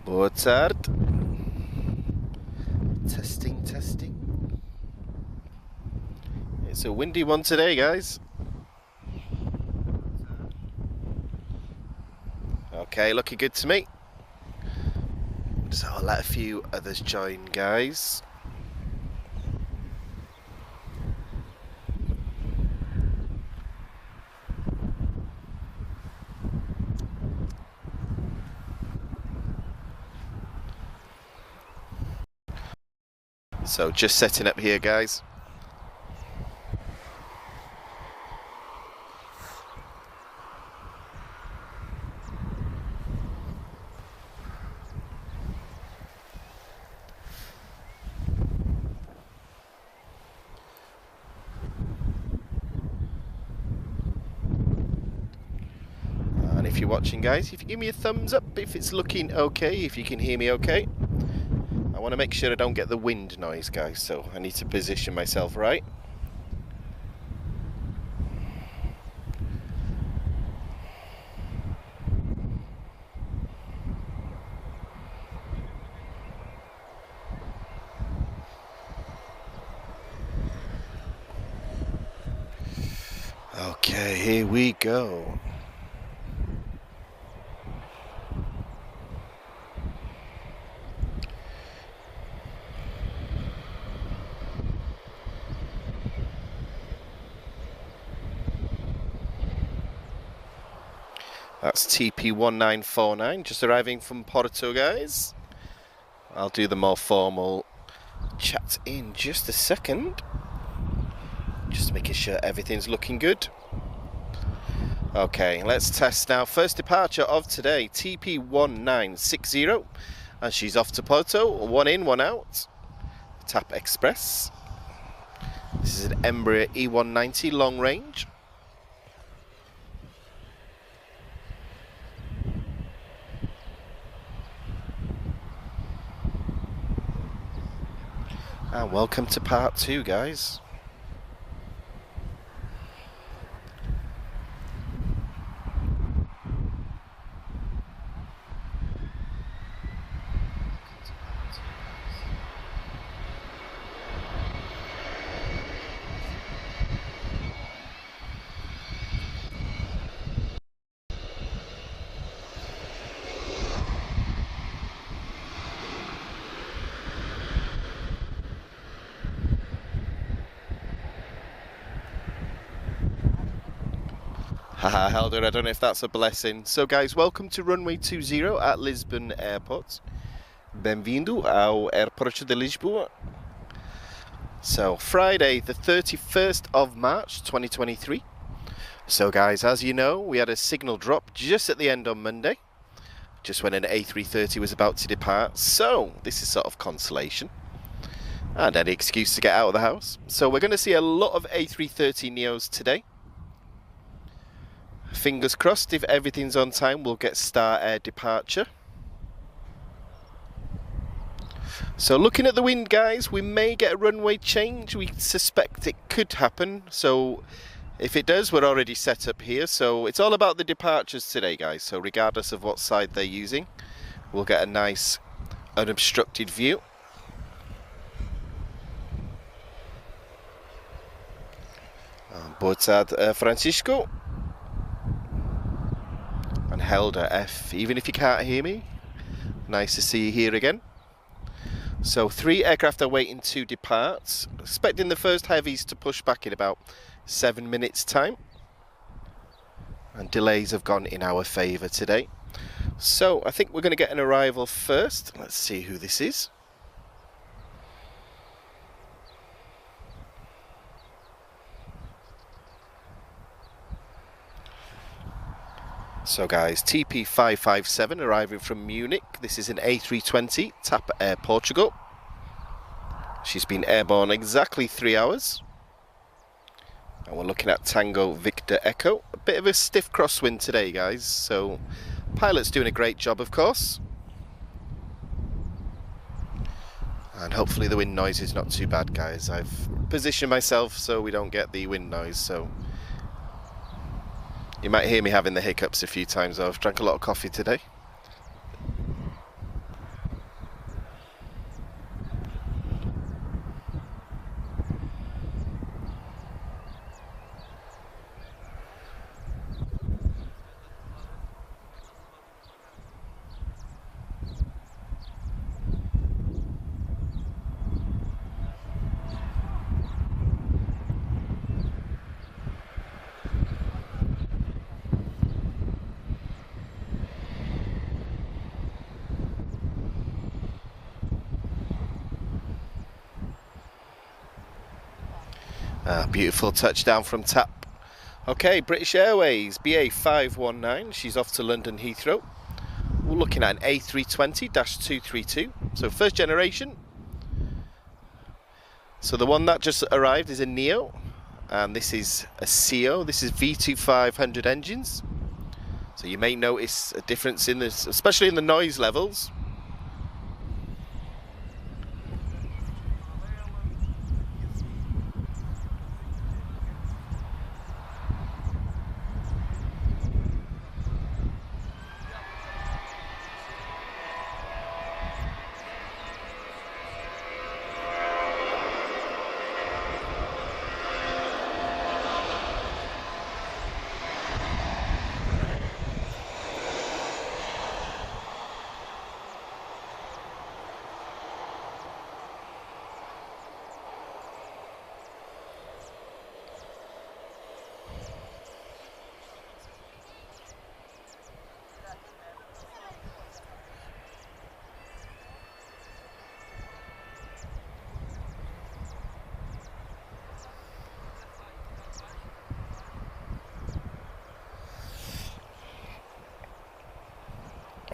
Boa tarde. Testing, testing. It's a windy one today, guys. Okay, looking good to me. So I'll let a few others join, guys. So just setting up here, guys. And if you're watching, guys, if you give me a thumbs up if it's looking okay, if you can hear me okay. I want to make sure I don't get the wind noise, guys, so I need to position myself right. Okay, here we go. That's TP1949, just arriving from Porto, guys. I'll do the more formal chat in just a second. Just making sure everything's looking good. Okay, let's test now. First departure of today, TP1960. And she's off to Porto, one in, one out. TAP Express. This is an Embraer E190 long range. And welcome to part 2, guys. Haha, Helder, I don't know if that's a blessing. So guys, welcome to runway 20 at Lisbon Airport. Bem-vindo ao Aeroporto de Lisboa. So Friday the 31st of March 2023. So guys, as you know, we had a signal drop just at the end on Monday, just when an A330 was about to depart. So this is sort of consolation and any excuse to get out of the house. So we're going to see a lot of A330 Neos today. Fingers crossed, if everything's on time, we'll get Star Air departure. So looking at the wind, guys, we may get a runway change. We suspect it could happen. So if it does, we're already set up here. So it's all about the departures today, guys. So regardless of what side they're using, we'll get a nice unobstructed view. Boa tarde, Francisco. And Helder F, even if you can't hear me, nice to see you here again. So 3 aircraft are waiting to depart. Expecting the first heavies to push back in about 7 minutes time. And delays have gone in our favour today. So I think we're going to get an arrival first. Let's see who this is. So guys, TP557 arriving from Munich. This is an A320 TAP Air Portugal. She's been airborne exactly 3 hours. And we're looking at Tango Victor Echo. A bit of a stiff crosswind today, guys. So pilot's doing a great job, of course. And hopefully the wind noise is not too bad, guys. I've positioned myself so we don't get the wind noise. So you might hear me having the hiccups a few times. I've drank a lot of coffee today. Beautiful touchdown from TAP. Okay, British Airways, BA 519, she's off to London Heathrow. We're looking at an A320-232, so first generation. So the one that just arrived is a Neo, and this is a CO. This is V2500 engines. So you may notice a difference in this, especially in the noise levels.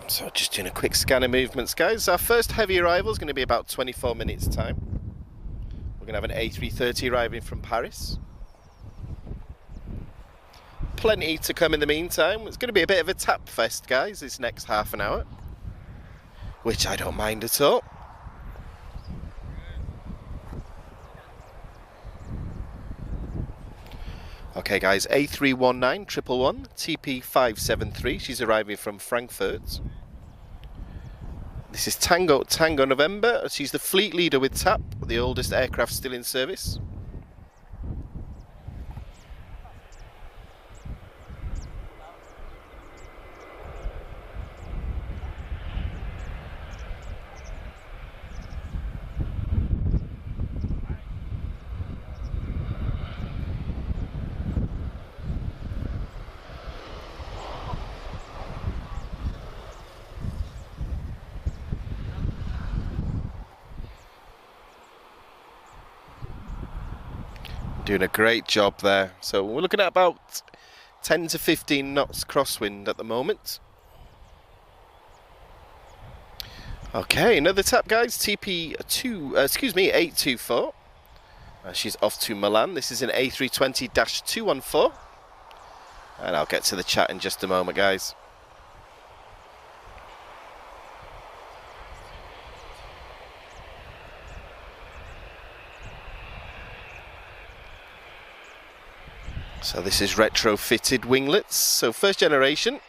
So just doing a quick scan of movements, guys. Our first heavy arrival is going to be about 24 minutes time. We're going to have an A330 arriving from Paris. Plenty to come in the meantime. It's going to be a bit of a tap fest, guys, this next half an hour, which I don't mind at all. Okay, guys, A319 111 TP573. She's arriving from Frankfurt. This is Tango November. She's the fleet leader with TAP, the oldest aircraft still in service. Doing a great job there. So we're looking at about 10 to 15 knots crosswind at the moment. Okay, another tap, guys. A824. She's off to Milan. This is an A320-214. And I'll get to the chat in just a moment, guys. So this is retrofitted winglets, so first generation.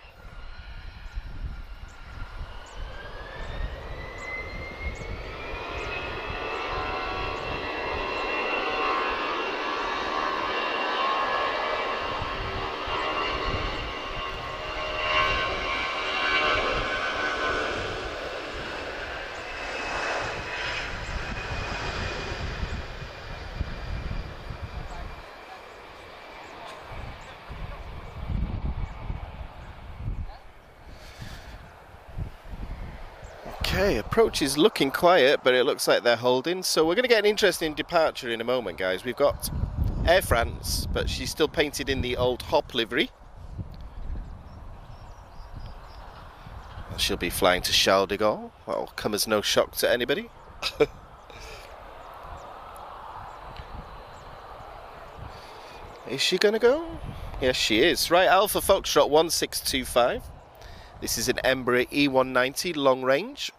Okay, approach is looking quiet, but it looks like they're holding. So we're going to get an interesting departure in a moment, guys. We've got Air France, but she's still painted in the old Hop livery. She'll be flying to Charles de Gaulle. That'll come as no shock to anybody. Is she going to go? Yes, she is. Right, Alpha Foxtrot 1625. This is an Embraer E190 long range.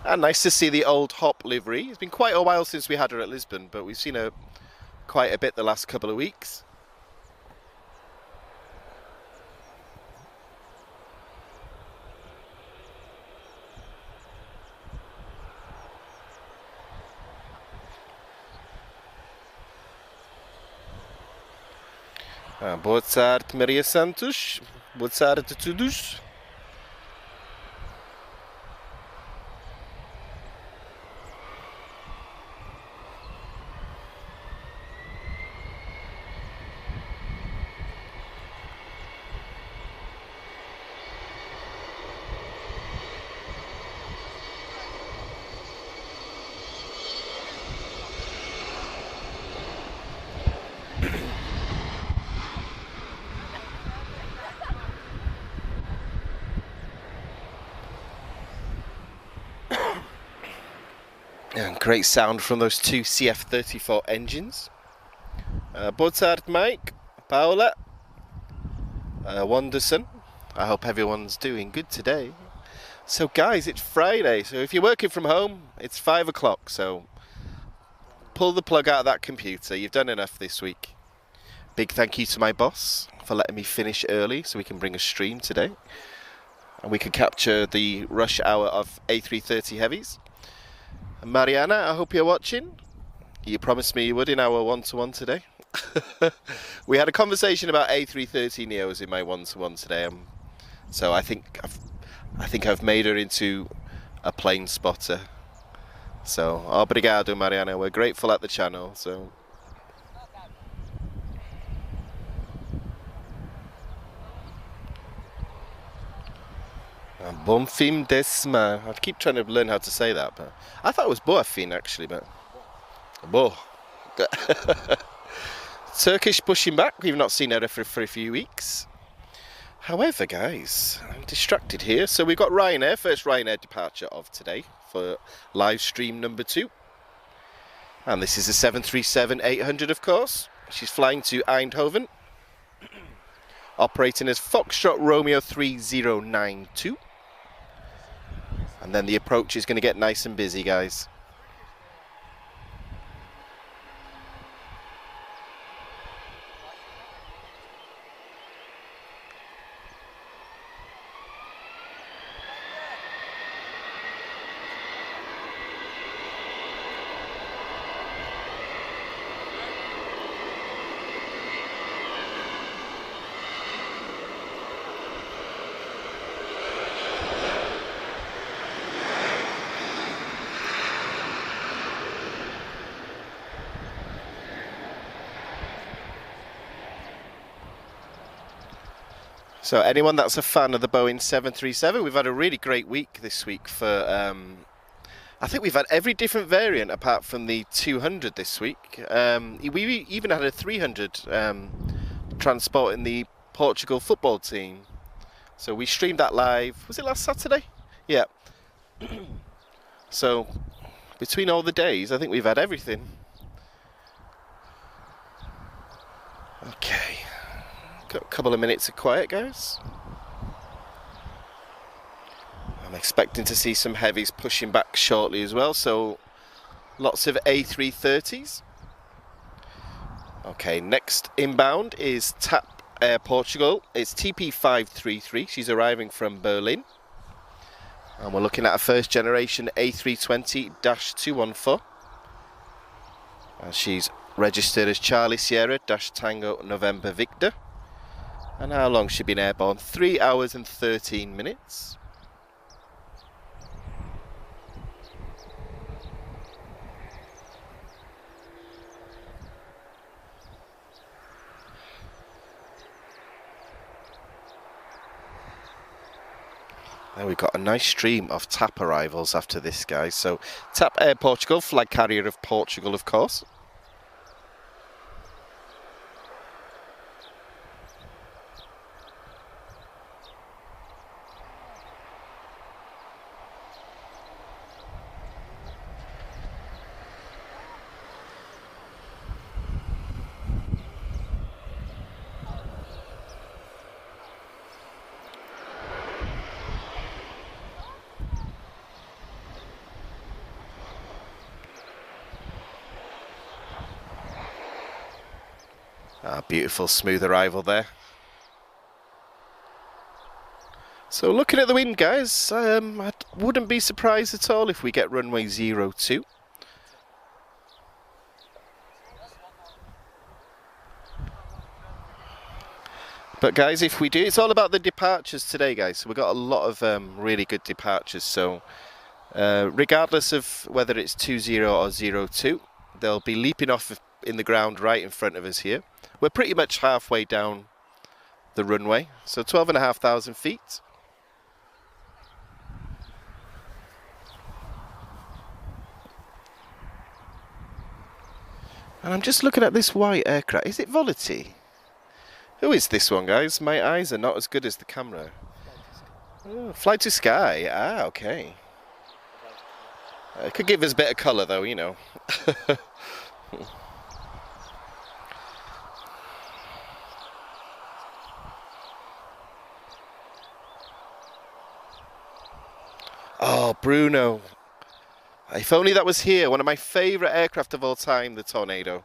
And nice to see the old Hop livery. It's been quite a while since we had her at Lisbon, but we've seen her quite a bit the last couple of weeks. Boa tarde, Maria Santos. Boa tarde a todos. And great sound from those two CF34 engines. Boa tarde, Mike, Paula, Wanderson. I hope everyone's doing good today. So guys, it's Friday, so if you're working from home, it's 5 o'clock, so pull the plug out of that computer. You've done enough this week. Big thank you to my boss for letting me finish early so we can bring a stream today. And we can capture the rush hour of A330 heavies. And Mariana, I hope you're watching. You promised me you would in our one-to-one today. We had a conversation about A330 Neos in my one-to-one today. So I think I've made her into a plane spotter. So, obrigado, Mariana. We're grateful at the channel. So, bom fim de semana. I keep trying to learn how to say that, but I thought it was boa fin actually, but bo. Turkish pushing back. We've not seen her for a few weeks. However, guys, I'm distracted here. So we've got Ryanair, first Ryanair departure of today for live stream number 2. And this is a 737-800, of course. She's flying to Eindhoven, operating as Foxtrot Romeo 3092. And then the approach is going to get nice and busy, guys. So anyone that's a fan of the Boeing 737, we've had a really great week this week for, I think we've had every different variant apart from the 200 this week. We even had a 300 transporting the Portugal football team. So we streamed that live, was it last Saturday? Yeah. So between all the days, I think we've had everything. Okay. Got a couple of minutes of quiet, guys. I'm expecting to see some heavies pushing back shortly as well, so lots of A330s. Okay, next inbound is TAP Air Portugal. It's TP533. She's arriving from Berlin. And we're looking at a first generation A320-214. And she's registered as Charlie Sierra Tango November Victor. And how long has she been airborne? 3 hours and 13 minutes. Now we've got a nice stream of TAP arrivals after this, guys. So TAP Air Portugal, flag carrier of Portugal, of course. Beautiful smooth arrival there. So looking at the wind, guys, I wouldn't be surprised at all if we get runway 02. But guys, if we do, it's all about the departures today, guys. So we've got a lot of really good departures. So regardless of whether it's 20 or 02, they'll be leaping off in the ground right in front of us here. We're pretty much halfway down the runway, so 12,500 feet. And I'm just looking at this white aircraft. Is it Volity? Who is this one, guys? My eyes are not as good as the camera. Oh, Fly to Sky. Ah, okay. It could give us a bit of colour though, you know. Oh, Bruno. If only that was here. One of my favourite aircraft of all time, the Tornado.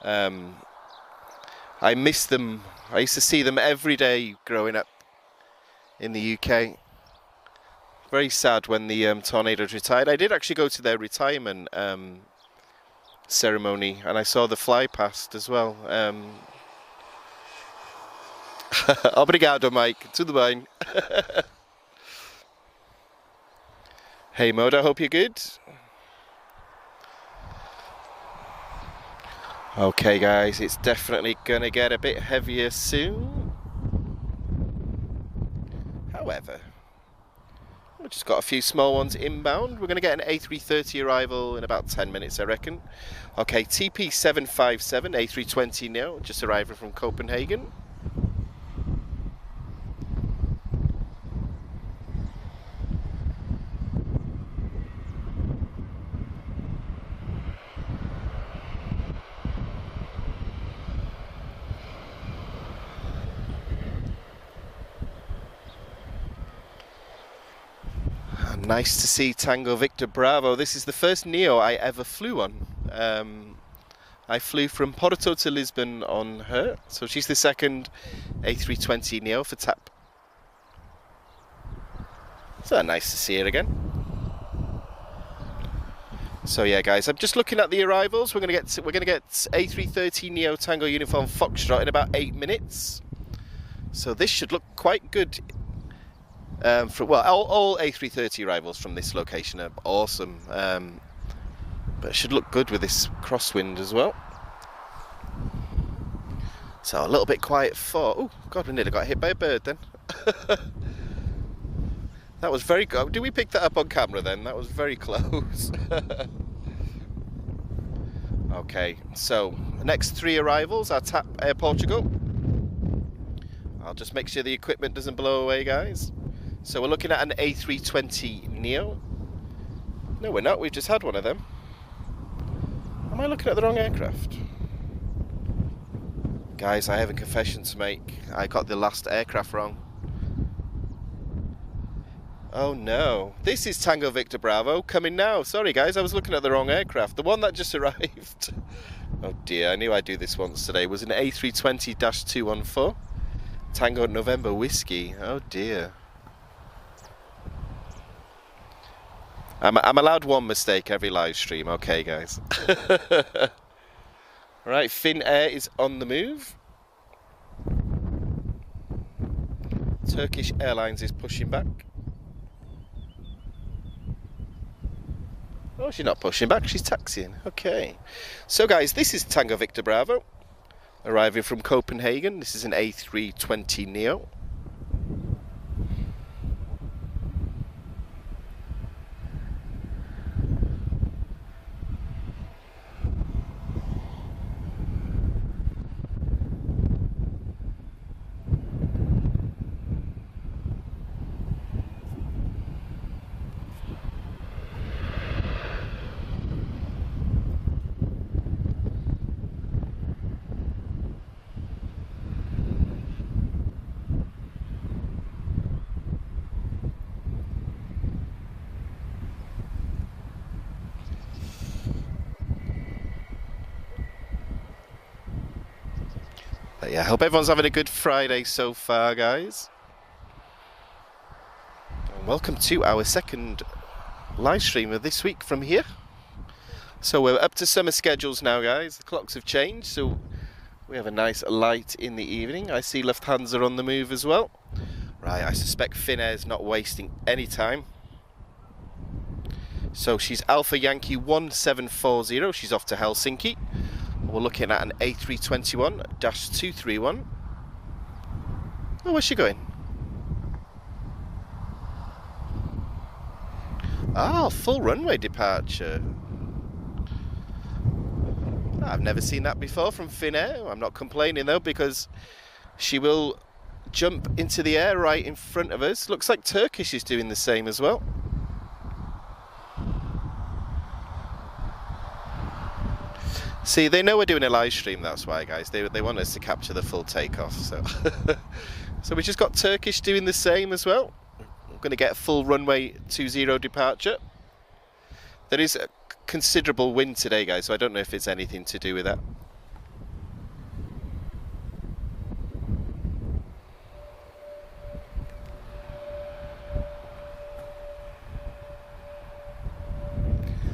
I miss them. I used to see them every day growing up in the UK. Very sad when the Tornadoes retired. I did actually go to their retirement ceremony, and I saw the fly past as well. Obrigado, Mike. Tudo bem. Hey, Mod, I hope you're good. Okay, guys, it's definitely going to get a bit heavier soon. However, we've just got a few small ones inbound. We're going to get an A330 arrival in about 10 minutes, I reckon. Okay, TP757, A320 now, just arriving from Copenhagen. Nice to see Tango Victor Bravo. This is the first Neo I ever flew on. I flew from Porto to Lisbon on her, so she's the second A320 Neo for TAP. So nice to see her again. So yeah, guys, I'm just looking at the arrivals. We're gonna get A330 Neo Tango Uniform Foxtrot in about 8 minutes. So this should look quite good. All A330 arrivals from this location are awesome, but it should look good with this crosswind as well. So a little bit quiet for... Oh God, we nearly got hit by a bird then. That was very good. Did we pick that up on camera then? That was very close. Okay, so the next 3 arrivals are TAP Air Portugal. I'll just make sure the equipment doesn't blow away, guys. So we're looking at an A320 Neo. No, we're not. We've just had one of them. Am I looking at the wrong aircraft? Guys, I have a confession to make. I got the last aircraft wrong. Oh no. This is Tango Victor Bravo coming now. Sorry guys, I was looking at the wrong aircraft. The one that just arrived. Oh dear, I knew I'd do this once today. It was an A320-214. Tango November Whiskey. Oh dear. I'm allowed one mistake every live stream, okay guys. Right, Finnair is on the move. Turkish Airlines is pushing back. Oh, she's not pushing back, she's taxiing. Okay. So guys, this is Tango Victor Bravo, arriving from Copenhagen. This is an A320 Neo. But yeah, I hope everyone's having a good Friday so far, guys. And welcome to our second live stream of this week from here. So we're up to summer schedules now, guys. The clocks have changed, so we have a nice light in the evening. I see Lufthansa on the move as well. Right, I suspect Finnair's not wasting any time. So she's Alpha Yankee 1740. She's off to Helsinki. We're looking at an A321-231. Oh, where's she going? Ah, full runway departure. I've never seen that before from Finnair. I'm not complaining though, because she will jump into the air right in front of us. Looks like Turkish is doing the same as well. See, they know we're doing a live stream, that's why, guys. They want us to capture the full takeoff, so... So we just got Turkish doing the same as well. We're going to get a full runway 20 departure. There is a considerable wind today, guys, so I don't know if it's anything to do with that.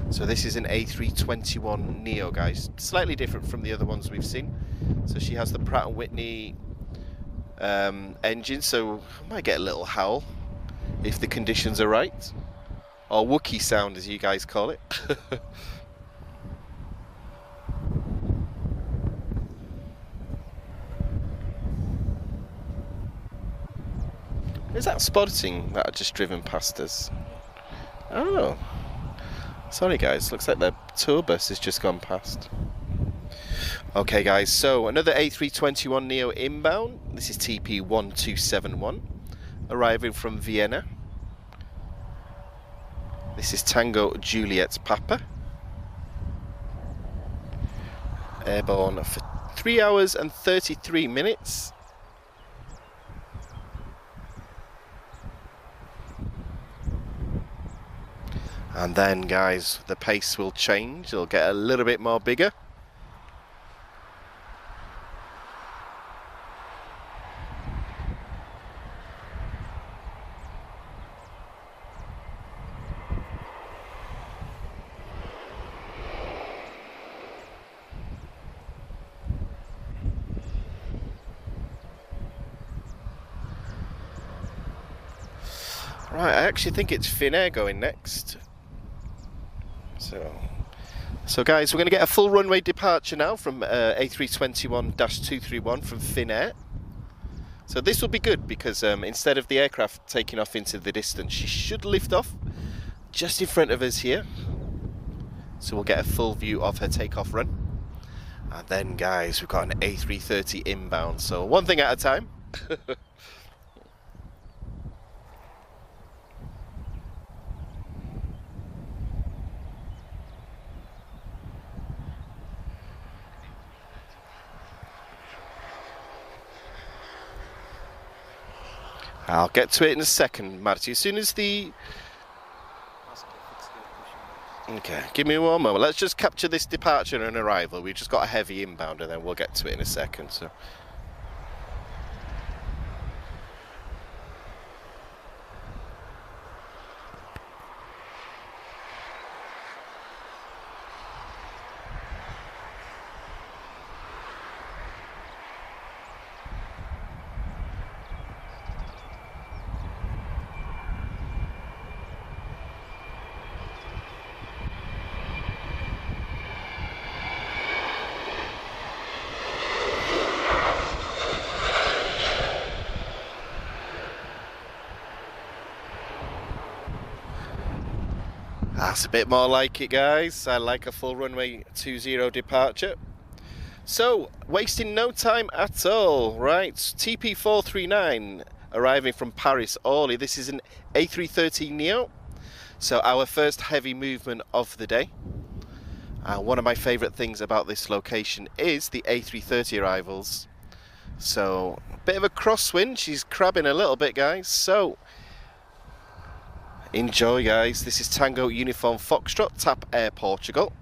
So this is an A321neo, guys. Slightly different from the other ones we've seen. So she has the Pratt & Whitney engine, so I might get a little howl if the conditions are right. Or Wookiee sound, as you guys call it. Is that spotting that had just driven past us? Oh. Sorry guys, looks like the tour bus has just gone past. Okay guys, so another A321neo inbound. This is TP1271, arriving from Vienna. This is Tango Juliet Papa. Airborne for 3 hours and 33 minutes. And then guys, the pace will change, it'll get a little bit more bigger. Right, I actually think it's Finnair going next. So guys, we're going to get a full runway departure now from A321-231 from Finnair. So this will be good because instead of the aircraft taking off into the distance, she should lift off just in front of us here. So we'll get a full view of her takeoff run. And then guys, we've got an A330 inbound, so one thing at a time. I'll get to it in a second, Marty. As soon as the... Okay, give me one moment. Let's just capture this departure and arrival. We've just got a heavy inbound and then we'll get to it in a second. So. That's a bit more like it, guys. I like a full runway 20 departure. So, wasting no time at all, right? TP439 arriving from Paris Orly. This is an A330neo. So our first heavy movement of the day. One of my favourite things about this location is the A330 arrivals. So, a bit of a crosswind. She's crabbing a little bit, guys. So, enjoy, guys. This is Tango Uniform Foxtrot, Tap Air Portugal.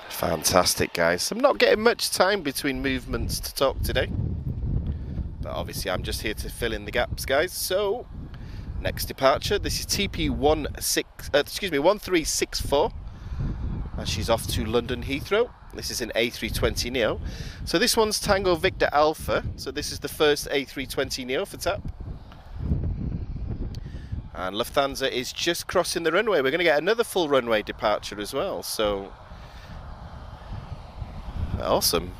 Fantastic, guys. I'm not getting much time between movements to talk today, but obviously I'm just here to fill in the gaps, guys. So Next departure, this is TP1364, and she's off to London Heathrow. This is an A320neo. So this one's Tango Victor Alpha, so this is the first A320neo for TAP. And Lufthansa is just crossing the runway. We're going to get another full runway departure as well, so awesome.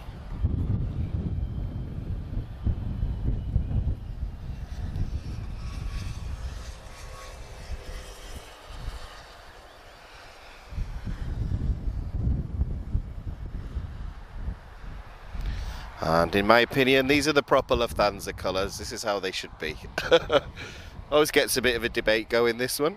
And in my opinion, these are the proper Lufthansa colours. This is how they should be. Always gets a bit of a debate going, this one.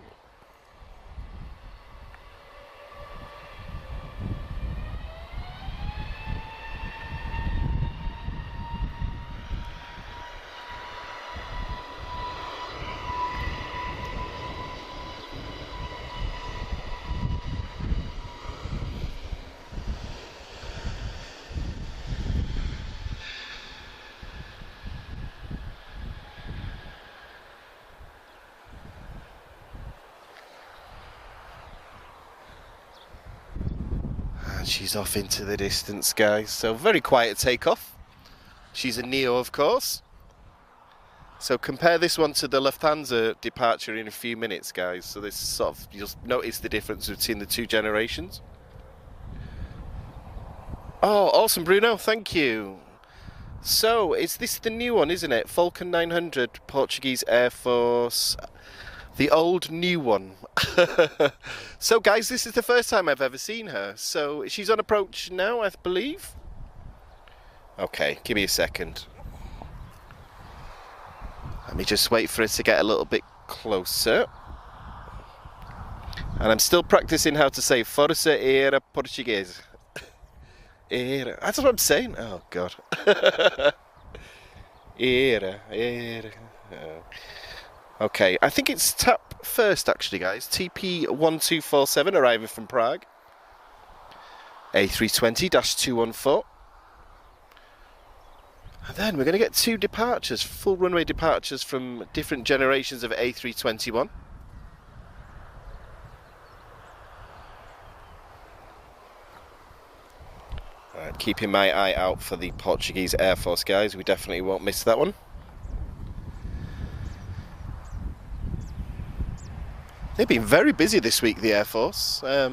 She's off into the distance, guys. So very quiet takeoff. She's a Neo, of course. So compare this one to the Lufthansa departure in a few minutes, guys. So this sort of, you'll notice the difference between the two generations. Oh, awesome, Bruno. Thank you. So is this the new one, isn't it? Falcon 900, Portuguese Air Force. The old new one. So guys, this is the first time I've ever seen her. So she's on approach now, I believe. Okay, give me a second. Let me just wait for it to get a little bit closer. And I'm still practicing how to say Força era Portuguese. Era. That's what I'm saying. Oh God. Era. Oh. Okay, I think it's TAP first actually, guys. TP1247 arriving from Prague. A320-214. And then we're going to get two departures, full runway departures from different generations of A321. Alright, keeping my eye out for the Portuguese Air Force, guys. We definitely won't miss that one. They've been very busy this week, the Air Force. I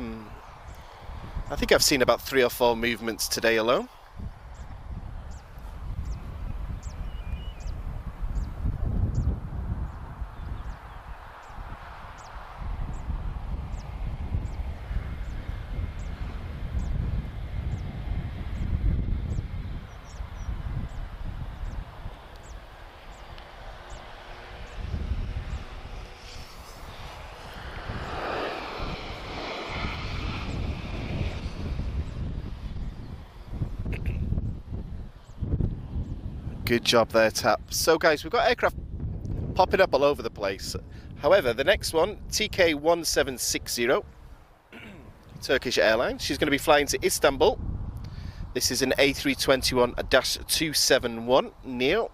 think I've seen about 3 or 4 movements today alone. Good job there, TAP. So guys, we've got aircraft popping up all over the place. However, the next one, TK1760, Turkish Airlines. She's going to be flying to Istanbul. This is an A321-271 Neo.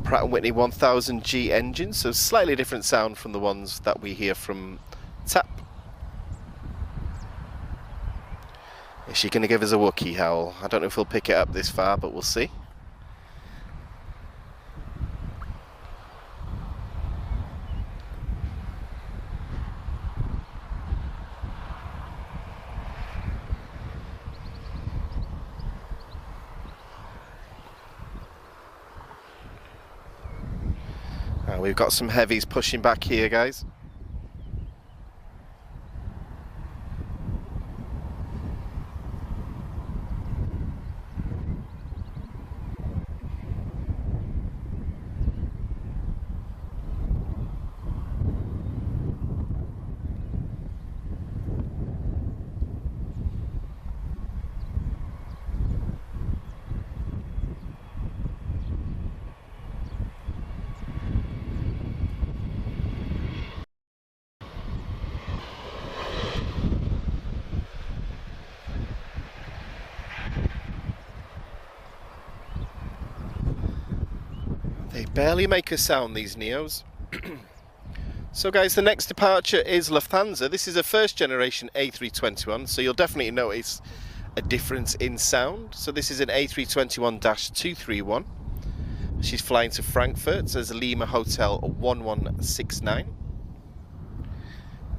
Pratt & Whitney 1000G engine, so slightly different sound from the ones that we hear from TAP. Is she going to give us a Wookiee howl? I don't know if we'll pick it up this far, but we'll see. We've got some heavies pushing back here, guys. They barely make a sound, these Neos. So guys, the next departure is Lufthansa. This is a first generation A321, so you'll definitely notice a difference in sound. So this is an A321-231. She's flying to Frankfurt as Lima Hotel 1169.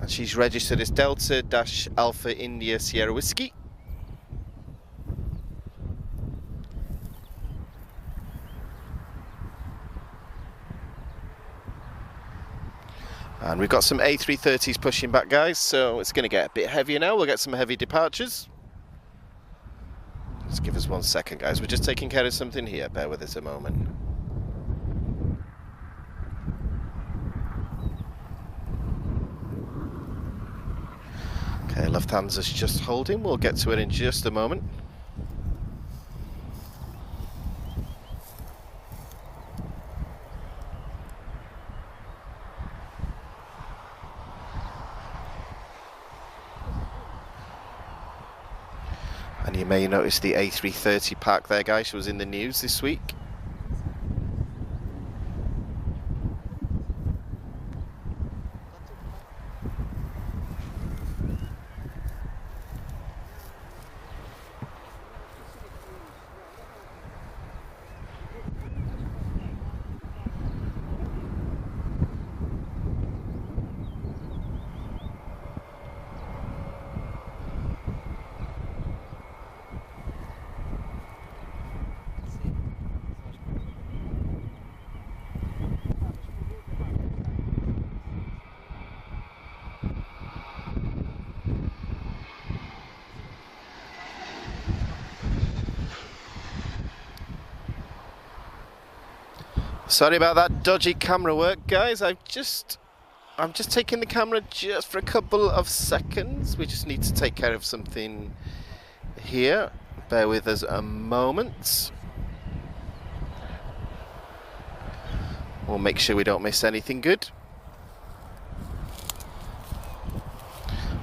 And she's registered as Delta-Alpha India Sierra Whiskey. And we've got some A330s pushing back, guys, so it's going to get a bit heavier now. We'll get some heavy departures. Just give us 1 second, guys. We're just taking care of something here. Bear with us a moment. Okay, Lufthansa's just holding. We'll get to it in just a moment. And you may notice the A330 park there, guys. She was in the news this week. Sorry about that dodgy camera work, guys. I'm just taking the camera just for a couple of seconds. We just need to take care of something here. Bear with us a moment. We'll make sure we don't miss anything good.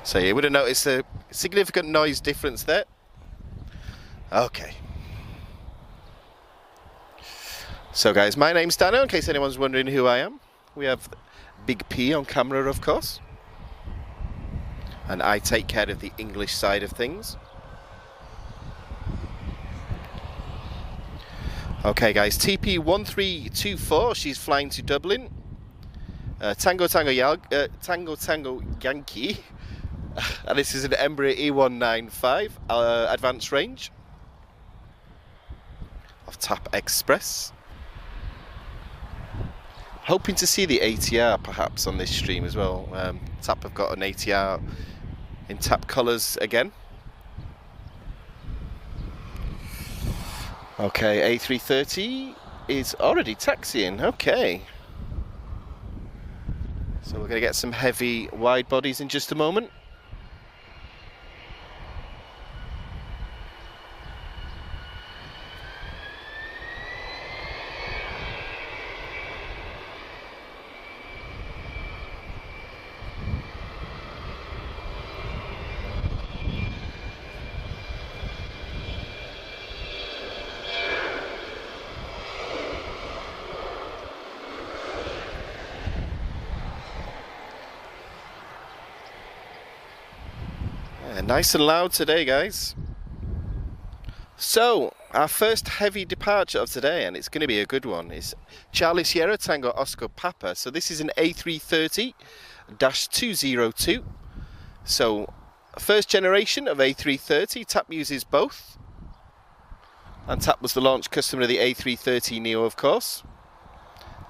So you would have noticed a significant noise difference there. Okay. So guys, my name's Dano, in case anyone's wondering who I am. We have Big P on camera, of course. And I take care of the English side of things. Okay guys, TP1324, she's flying to Dublin. Tango Yankee. And this is an Embraer E195 advanced range of TAP Express. Hoping to see the ATR perhaps on this stream as well. TAP have got an ATR in TAP colours again. Okay, A330 is already taxiing. Okay. So we're going to get some heavy wide bodies in just a moment. Nice and loud today, guys. So, our first heavy departure of today, and it's going to be a good one, is Charlie Sierra Tango Oscar Papa. So this is an A330-202. So, first generation of A330. TAP uses both. And TAP was the launch customer of the A330 Neo, of course.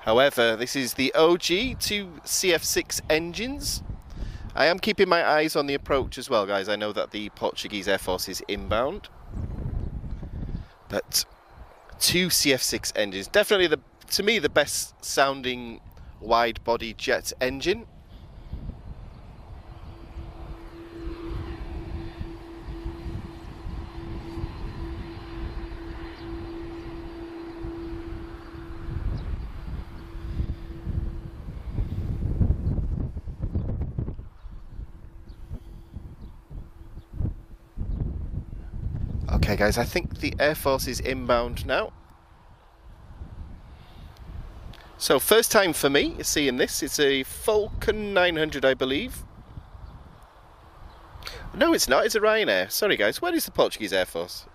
However, this is the OG 2 CF6 engines. I am keeping my eyes on the approach as well, guys. I know that the Portuguese Air Force is inbound. But 2 CF6 engines. Definitely, to me, the best sounding wide-body jet engine. Okay guys, I think the Air Force is inbound now. So first time for me seeing this. It's a Falcon 900, I believe. No, it's not. It's a Ryanair. Sorry, guys. Where is the Portuguese Air Force?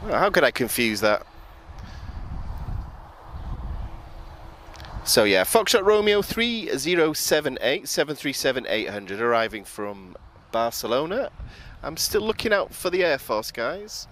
How could I confuse that? So yeah, Foxtrot Romeo 3078 737-800 arriving from Barcelona. I'm still looking out for the Air Force, guys.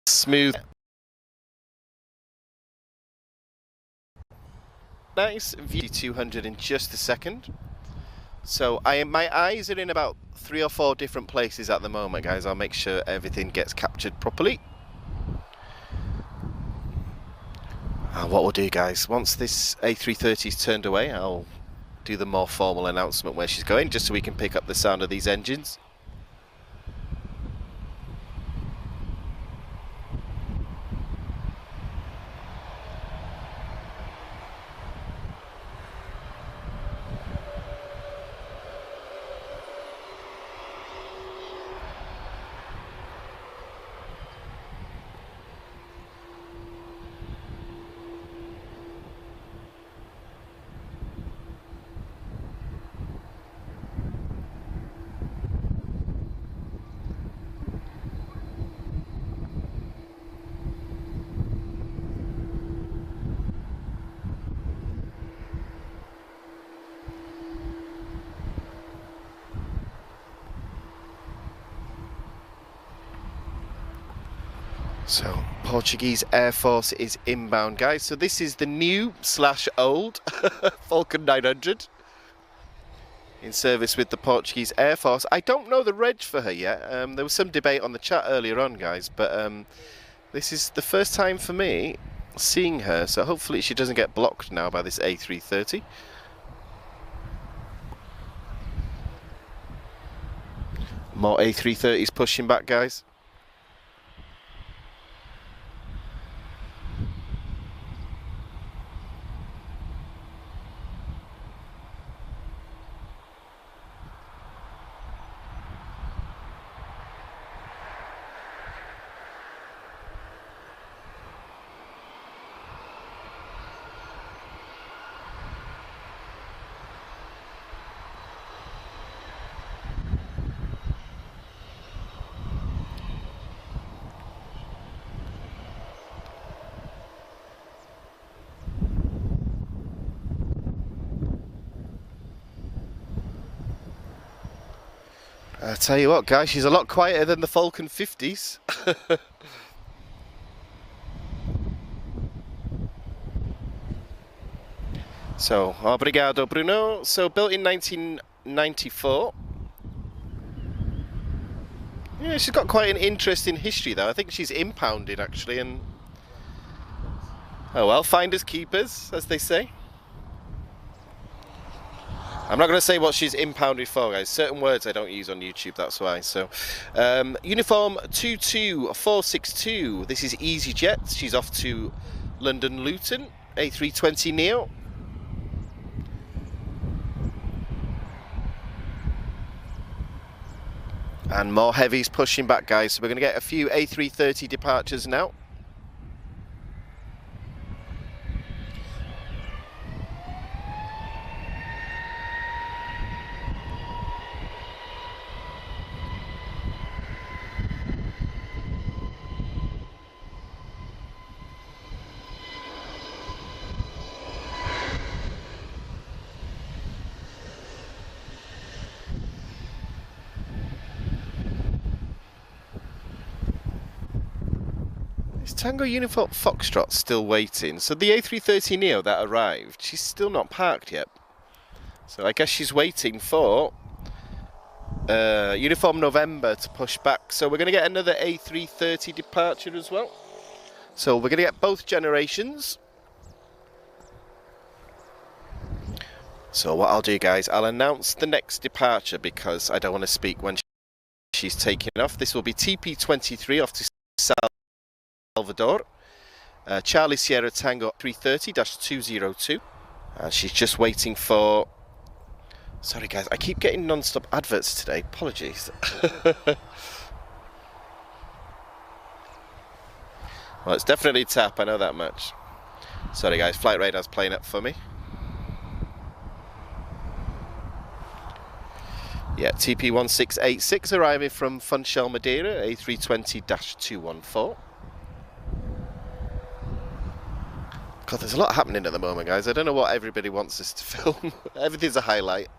Smooth. Nice view 200 in just a second. So my eyes are in about 3 or 4 different places at the moment, guys. I'll make sure everything gets captured properly. What we'll do, guys, once this A330 is turned away, I'll do the more formal announcement where she's going, just so we can pick up the sound of these engines. So, Portuguese Air Force is inbound, guys. So this is the new / old Falcon 900 in service with the Portuguese Air Force. I don't know the reg for her yet. There was some debate on the chat earlier on, guys, but this is the first time for me seeing her, so hopefully she doesn't get blocked now by this A330. More A330s pushing back, guys. I tell you what, guys, she's a lot quieter than the Falcon 50s. So, obrigado, Bruno. So, built in 1994. Yeah, she's got quite an interesting history, though. I think she's impounded, actually, and... oh, well, finders keepers, as they say. I'm not going to say what she's impounded for, guys. Certain words I don't use on YouTube, that's why. So, uniform 22462. This is EasyJet. She's off to London Luton. A320neo. And more heavies pushing back, guys. So we're going to get a few A330 departures now. Tango Uniform Foxtrot still waiting. So the A330neo that arrived, she's still not parked yet. So I guess she's waiting for Uniform November to push back. So we're going to get another A330 departure as well. So we're going to get both generations. So what I'll do, guys, I'll announce the next departure because I don't want to speak when she's taking off. This will be TP23 off to Salvador. Charlie Sierra Tango 330-202. And she's just waiting for... Sorry, guys, I keep getting non-stop adverts today. Apologies. Well, it's definitely TAP, I know that much. Sorry, guys, flight radar's playing up for me. Yeah, TP1686 arriving from Funchal Madeira, A320-214. God, there's a lot happening at the moment, guys. I don't know what everybody wants us to film. Everything's a highlight.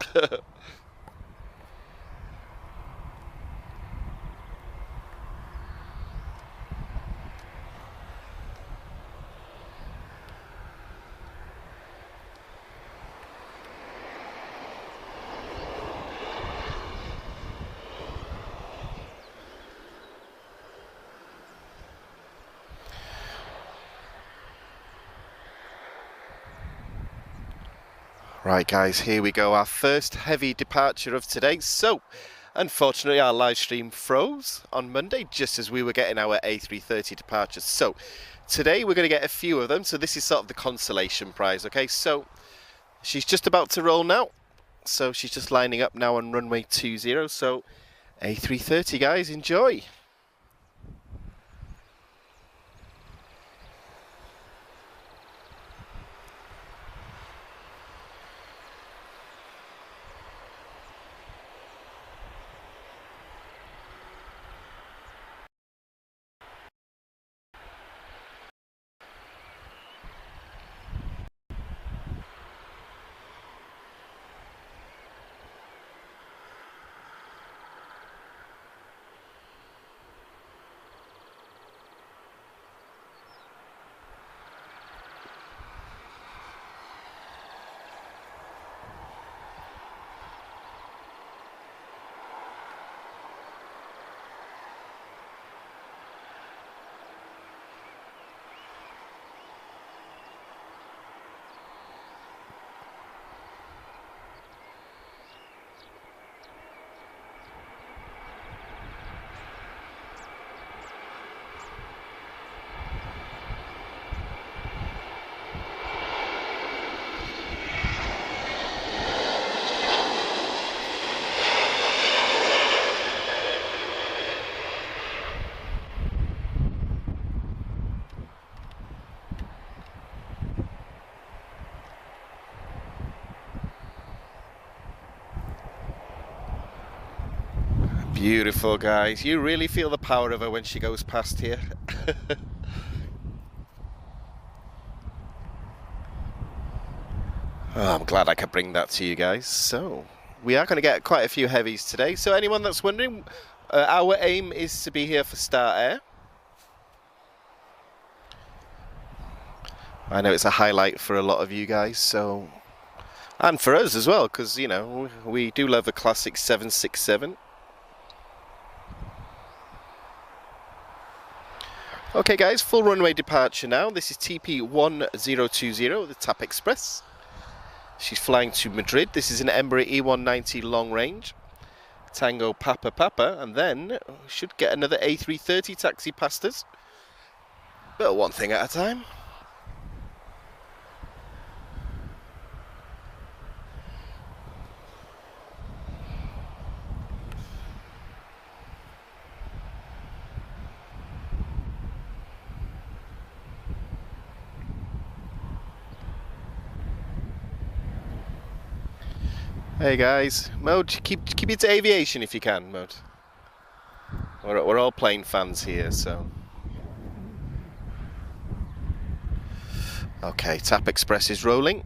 Right, guys, here we go, our first heavy departure of today. So, unfortunately, our live stream froze on Monday, just as we were getting our A330 departures. So, today we're going to get a few of them, so this is sort of the consolation prize, okay? So, she's just about to roll now. So, she's just lining up now on runway 20, so A330, guys, enjoy! Beautiful, guys. You really feel the power of her when she goes past here. Oh, I'm glad I could bring that to you guys. So, we are going to get quite a few heavies today. So anyone that's wondering, our aim is to be here for Start Air. I know it's a highlight for a lot of you guys, so... And for us as well, because, you know, we do love a classic 767. Okay, guys, full runway departure now. This is TP1020, the TAP Express. She's flying to Madrid. This is an Embraer E190 long range. Tango Papa Papa, and then we should get another A330 taxi past us. But one thing at a time. Hey guys, Mode, keep it to aviation if you can, Mode. We're all plane fans here, so. Okay, TAP Express is rolling.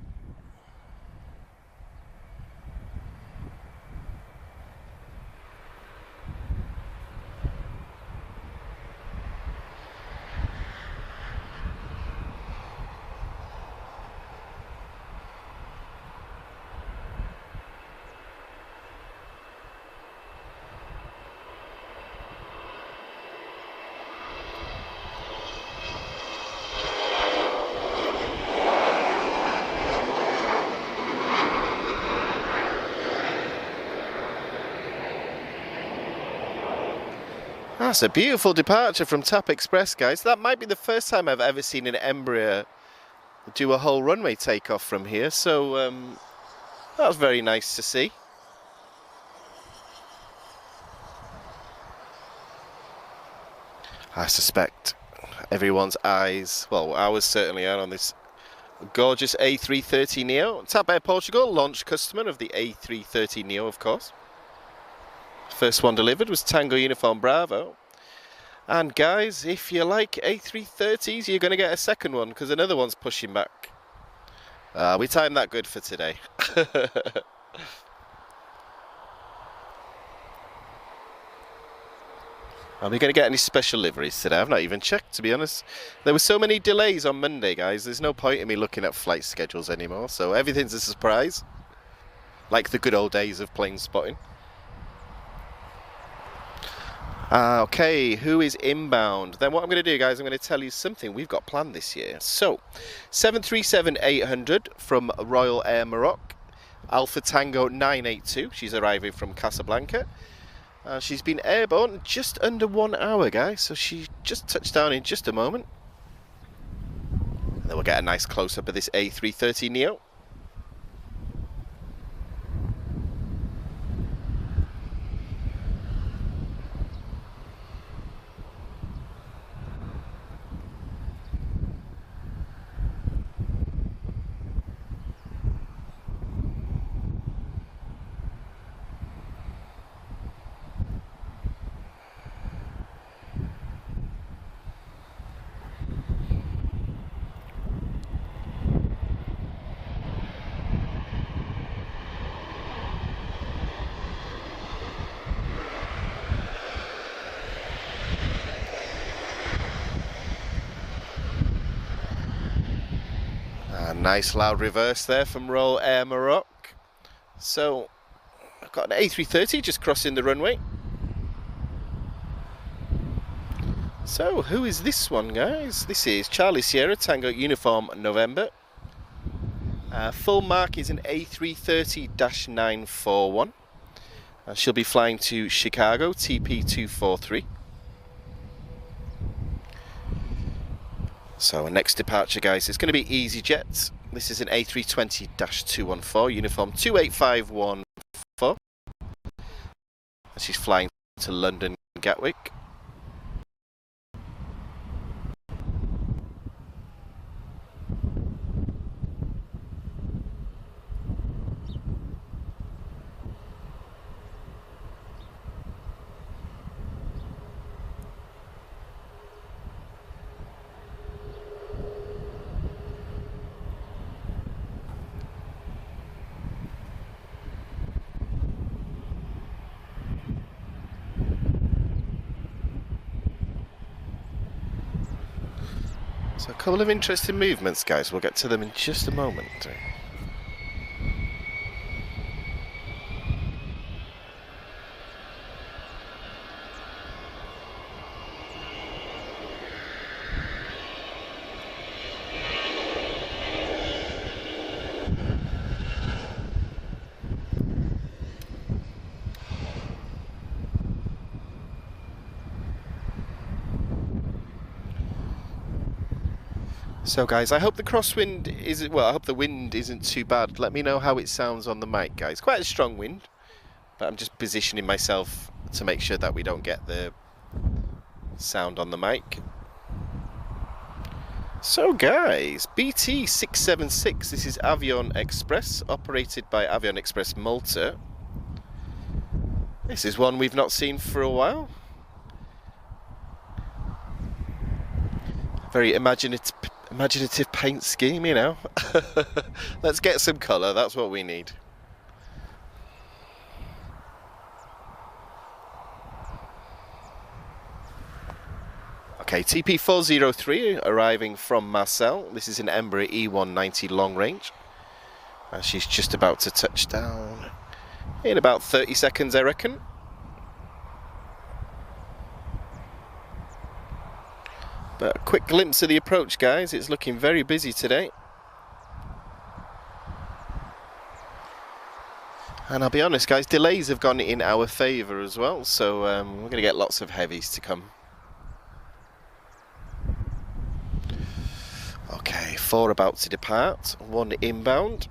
That's a beautiful departure from TAP Express, guys. That might be the first time I've ever seen an Embraer do a whole runway takeoff from here, so that was very nice to see. I suspect everyone's eyes, well, ours certainly are, on this gorgeous A330neo. TAP Air Portugal, launch customer of the A330neo, of course. First one delivered was Tango Uniform Bravo. And guys, if you like A330s, you're going to get a second one, because another one's pushing back. We timed that good for today. Are we going to get any special liveries today? I've not even checked, to be honest. There were so many delays on Monday, guys. There's no point in me looking at flight schedules anymore. So everything's a surprise. Like the good old days of plane spotting. Okay, who is inbound? Then what I'm going to do, guys, I'm going to tell you something we've got planned this year. So, 737-800 from Royal Air Maroc. Alpha Tango 982. She's arriving from Casablanca. She's been airborne just under 1 hour, guys, so she just touched down in just a moment. And then we'll get a nice close-up of this A330neo. Nice loud reverse there from Royal Air Maroc. So, I've got an A330 just crossing the runway. So, who is this one, guys? This is Charlie Sierra Tango Uniform November. Full mark is an A330-941. She'll be flying to Chicago, TP243. So, our next departure, guys, is going to be EasyJet. This is an A320-214, uniform 28514. And she's flying to London Gatwick. So a couple of interesting movements, guys. We'll get to them in just a moment. So guys, I hope the crosswind isn't, well, I hope the wind isn't too bad. Let me know how it sounds on the mic, guys. Quite a strong wind, but I'm just positioning myself to make sure that we don't get the sound on the mic. So guys, BT 676, this is Avion Express, operated by Avion Express Malta. This is one we've not seen for a while. Very imaginative paint scheme, you know. Let's get some colour, that's what we need. Okay, TP403 arriving from Marseille. This is an Embraer E190 long range. She's just about to touch down in about 30 seconds, I reckon. But a quick glimpse of the approach, guys. It's looking very busy today. And I'll be honest guys, delays have gone in our favour as well, so we're going to get lots of heavies to come. Okay, 4 about to depart, 1 inbound.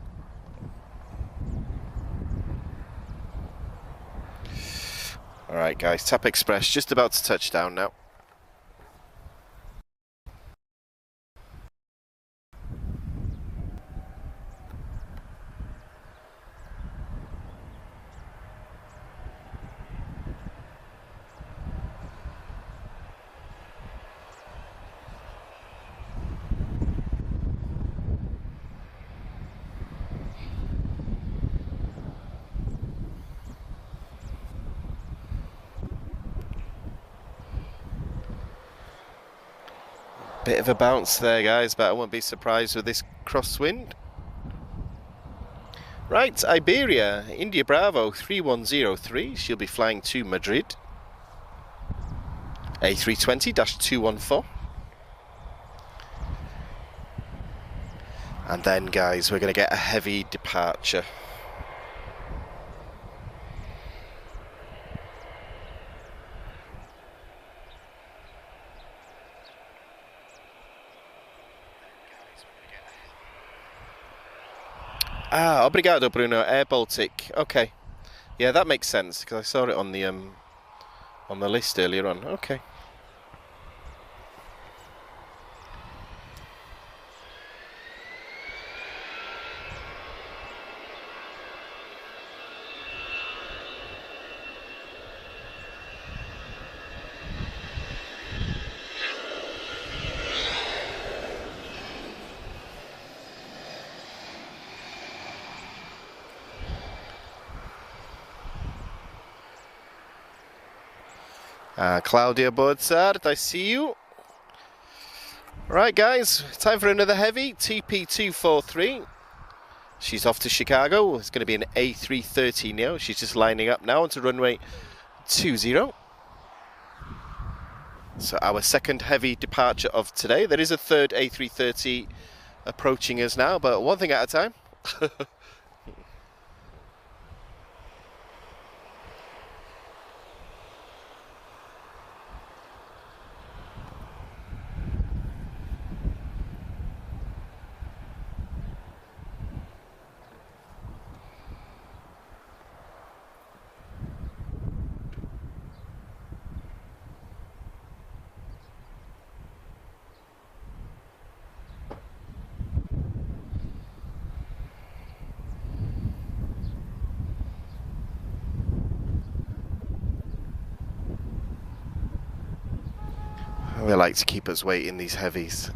Alright guys, TAP Express just about to touch down now. Bit of a bounce there guys, but I won't be surprised with this crosswind. Right, Iberia, India Bravo 3103, she'll be flying to Madrid. A320-214. And then guys, we're going to get a heavy departure. Ah, obrigado Bruno, Air Baltic. Okay, yeah, that makes sense because I saw it on the list earlier on. Okay. Claudia Bordsard, I see you. Right guys, time for another heavy, TP243. She's off to Chicago. It's going to be an A330 neo. She's just lining up now onto runway 20. So our second heavy departure of today. There is a third A330 approaching us now, but one thing at a time. They like to keep us waiting, these heavies.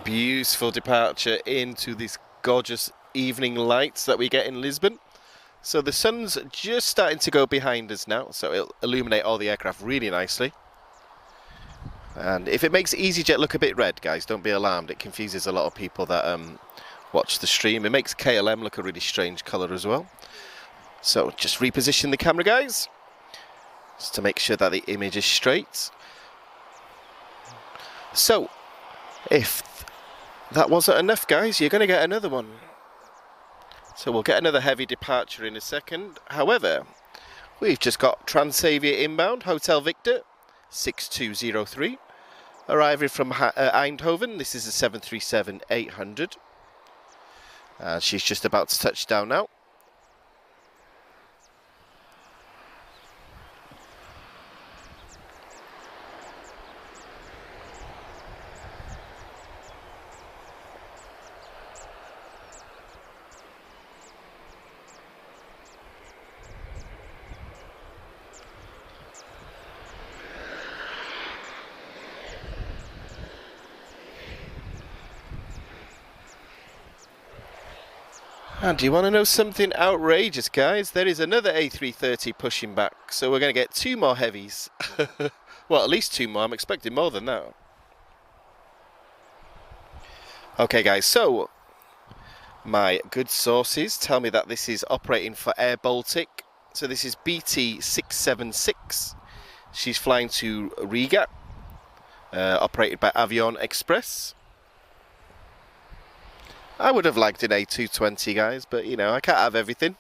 Beautiful departure into this gorgeous evening lights that we get in Lisbon. So the sun's just starting to go behind us now, so it'll illuminate all the aircraft really nicely. And if it makes EasyJet look a bit red, guys, don't be alarmed. It confuses a lot of people that watch the stream. It makes KLM look a really strange colour as well. So just reposition the camera, guys, just to make sure that the image is straight. So if that wasn't enough, guys, you're going to get another one. So we'll get another heavy departure in a second. However, we've just got Transavia inbound, Hotel Victor 6203. arriving from Eindhoven. This is a 737-800. She's just about to touch down now. And do you want to know something outrageous, guys? There is another A330 pushing back, so we're going to get 2 more heavies. Well, at least 2 more. I'm expecting more than that. Okay, guys, so my good sources tell me that this is operating for Air Baltic. So this is BT676. She's flying to Riga, operated by Avion Express. I would have liked an A220, guys, but, you know, I can't have everything.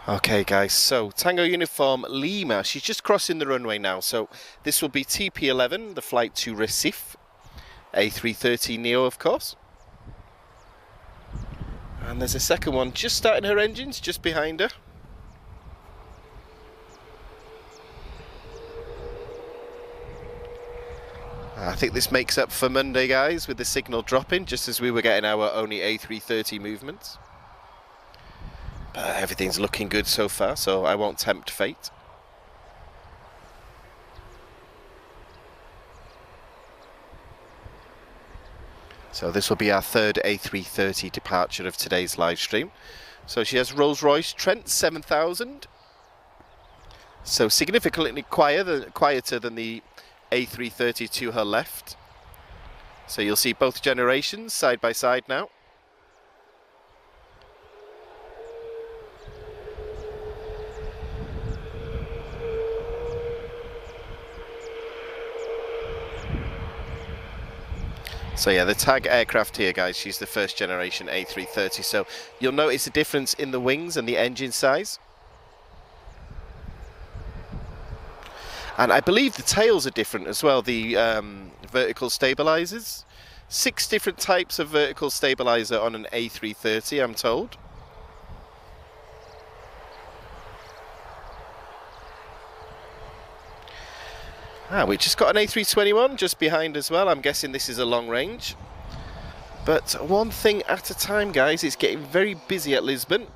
Okay, guys, so Tango Uniform Lima, she's just crossing the runway now, so this will be TP11, the flight to Recife, A330neo, of course. And there's a second one just starting her engines, just behind her. I think this makes up for Monday, guys, with the signal dropping, just as we were getting our only A330 movements. Everything's looking good so far, so I won't tempt fate. So this will be our third A330 departure of today's live stream. So she has Rolls-Royce Trent 7000. So significantly quieter than the A330 to her left. So you'll see both generations side by side now. So yeah, the tag aircraft here, guys, she's the first generation A330. So you'll notice a difference in the wings and the engine size. And I believe the tails are different as well, the vertical stabilizers. 6 different types of vertical stabilizer on an A330, I'm told. We just got an A321 just behind as well. I'm guessing this is a long range. But one thing at a time, guys. It's getting very busy at Lisbon.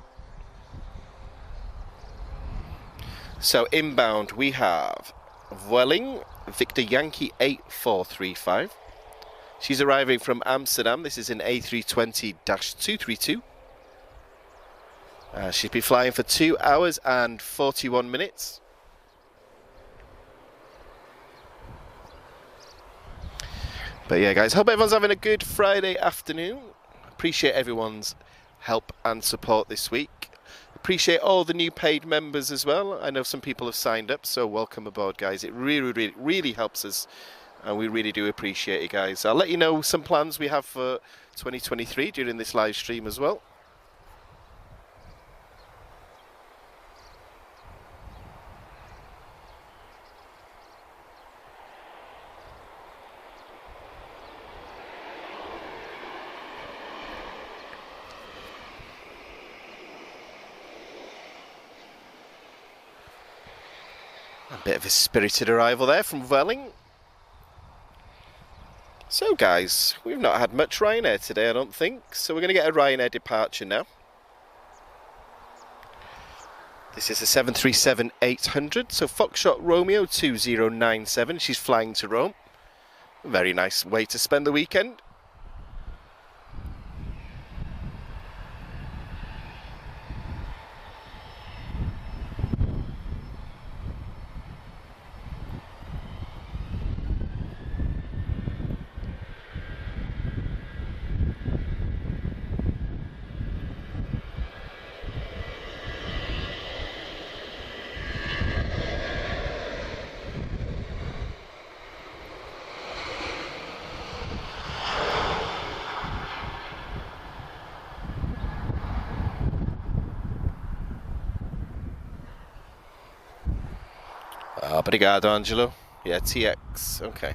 So inbound we have Vueling, Victor Yankee 8435. She's arriving from Amsterdam. This is an A320-232. She'll be flying for 2 hours and 41 minutes. But yeah, guys, hope everyone's having a good Friday afternoon. Appreciate everyone's help and support this week. Appreciate all the new paid members as well. I know some people have signed up, so welcome aboard, guys. It really helps us, and we really do appreciate it, guys. I'll let you know some plans we have for 2023 during this live stream as well. A bit of a spirited arrival there from Vueling. So guys, we've not had much Ryanair today, I don't think, so we're going to get a Ryanair departure now. This is a 737-800, so Foxtrot Romeo 2097. She's flying to Rome. Very nice way to spend the weekend. Obrigado, Angelo. Yeah, TX. Okay.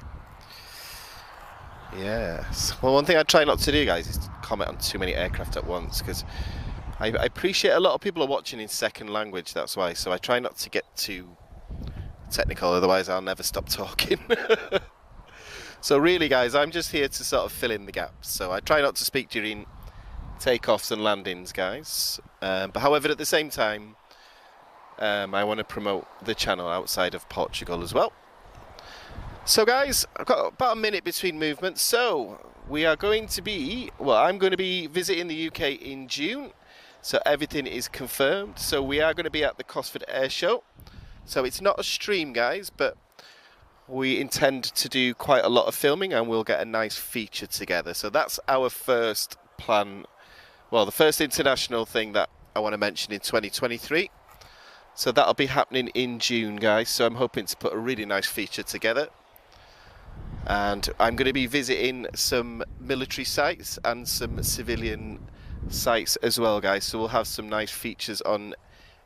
Yes. Well, one thing I try not to do, guys, is to comment on too many aircraft at once, because I appreciate a lot of people are watching in second language, that's why. So I try not to get too technical, otherwise I'll never stop talking. So really, guys, I'm just here to sort of fill in the gaps. So I try not to speak during takeoffs and landings, guys. But however, at the same time, I want to promote the channel outside of Portugal as well. So guys, I've got about a minute between movements, so we are going to be, well, I'm going to be visiting the UK in June, so everything is confirmed. So we are going to be at the Cosford Air Show, so it's not a stream, guys, but we intend to do quite a lot of filming and we'll get a nice feature together. So that's our first plan, well, the first international thing that I want to mention in 2023. So that'll be happening in June, guys. So I'm hoping to put a really nice feature together. And I'm going to be visiting some military sites and some civilian sites as well, guys. So we'll have some nice features on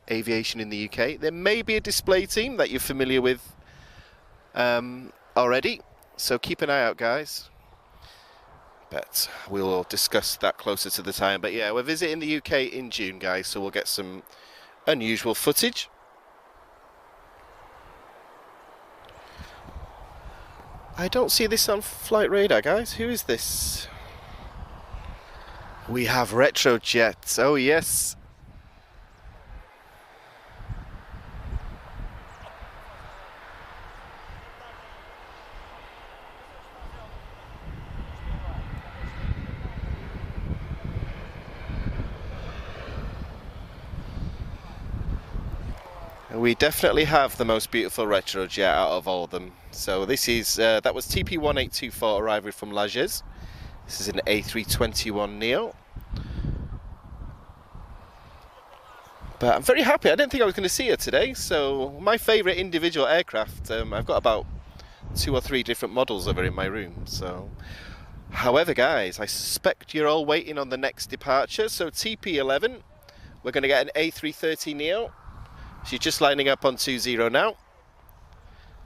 aviation in the UK. There may be a display team that you're familiar with already. So keep an eye out, guys. But we'll discuss that closer to the time. But yeah, we're visiting the UK in June, guys. So we'll get some unusual footage. I don't see this on flight radar, guys. Who is this? We have Retrojet. Oh yes. We definitely have the most beautiful Retrojet out of all of them. So this is, that was TP1824 arriving from Lajes. This is an A321neo. But I'm very happy. I didn't think I was going to see her today. So my favourite individual aircraft, I've got about 2 or 3 different models of her in my room. So, however, guys, I suspect you're all waiting on the next departure. So TP11, we're going to get an A330neo. She's just lining up on 20 now,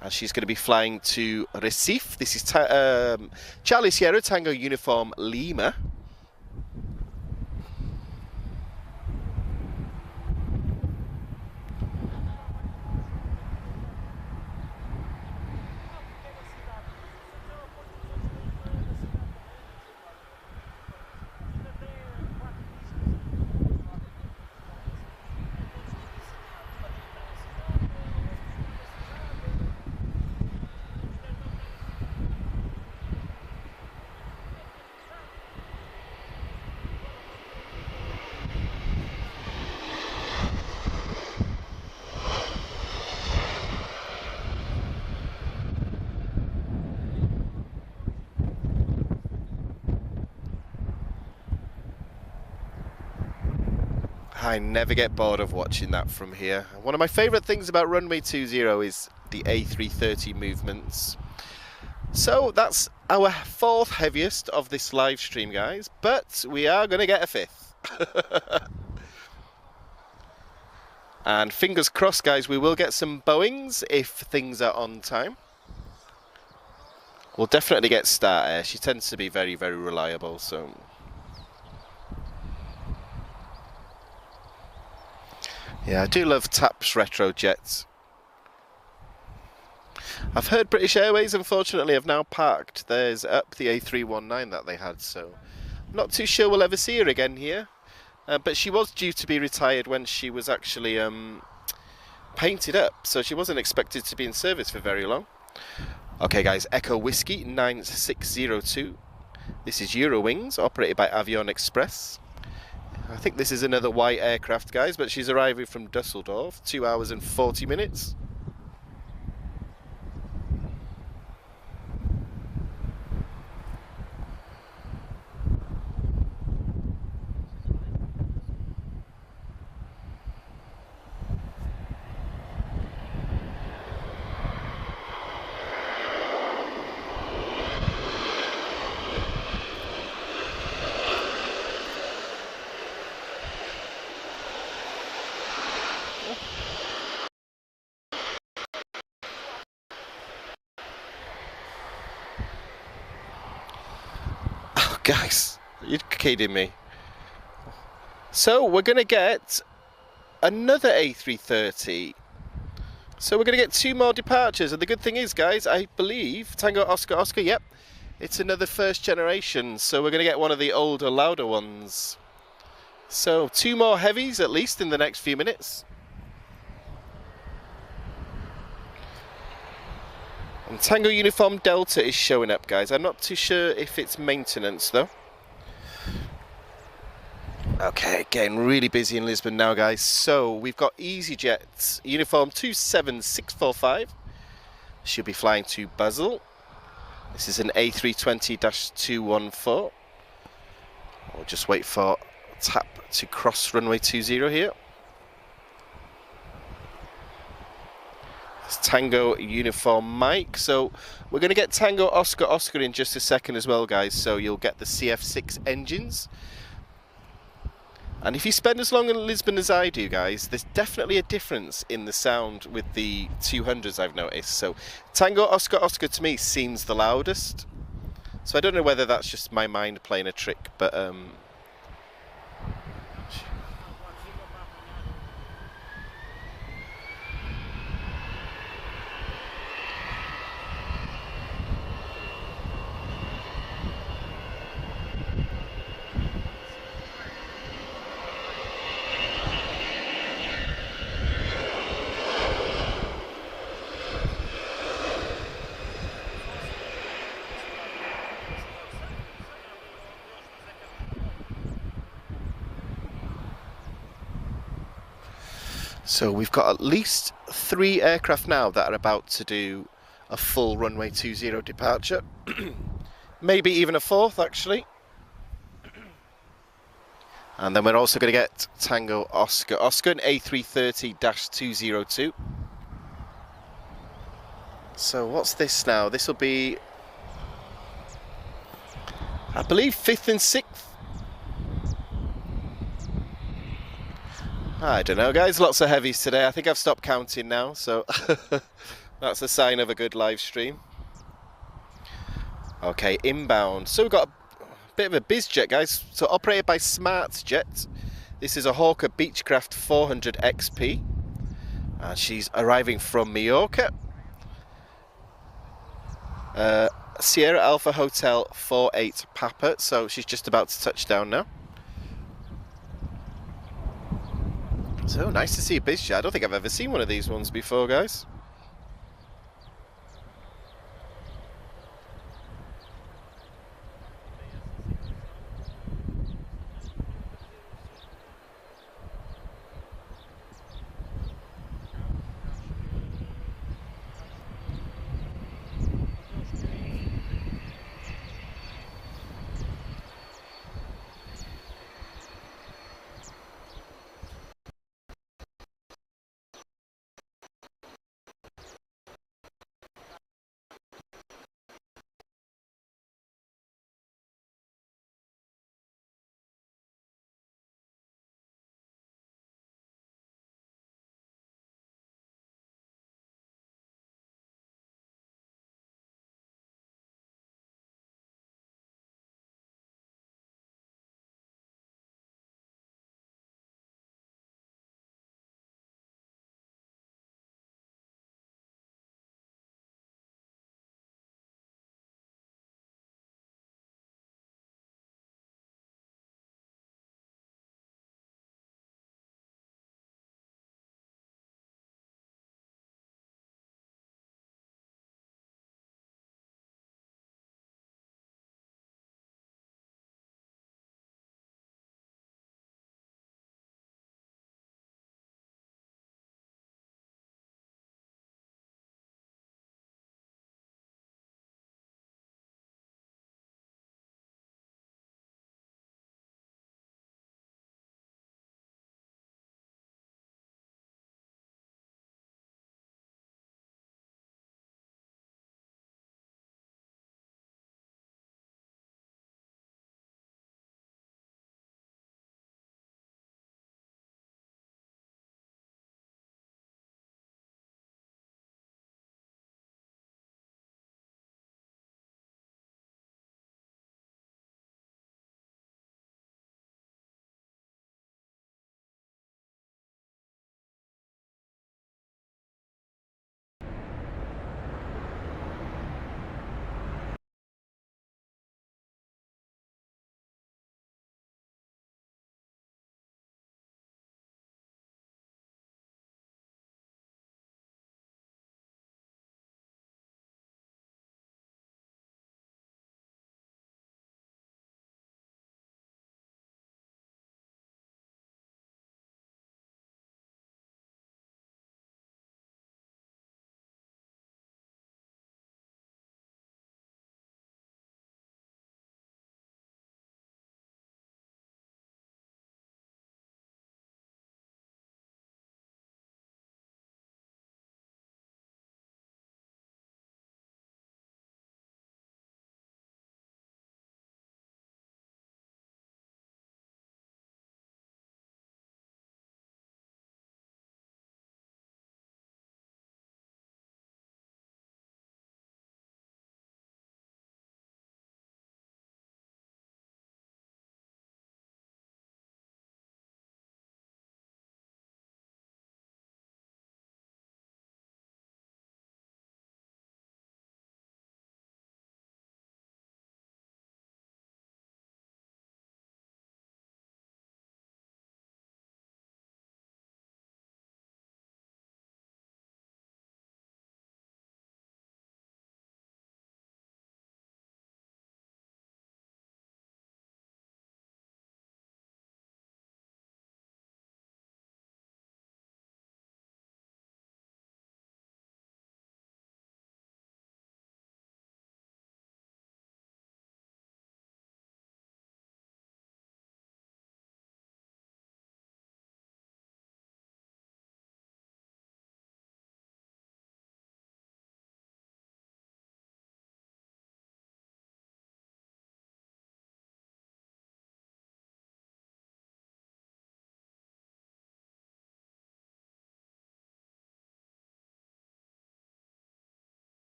and she's going to be flying to Recife. This is Charlie Sierra Tango Uniform Lima. I never get bored of watching that from here. One of my favourite things about runway 20 is the A330 movements. So that's our 4th heaviest of this live stream, guys, but we are going to get a 5th. And fingers crossed, guys, we will get some Boeings if things are on time. We'll definitely get Star Air. She tends to be very, very reliable, so... Yeah, I do love TAP's Retrojets. I've heard British Airways, unfortunately, have now parked theirs up the A319 that they had, so I'm not too sure we'll ever see her again here. But she was due to be retired when she was actually painted up, so she wasn't expected to be in service for very long. Okay guys, Echo Whiskey 9602. This is Eurowings, operated by Avion Express. I think this is another white aircraft, guys, but she's arriving from Dusseldorf, 2 hours and 40 minutes. Guys, you're kidding me. So we're going to get another A330. So we're going to get 2 more departures. And the good thing is, guys, I believe Tango Oscar Oscar, yep, it's another first generation. So we're going to get one of the older, louder ones. So 2 more heavies at least in the next few minutes. And Tango Uniform Delta is showing up, guys. I'm not too sure if it's maintenance, though. Okay, getting really busy in Lisbon now, guys. So we've got EasyJet Uniform 27645. She'll be flying to Basel. This is an A320-214. We'll just wait for tap to cross runway 20 here. It's Tango Uniform Mike. So we're going to get Tango Oscar Oscar in just a second as well, guys. So you'll get the CF6 engines. And if you spend as long in Lisbon as I do, guys, there's definitely a difference in the sound with the 200s I've noticed. So Tango Oscar Oscar to me seems the loudest. So I don't know whether that's just my mind playing a trick, but so we've got at least 3 aircraft now that are about to do a full runway 20 departure. Maybe even a 4th, actually. And then we're also going to get Tango Oscar Oscar, an A330-202. So what's this now? This will be, I believe, 5th and 6th. I don't know, guys. Lots of heavies today. I think I've stopped counting now, so that's a sign of a good live stream. Okay, inbound. So we've got a bit of a biz jet, guys. So operated by Smart Jet. This is a Hawker Beechcraft 400 XP. And she's arriving from Mallorca. Sierra Alpha Hotel 48 Papa. So she's just about to touch down now. So nice to see a biz jet. I don't think I've ever seen one of these ones before, guys.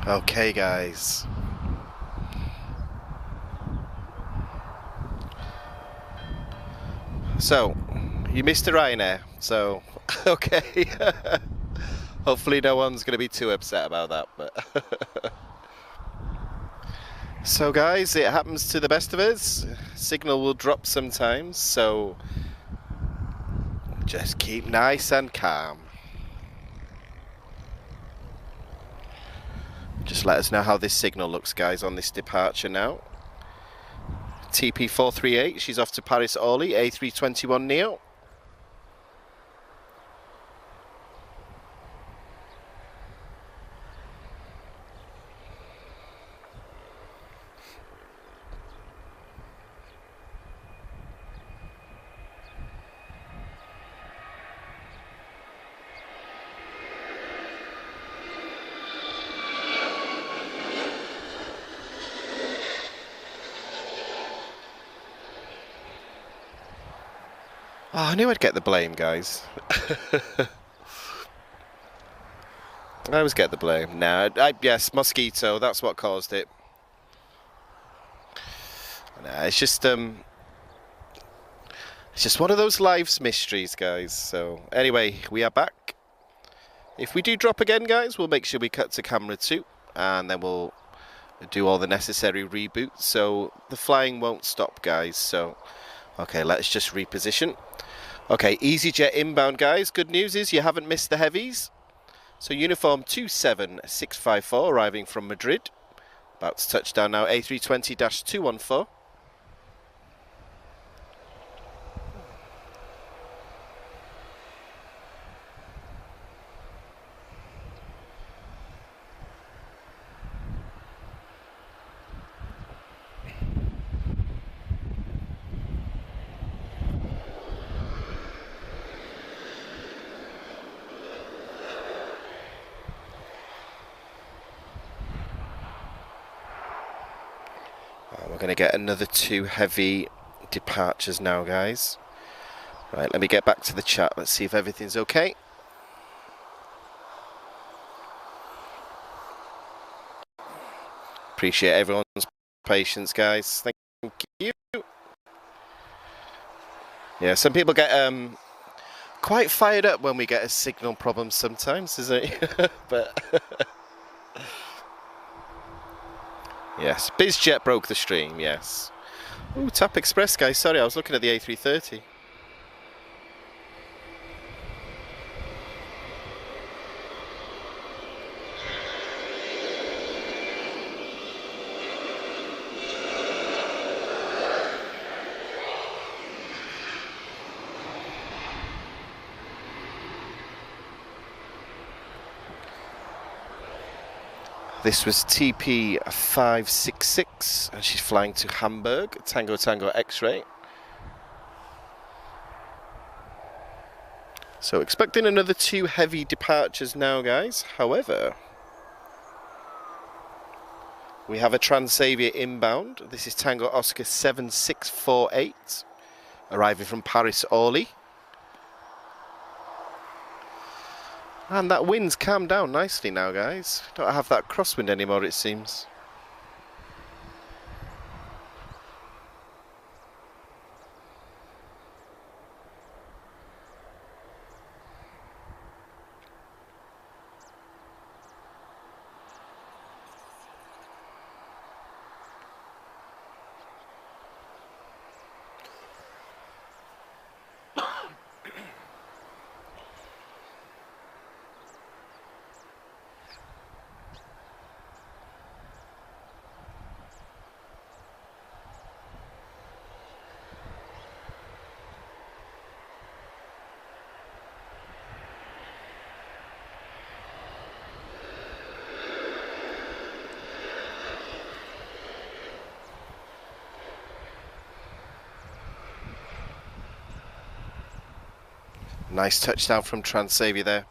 Okay, guys. So, you missed a Ryanair, so, okay. Hopefully no one's going to be too upset about that, but... So guys, it happens to the best of us. Signal will drop sometimes, so just keep nice and calm. Just let us know how this signal looks, guys, on this departure now. TP438, she's off to Paris Orly, A321neo. Oh, I knew I'd get the blame, guys. I always get the blame. Nah, yes, mosquito, that's what caused it. Nah, it's just one of those life's mysteries, guys. So, anyway, we are back. If we do drop again, guys, we'll make sure we cut to camera 2, and then we'll do all the necessary reboots, so the flying won't stop, guys. So, okay, let's just reposition. Okay, EasyJet inbound, guys. Good news is you haven't missed the heavies. So uniform 27654 arriving from Madrid. About to touch down now, A320-214. We're going to get another 2 heavy departures now, guys. Right, let me get back to the chat. Let's see if everything's okay. Appreciate everyone's patience, guys. Thank you. Yeah, some people get quite fired up when we get a signal problem sometimes, isn't it? But... Yes, BizJet broke the stream, yes. Ooh, Tap Express, guys. Sorry, I was looking at the A330. This was TP566, and she's flying to Hamburg, Tango Tango X-ray. So expecting another 2 heavy departures now, guys. However, we have a Transavia inbound. This is Tango Oscar 7648, arriving from Paris Orly. And that wind's calmed down nicely now, guys. Don't have that crosswind anymore, it seems. Nice touchdown from Transavia there.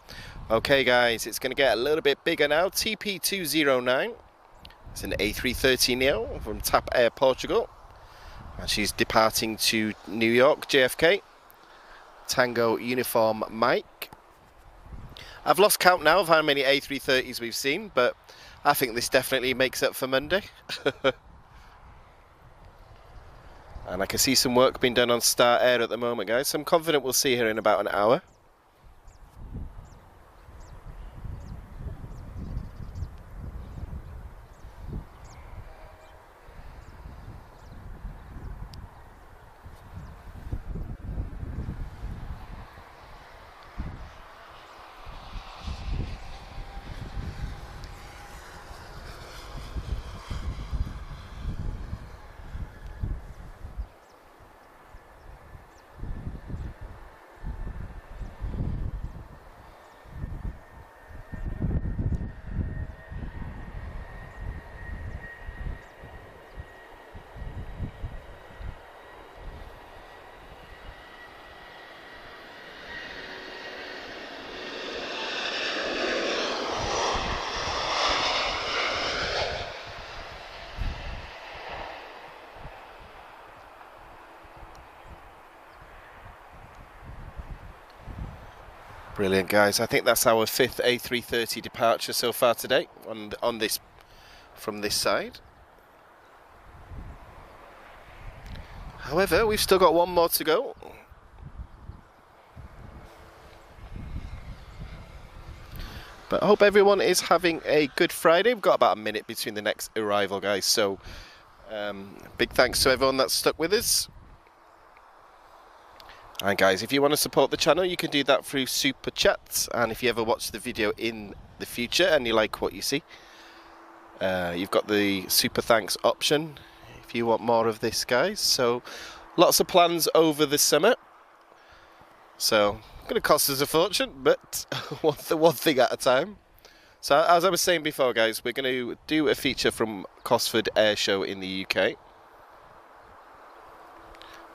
Okay, guys, it's going to get a little bit bigger now. TP209. It's an A330neo from TAP Air Portugal. And she's departing to New York, JFK. Tango Uniform Mike. I've lost count now of how many A330s we've seen, but I think this definitely makes up for Monday. And I can see some work being done on Star Air at the moment, guys, so I'm confident we'll see her in about an hour. Brilliant, guys. I think that's our 5th A330 departure so far today on this from this side. However, we've still got one more to go. But I hope everyone is having a good Friday. We've got about a minute between the next arrival, guys. So big thanks to everyone that's stuck with us. And guys, if you want to support the channel, you can do that through Super Chats. And if you ever watch the video in the future and you like what you see, you've got the Super Thanks option if you want more of this, guys. So lots of plans over the summer. So it's going to cost us a fortune, but one thing at a time. So as I was saying before, guys, we're going to do a feature from Cosford Air Show in the UK.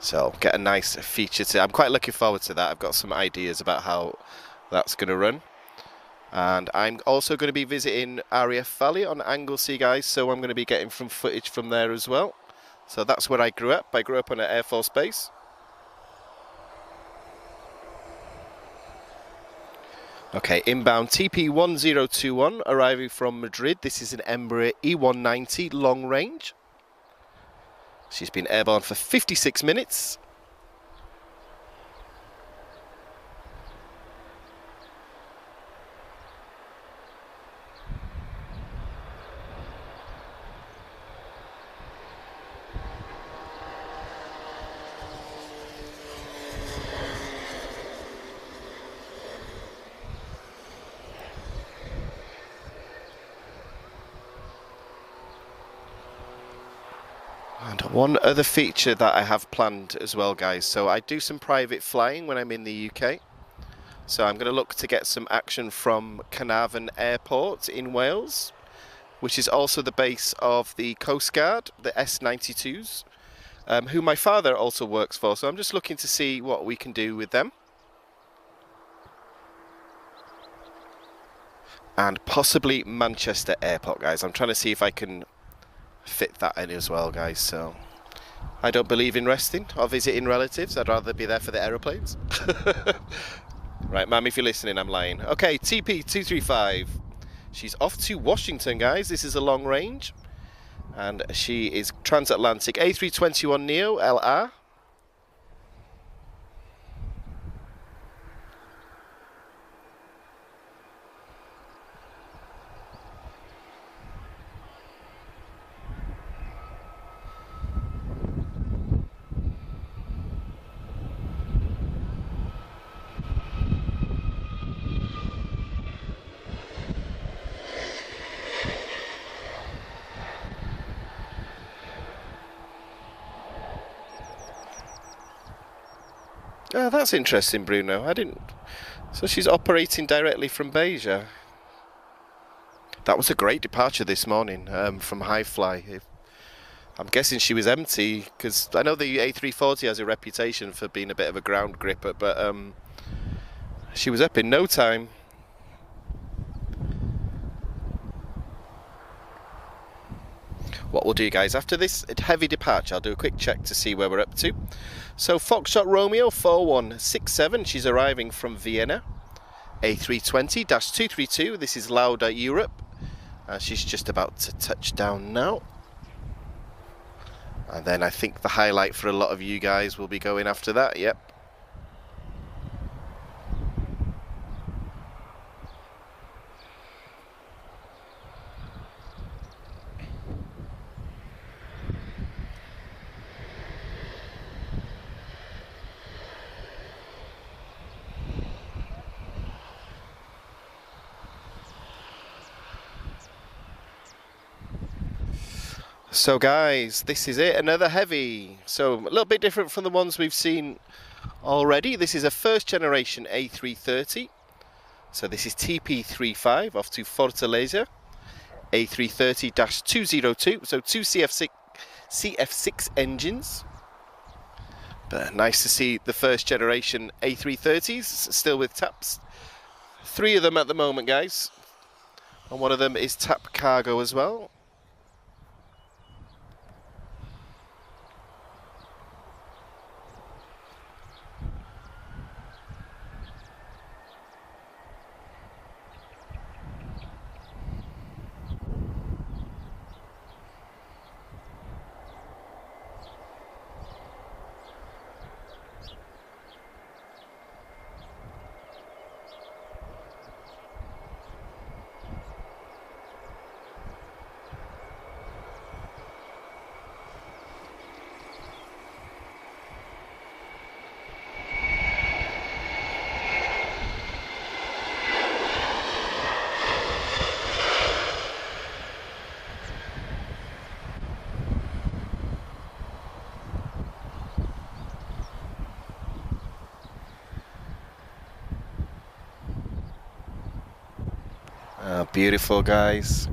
So get a nice feature to. I'm quite looking forward to that. I've got some ideas about how that's going to run. And I'm also going to be visiting RAF Valley on Anglesey, guys. So I'm going to be getting some footage from there as well. So that's where I grew up. I grew up on an Air Force base. Okay, inbound TP1021 arriving from Madrid. This is an Embraer E190 long range. She's been airborne for 56 minutes. And one other feature that I have planned as well, guys. So I do some private flying when I'm in the UK. So I'm going to look to get some action from Carnarvon Airport in Wales, which is also the base of the Coast Guard, the S-92s, who my father also works for. So I'm just looking to see what we can do with them. And possibly Manchester Airport, guys. I'm trying to see if I can fit that in as well, guys. So I don't believe in resting or visiting relatives. I'd rather be there for the aeroplanes. Right, Mum, if you're listening, I'm lying. Okay, TP235. She's off to Washington, guys. This is a long range. And she is transatlantic A321neo LR. Oh, that's interesting, Bruno. I didn't. So she's operating directly from Beja. That was a great departure this morning from High Fly. I'm guessing she was empty because I know the A340 has a reputation for being a bit of a ground gripper, but she was up in no time. What we'll do, guys, after this heavy departure, I'll do a quick check to see where we're up to. So Foxtrot Romeo 4167, she's arriving from Vienna. A320-232, this is Lauda Europe. She's just about to touch down now. And then I think the highlight for a lot of you guys will be going after that, yep. So guys, this is it, another heavy. So a little bit different from the ones we've seen already. This is a first generation A330. So this is TP35 off to Fortaleza. A330-202, so two CF6 engines. But nice to see the first generation A330s still with taps. 3 of them at the moment, guys. And one of them is tap cargo as well. Beautiful, guys.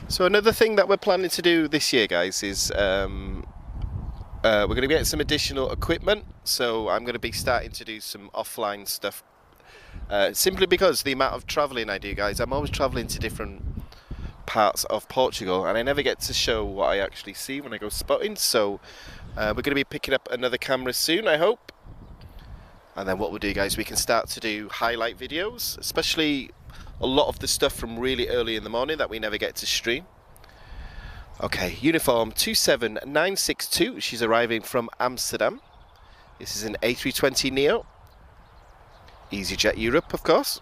So another thing that we're planning to do this year, guys, is we're going to get some additional equipment. So I'm going to be starting to do some offline stuff, simply because the amount of travelling I do, guys. I'm always travelling to different parts of Portugal, and I never get to show what I actually see when I go spotting. So we're going to be picking up another camera soon, I hope. And then what we'll do, guys, we can start to do highlight videos, especially a lot of the stuff from really early in the morning that we never get to stream. Okay, uniform 27962, she's arriving from Amsterdam. This is an A320neo. EasyJet Europe, of course.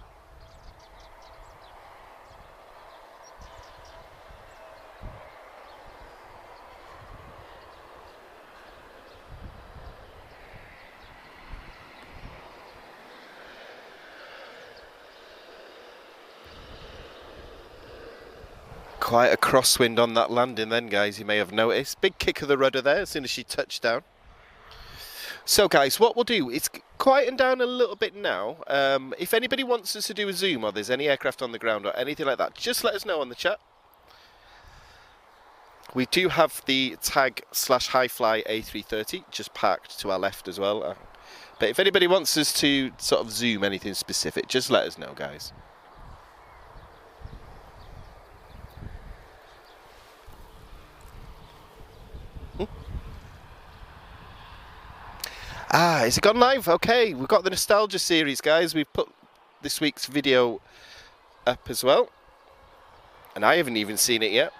Quite a crosswind on that landing then, guys, you may have noticed. Big kick of the rudder there as soon as she touched down. So guys, what we'll do, it's quieting down a little bit now. If anybody wants us to do a zoom, or there's any aircraft on the ground or anything like that, just let us know on the chat. We do have the tag/high-fly A330 just parked to our left as well. But if anybody wants us to sort of zoom anything specific, just let us know, guys. Ah, is it gone live? Okay, we've got the nostalgia series, guys. We've put this week's video up as well, and I haven't even seen it yet.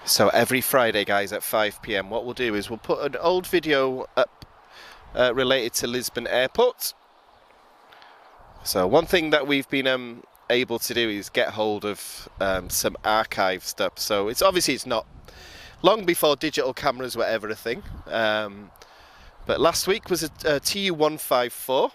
So every Friday, guys, at 5 PM, what we'll do is we'll put an old video up related to Lisbon Airport. So one thing that we've been able to do is get hold of some archive stuff. So it's obviously it's not long before digital cameras were ever a thing. But last week was a TU-154.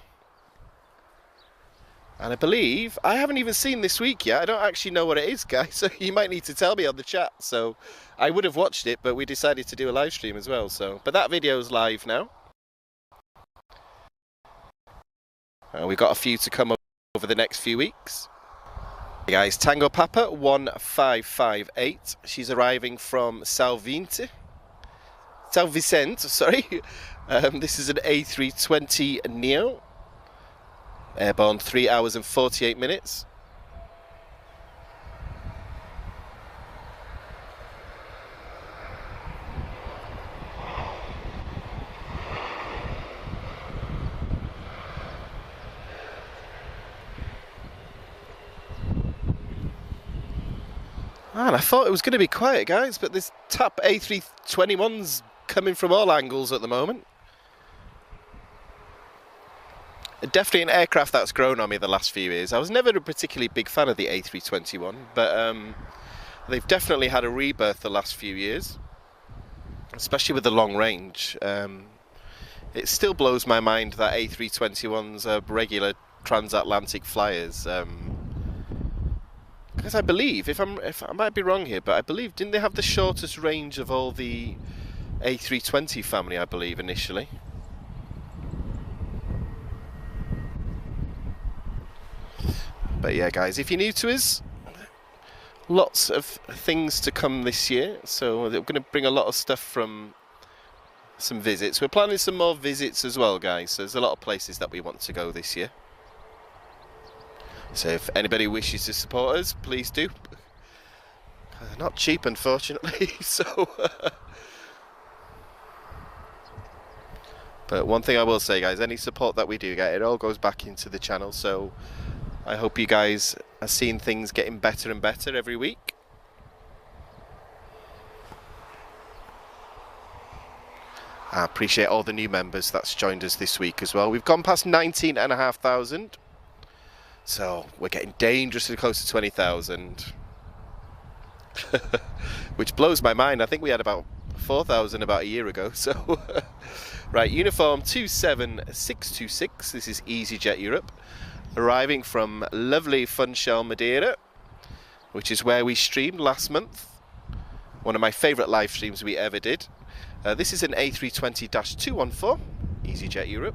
And I believe, I haven't even seen this week yet. I don't actually know what it is, guys. So you might need to tell me on the chat. So I would have watched it, but we decided to do a live stream as well. So, but that video is live now. We've got a few to come over the next few weeks. Hey guys, Tango Papa 1558. She's arriving from Salvinte. São Vicente, sorry. This is an A320 Neo. Airborne 3 hours and 48 minutes. Man, I thought it was going to be quiet, guys, but this TAP A321's coming from all angles at the moment. Definitely an aircraft that's grown on me the last few years. I was never a particularly big fan of the A321, but they've definitely had a rebirth the last few years, especially with the long range. It still blows my mind that A321s are regular transatlantic flyers. Because I believe, if I might be wrong here, but I believe, didn't they have the shortest range of all the A320 family, I believe, initially? But yeah, guys, if you're new to us, lots of things to come this year. So we're going to bring a lot of stuff from some visits. We're planning some more visits as well, guys. So there's a lot of places that we want to go this year. So if anybody wishes to support us, please do. They're not cheap, unfortunately. So, but one thing I will say, guys, any support that we do get, it all goes back into the channel. So I hope you guys are seeing things getting better and better every week. I appreciate all the new members that's joined us this week as well. We've gone past 19,500. So we're getting dangerously close to 20,000. Which blows my mind. I think we had about 4,000 about a year ago. So right, uniform 27626. This is EasyJet Europe, arriving from lovely Funchal, Madeira, which is where we streamed last month. One of my favourite live streams we ever did. This is an A320-214, EasyJet Europe.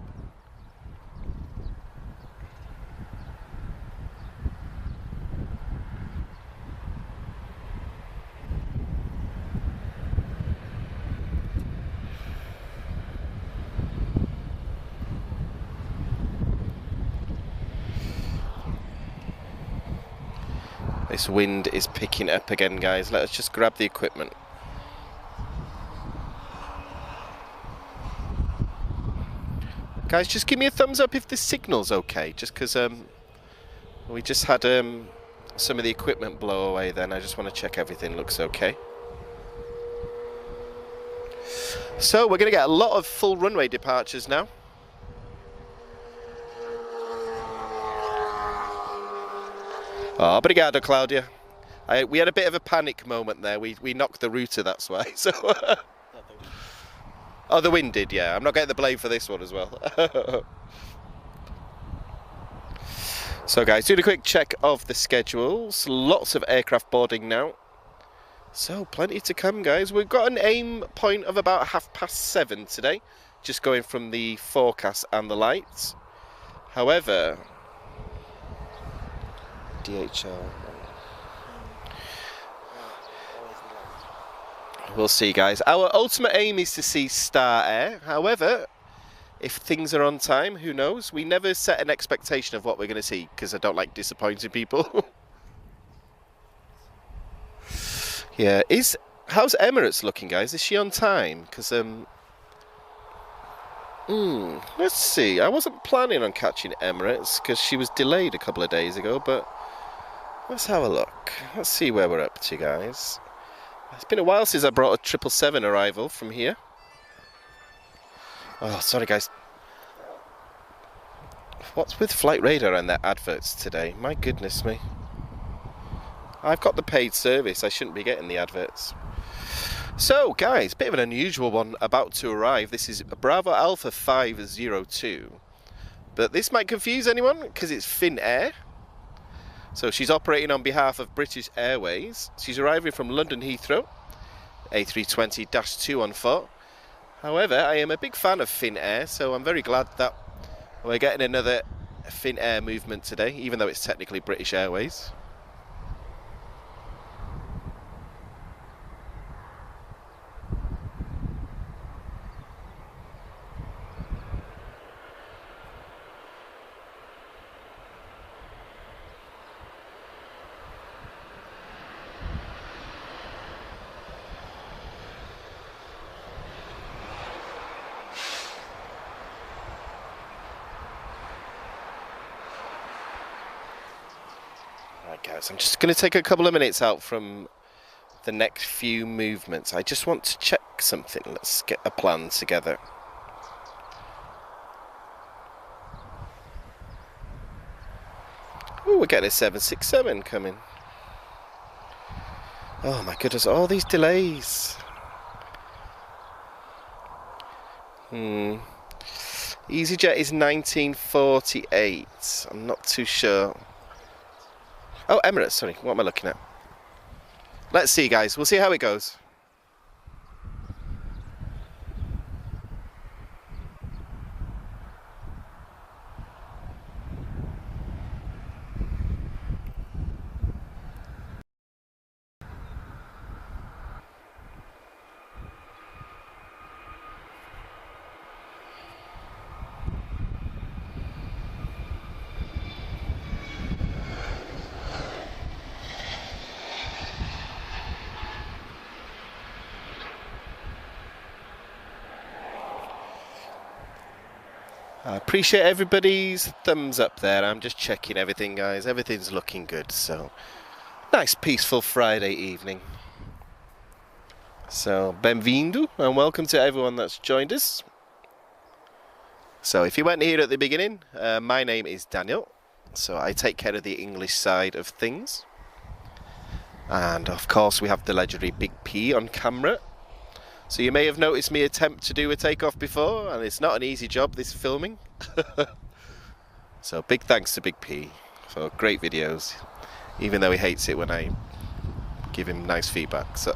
This wind is picking up again, guys. Let us just grab the equipment. Guys, just give me a thumbs up if the signal's okay, just because we just had some of the equipment blow away then. I just want to check everything looks okay. So we're going to get a lot of full runway departures now. Oh, obrigado, Claudia. We had a bit of a panic moment there. We knocked the router, that's why. So, oh, the wind did, yeah. I'm not getting the blame for this one as well. So, guys, doing a quick check of the schedules. Lots of aircraft boarding now. So, plenty to come, guys. We've got an aim point of about 7:30 today, just going from the forecast and the lights. However, DHL. We'll see, guys. Our ultimate aim is to see Star Air. However, if things are on time, who knows? We never set an expectation of what we're going to see because I don't like disappointing people. Yeah, how's Emirates looking, guys? Is she on time? Because let's see. I wasn't planning on catching Emirates because she was delayed a couple of days ago, but let's have a look. Let's see where we're up to, guys. It's been a while since I brought a 777 arrival from here. Oh, sorry, guys. What's with Flight Radar and their adverts today? My goodness me. I've got the paid service. I shouldn't be getting the adverts. So, guys, bit of an unusual one about to arrive. This is Bravo Alpha 502. But this might confuse anyone because it's Finnair. So she's operating on behalf of British Airways. She's arriving from London Heathrow, A320-214. However, I am a big fan of Finnair, so I'm very glad that we're getting another Finnair movement today, even though it's technically British Airways. guys, I'm just going to take a couple of minutes out from the next few movements. I just want to check something. Let's get a plan together. Oh, we're getting a 767 coming. Oh my goodness, all these delays. EasyJet is 1948. I'm not too sure. Oh, Emirates, sorry. What am I looking at? Let's see, guys. We'll see how it goes. I appreciate everybody's thumbs up there. I'm just checking everything, guys. Everything's looking good. So, nice peaceful Friday evening. So, benvindo and welcome to everyone that's joined us. So, if you weren't here at the beginning, my name is Daniel. So, I take care of the English side of things. And, of course, we have the legendary Big P on camera. So you may have noticed me attempt to do a takeoff before, and it's not an easy job, this filming. So big thanks to Big P for great videos, even though he hates it when I give him nice feedback. So,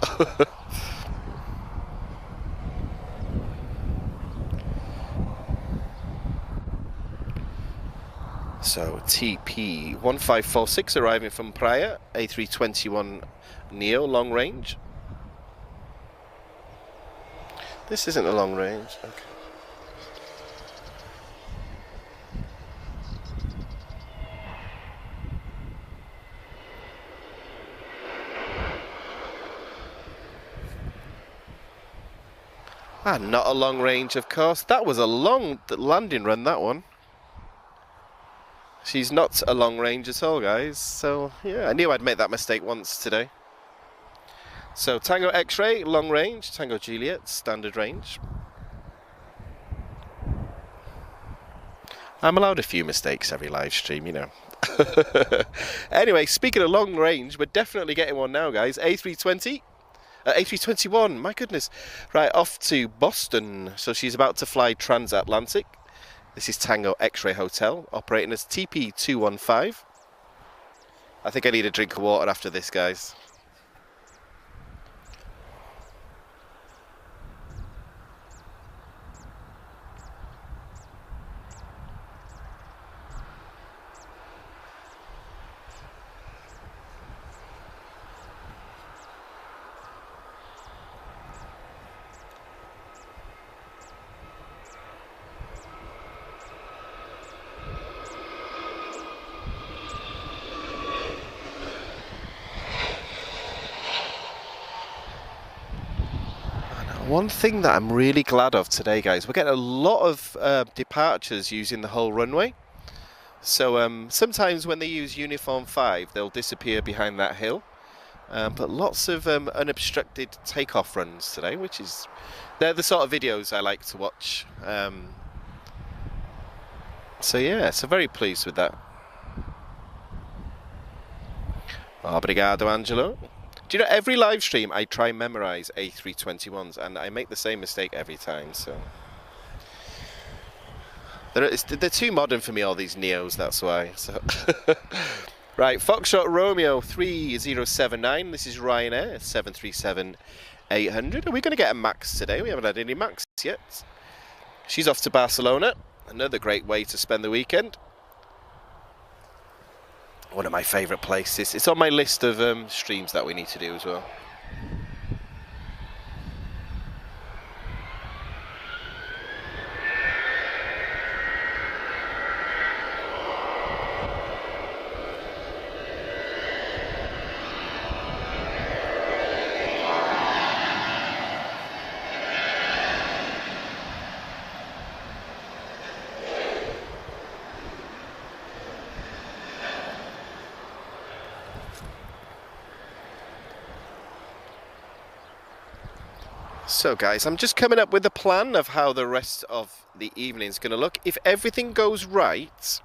so TP 1546 arriving from Praia, A321 Neo long range. This isn't a long range, okay. Not a long range, of course. That was a long landing run, that one. She's not a long range at all, guys. So, yeah, I knew I'd make that mistake once today. So, Tango X-ray, long range. Tango Juliet, standard range. I'm allowed a few mistakes every live stream, you know. Anyway, speaking of long range, we're definitely getting one now, guys. A320, A321, my goodness. Right, off to Boston. So she's about to fly transatlantic. This is Tango X-ray Hotel, operating as TP215. I think I need a drink of water after this, guys. One thing that I'm really glad of today, guys, we're getting a lot of departures using the whole runway. So sometimes when they use Uniform 5, they'll disappear behind that hill. But lots of unobstructed takeoff runs today, which is... they're the sort of videos I like to watch. So yeah, so very pleased with that. Obrigado, Angelo. Do you know, every live stream I try and memorise A321s, and I make the same mistake every time, so... They're too modern for me, all these Neos, that's why. So right, Foxtrot Romeo 3079, this is Ryanair, 737-800. Are we going to get a MAX today? We haven't had any MAX yet. She's off to Barcelona, another great way to spend the weekend. One of my favourite places. It's on my list of streams that we need to do as well. So guys, I'm just coming up with a plan of how the rest of the evening is going to look. If everything goes right,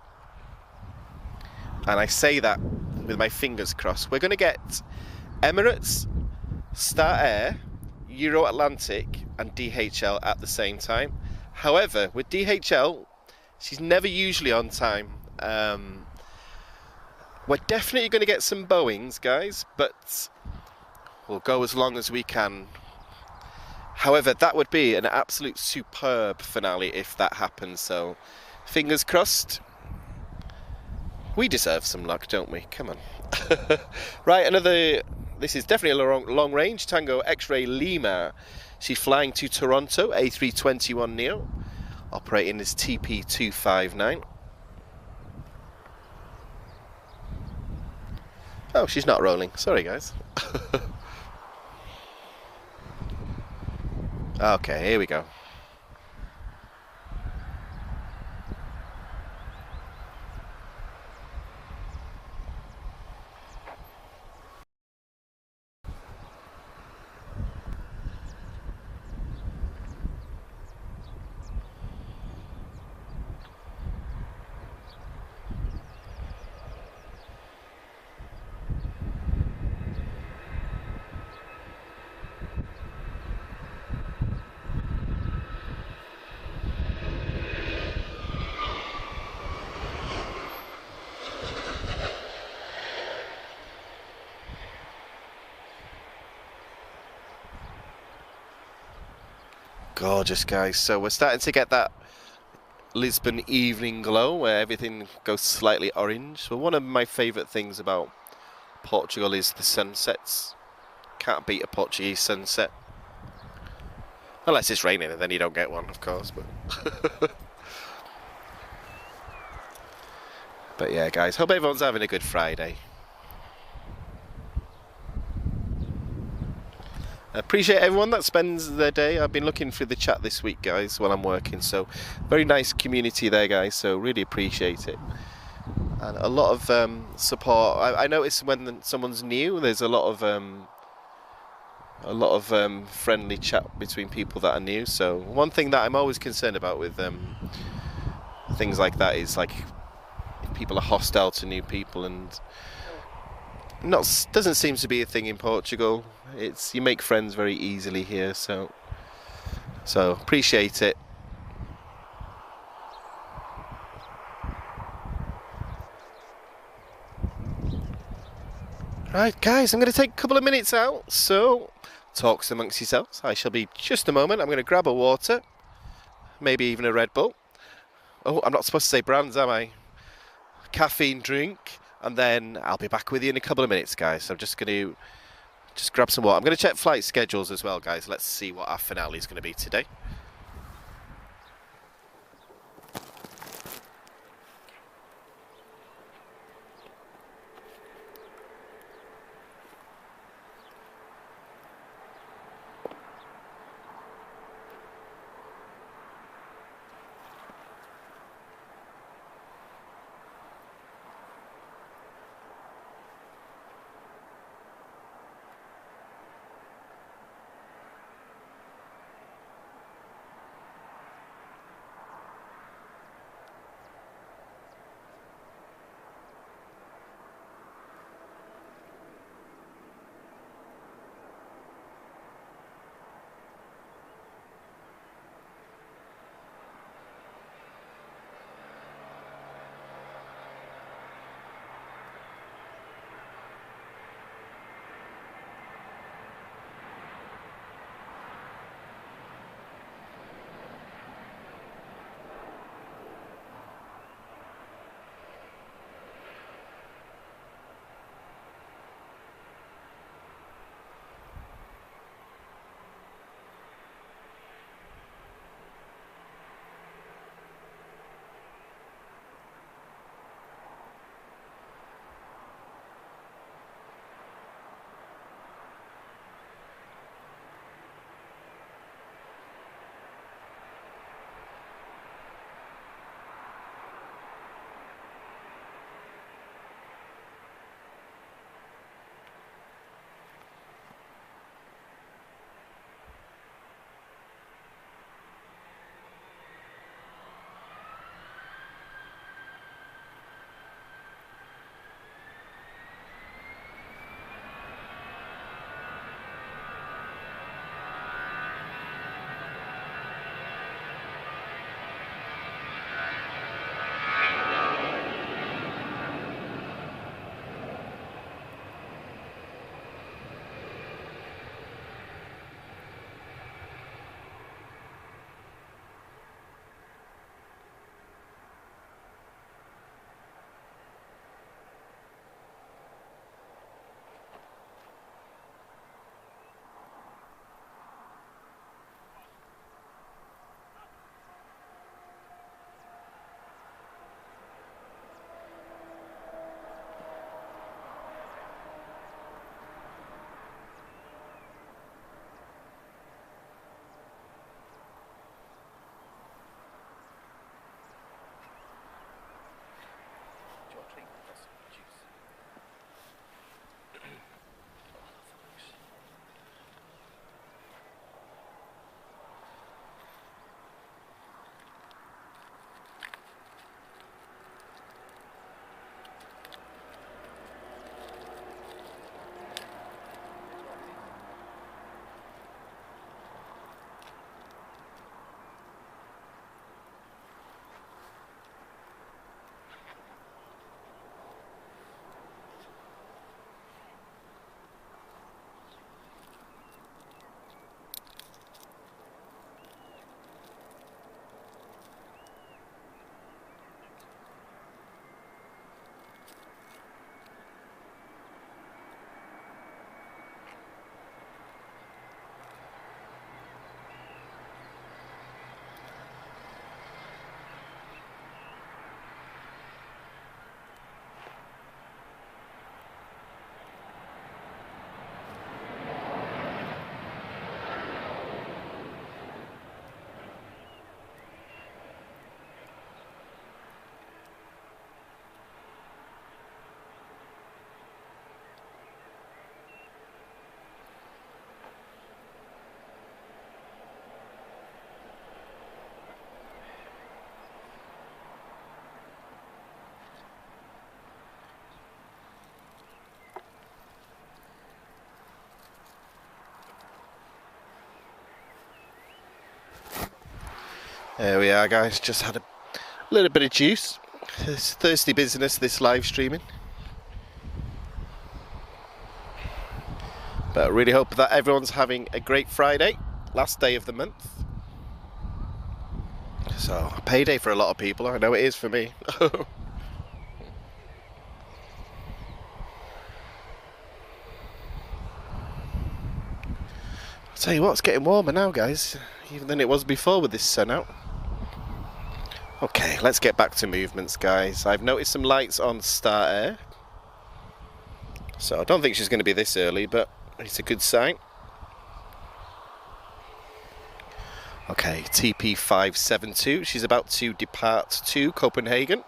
and I say that with my fingers crossed, we're going to get Emirates, Star Air, Euro Atlantic and DHL at the same time. However, with DHL, she's never usually on time. We're definitely going to get some Boeings, guys, but we'll go as long as we can. However, that would be an absolute superb finale if that happens, so fingers crossed. We deserve some luck, don't we? Come on. Right, this is definitely a long range, Tango X-Ray Lima. She's flying to Toronto, A321neo, operating as TP259. Oh, she's not rolling. Sorry, guys. Okay, here we go. Gorgeous, guys. So we're starting to get that Lisbon evening glow where everything goes slightly orange. So one of my favourite things about Portugal is the sunsets. Can't beat a Portuguese sunset. Unless it's raining and then you don't get one, of course. But yeah, guys, hope everyone's having a good Friday. I appreciate everyone that spends their day. I've been looking through the chat this week, guys, while I'm working. So very nice community there, guys. So really appreciate it. And a lot of support. I notice when someone's new, there's a lot of friendly chat between people that are new. So one thing that I'm always concerned about with things like that is like if people are hostile to new people, and doesn't seem to be a thing in Portugal. You make friends very easily here, so appreciate it. Right, guys, I'm going to take a couple of minutes out, so talks amongst yourselves. I shall be just a moment. I'm going to grab a water, maybe even a Red Bull. Oh, I'm not supposed to say brands, am I? Caffeine drink, and then I'll be back with you in a couple of minutes, guys. So I'm just going to grab some water. I'm going to check flight schedules as well, guys. Let's see what our finale is going to be today. There we are, guys. Just had a little bit of juice. It's thirsty business, this live streaming. But I really hope that everyone's having a great Friday, last day of the month. So, payday for a lot of people. I know it is for me. I'll tell you what, it's getting warmer now, guys, even than it was before with this sun out. Okay, let's get back to movements, guys. I've noticed some lights on Star Air. So I don't think she's going to be this early, but it's a good sign. Okay, TP572. She's about to depart to Copenhagen.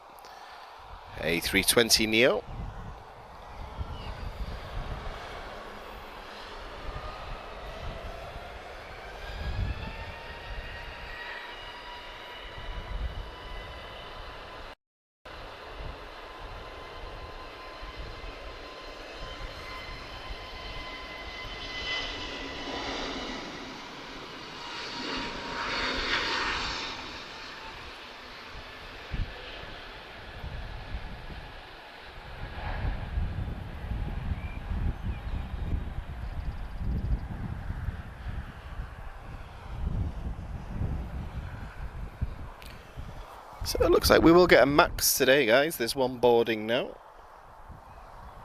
A320neo. So it looks like we will get a max today, guys. There's one boarding now.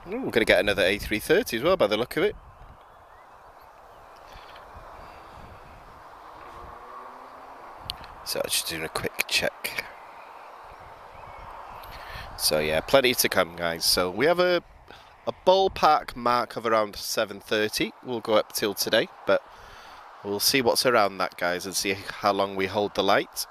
Ooh, we're going to get another A330 as well, by the look of it. So just doing a quick check. So yeah, plenty to come, guys. So we have a ballpark mark of around 7:30. We'll go up till today, but we'll see what's around that, guys, and see how long we hold the light.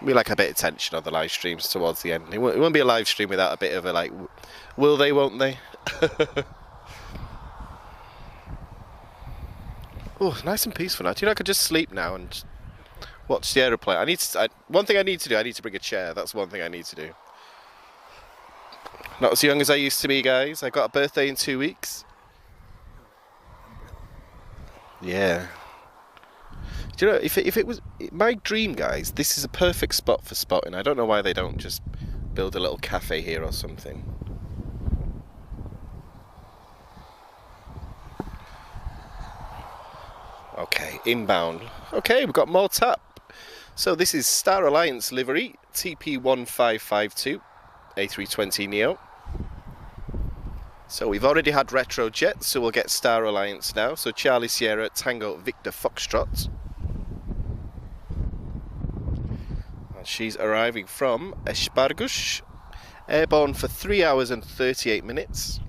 We like a bit of tension on the live streams towards the end. It won't be a live stream without a bit of a like, will they, won't they? Oh, nice and peaceful now. Do you know I could just sleep now and watch the aeroplane? One thing I need to do, I need to bring a chair. That's one thing I need to do. Not as young as I used to be, guys. I got a birthday in 2 weeks. Yeah. Do you know, if it was my dream, guys, this is a perfect spot for spotting. I don't know why they don't just build a little cafe here or something. Okay, inbound. Okay, we've got more tap. So this is Star Alliance livery, TP1552, A320neo. So we've already had retro jets, so we'll get Star Alliance now. So Charlie Sierra, Tango Victor Foxtrot. And she's arriving from Espargus, airborne for 3 hours and 38 minutes.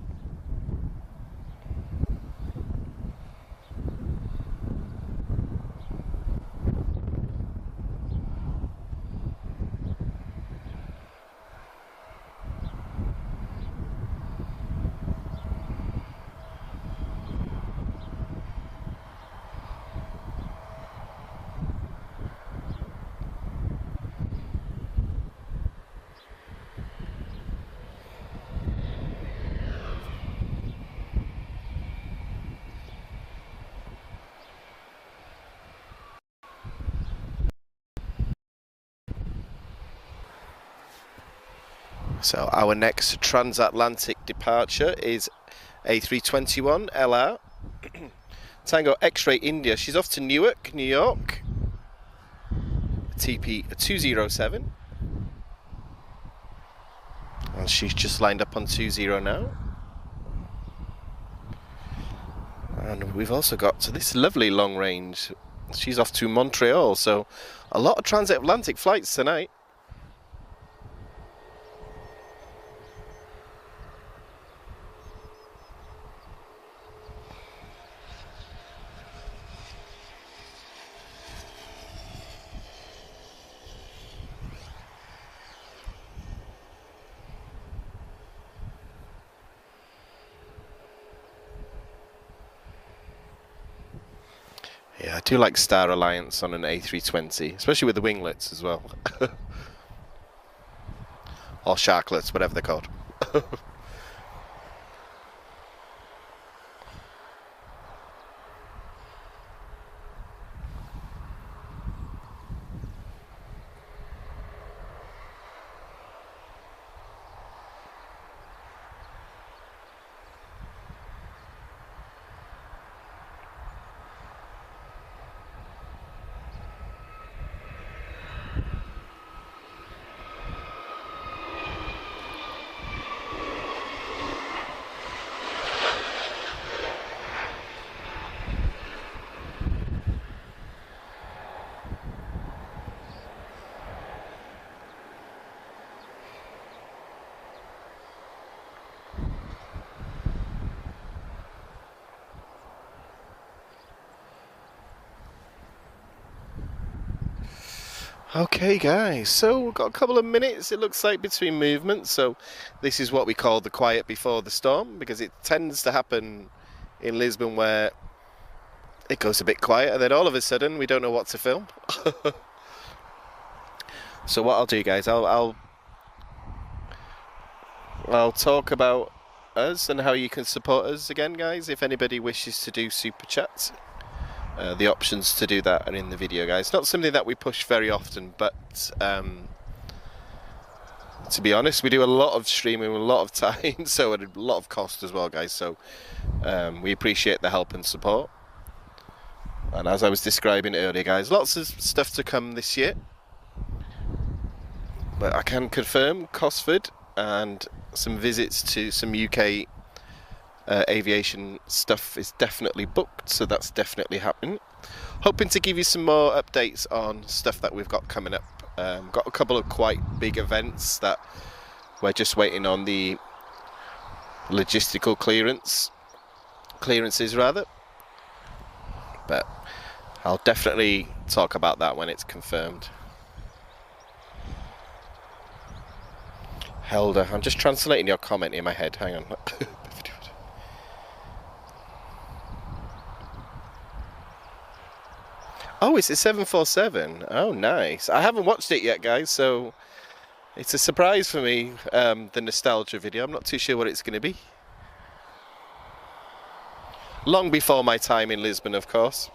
So our next transatlantic departure is A321 LR, Tango X-Ray India. She's off to Newark, New York, TP207. And she's just lined up on 20 now. And we've also got this lovely long range. She's off to Montreal, so a lot of transatlantic flights tonight. Yeah, I do like Star Alliance on an A320, especially with the winglets as well. Or sharklets, whatever they're called. Okay guys, so we've got a couple of minutes, it looks like, between movements, so this is what we call the quiet before the storm, because it tends to happen in Lisbon where it goes a bit quiet and then all of a sudden we don't know what to film. So what I'll do, guys, I'll talk about us and how you can support us again, guys. If anybody wishes to do super chats, the options to do that are in the video, guys. Not something that we push very often, but to be honest, we do a lot of streaming, a lot of time, so at a lot of cost as well, guys. So we appreciate the help and support. And as I was describing earlier, guys, lots of stuff to come this year. But I can confirm Cosford and some visits to some UK aviation stuff is definitely booked, so that's definitely happening. Hoping to give you some more updates on stuff that we've got coming up. Got a couple of quite big events that we're just waiting on the logistical clearances rather, but I'll definitely talk about that when it's confirmed. Helder, I'm just translating your comment in my head, hang on. Oh, it's a 747. Oh, nice. I haven't watched it yet, guys, so it's a surprise for me, the nostalgia video. I'm not too sure what it's going to be. Long before my time in Lisbon, of course.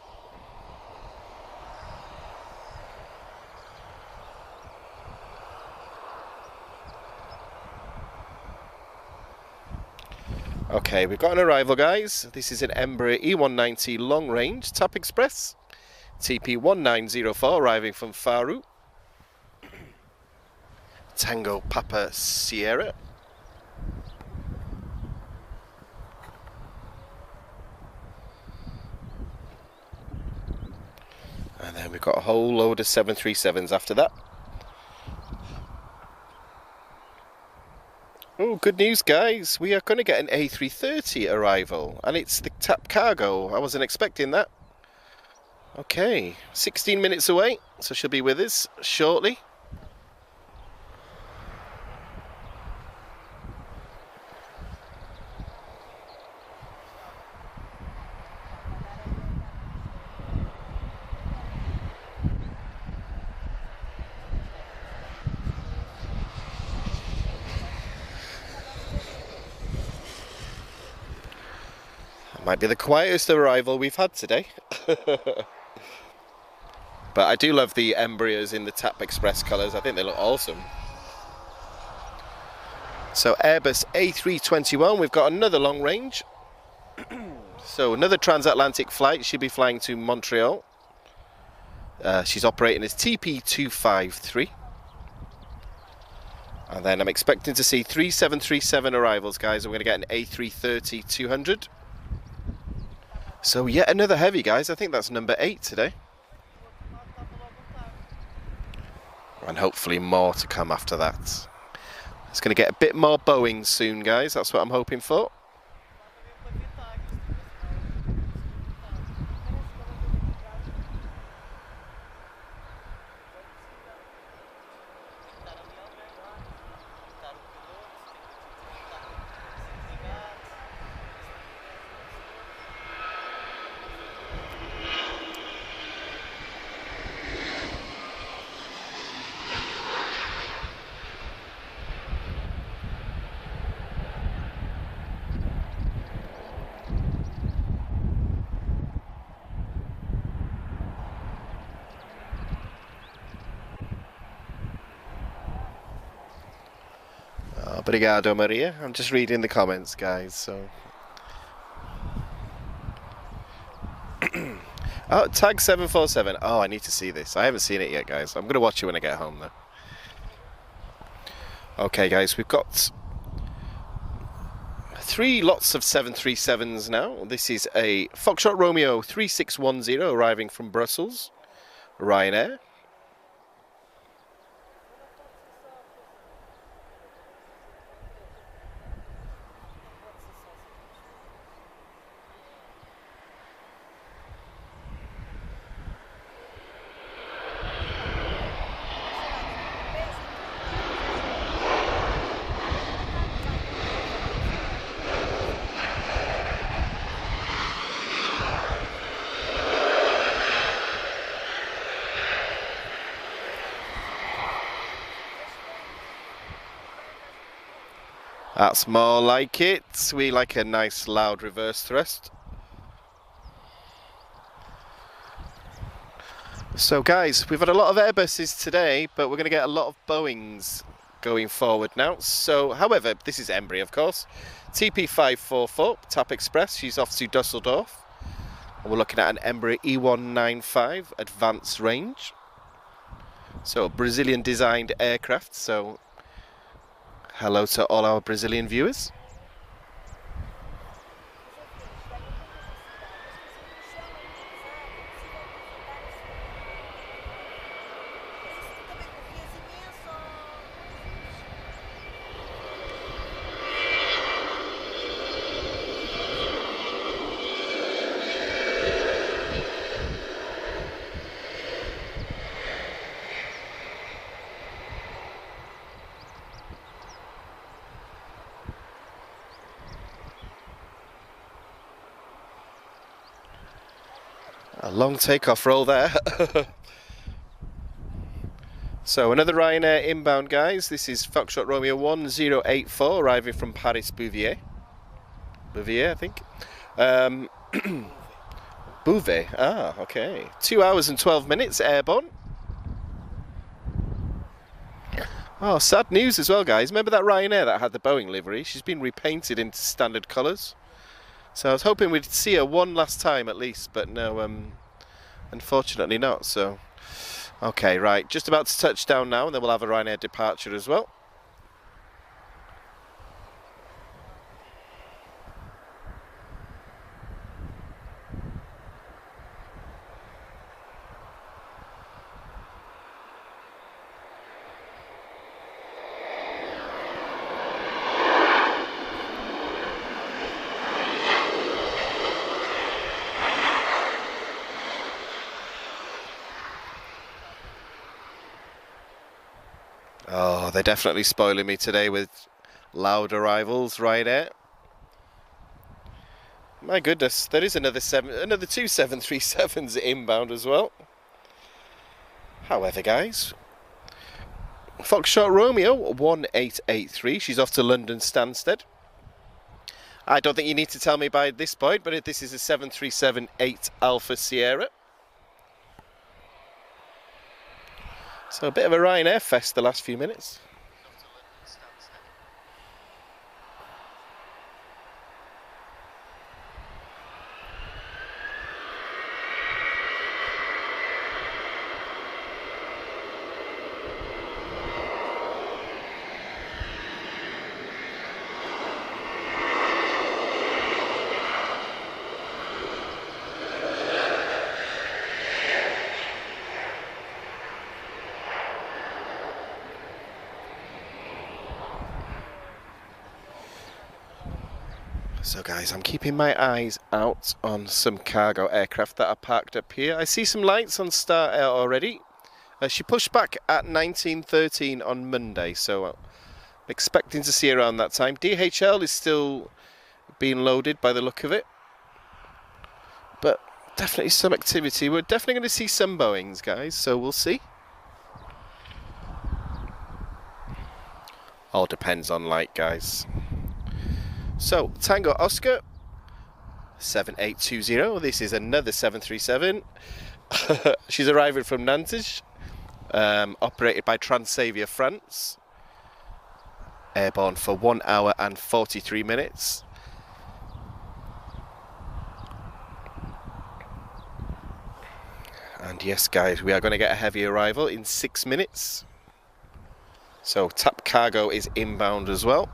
Okay, we've got an arrival, guys. This is an Embraer E190 long range TAP Express. TP1904 arriving from Faru. Tango Papa Sierra. And then we've got a whole load of 737s after that. Oh, good news, guys. We are going to get an A330 arrival, and it's the TAP cargo. I wasn't expecting that. Okay, 16 minutes away, so she'll be with us shortly. Might be the quietest arrival we've had today. But I do love the Embraers in the TAP Express colours. I think they look awesome. So Airbus A321, we've got another long range. So another transatlantic flight. She'll be flying to Montreal. She's operating as TP253. And then I'm expecting to see 3 737 arrivals, guys. And we're going to get an A330-200. So yet another heavy, guys. I think that's number 8 today. And hopefully more to come after that. It's going to get a bit more Boeing soon, guys. That's what I'm hoping for. Obrigado, Maria. I'm just reading the comments, guys, so... Oh, tag 747. Oh, I need to see this. I haven't seen it yet, guys. I'm going to watch it when I get home, though. Okay, guys, we've got 3 lots of 737s now. This is a Foxtrot Romeo 3610 arriving from Brussels, Ryanair. That's more like it. We like a nice loud reverse thrust. So guys, we've had a lot of Airbuses today, but we're going to get a lot of Boeings going forward now. So, however, this is Embry, of course. TP544, TAP Express, she's off to Dusseldorf. And we're looking at an Embry E195 advanced range. So, a Brazilian designed aircraft. So, hello to all our Brazilian viewers. A long takeoff roll there. So another Ryanair inbound, guys. This is Foxtrot Romeo 1084 arriving from Paris Bouvier. Bouvier, I think. Bouvet. Ah, okay. 2 hours and 12 minutes airborne. Oh, sad news as well, guys. Remember that Ryanair that had the Boeing livery? She's been repainted into standard colours. So I was hoping we'd see her one last time at least, but no, unfortunately not. So, okay, right, just about to touch down now, and then we'll have a Ryanair departure as well. Oh, they're definitely spoiling me today with loud arrivals, Ryanair. My goodness, there is another two 737s inbound as well. However, guys, Foxtrot Romeo 1883, she's off to London Stansted. I don't think you need to tell me by this point, but this is a 737-8 Alpha Sierra. So a bit of a Ryanair fest the last few minutes. So guys, I'm keeping my eyes out on some cargo aircraft that are parked up here. I see some lights on Star Air already. She pushed back at 1913 on Monday, so I'm expecting to see her around that time. DHL is still being loaded by the look of it. But definitely some activity. We're definitely going to see some Boeings, guys, so we'll see. All depends on light, guys. So, Tango Oscar 7820, this is another 737. She's arriving from Nantes, operated by Transavia France. Airborne for 1 hour and 43 minutes. And yes, guys, we are going to get a heavy arrival in 6 minutes. So, TAP Cargo is inbound as well.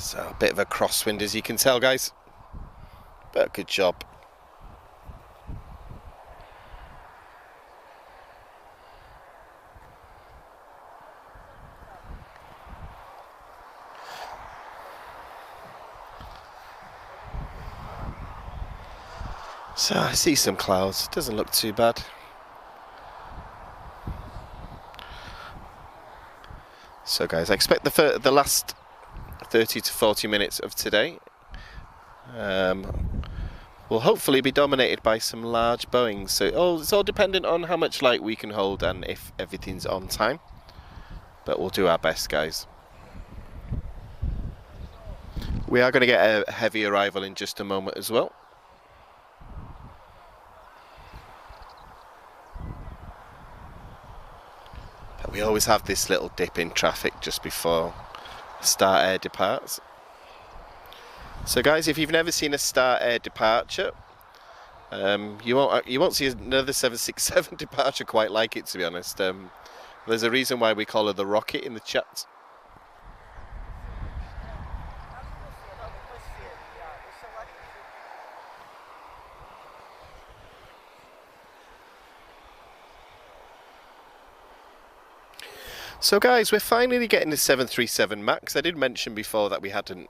So, a bit of a crosswind as you can tell, guys, but good job. So I see some clouds, it doesn't look too bad. So guys, I expect the last 30 to 40 minutes of today will hopefully be dominated by some large Boeings. So it's all dependent on how much light we can hold and if everything's on time. But we'll do our best, guys. We are going to get a heavy arrival in just a moment as well. But we always have this little dip in traffic just before Star Air departs. So guys, if you've never seen a Star Air departure, you won't see another 767 departure quite like it, to be honest. There's a reason why we call her the Rocket in the chat. So guys, we're finally getting the 737 MAX. I did mention before that we hadn't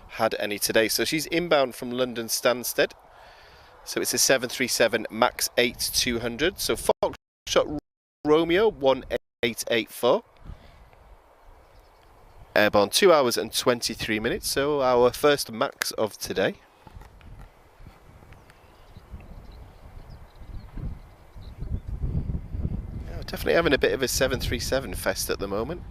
had any today. So she's inbound from London Stansted. So it's a 737 MAX 8-200. So Foxtrot Romeo 1884. Airborne 2 hours and 23 minutes. So our first MAX of today. Yeah, we're definitely having a bit of a 737 fest at the moment.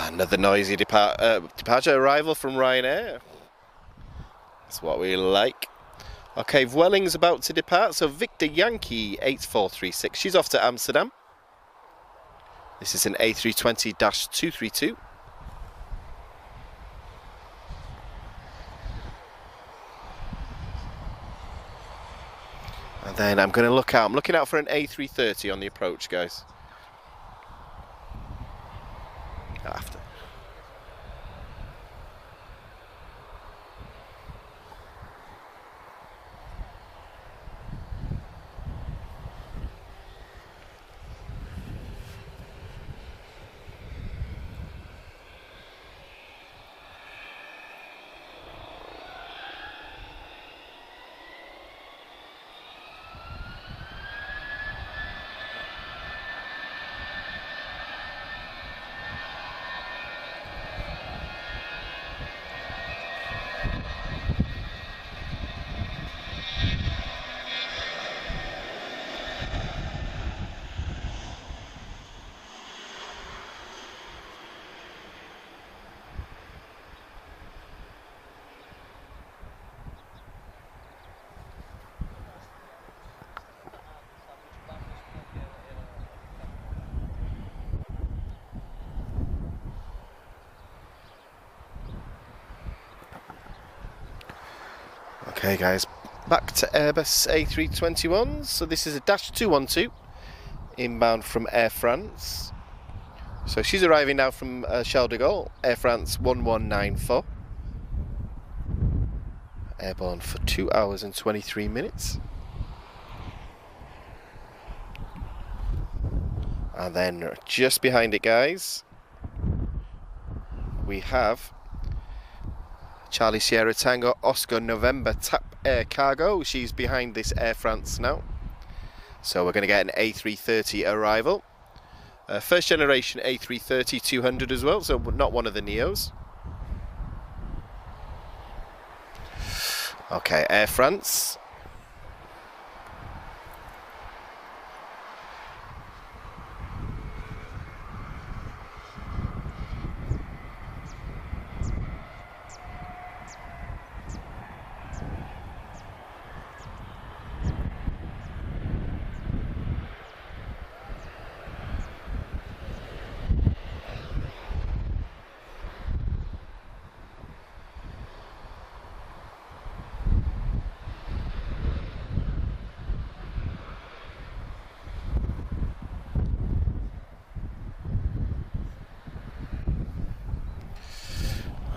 Another noisy departure arrival from Ryanair. That's what we like. Okay, Vueling's about to depart. So Victor Yankee 8436. She's off to Amsterdam. This is an A320-232. And then I'm going to look out. I'm looking out for an A330 on the approach, guys. After. Okay guys, back to Airbus A321s. So this is a -212 inbound from Air France. So she's arriving now from Charles de Gaulle, Air France 1194. Airborne for 2 hours and 23 minutes. And then just behind it, guys, we have Charlie Sierra Tango Oscar November TAP Air Cargo. She's behind this Air France now. So we're going to get an A330 arrival. First generation A330-200 as well, so not one of the Neos. Okay, Air France.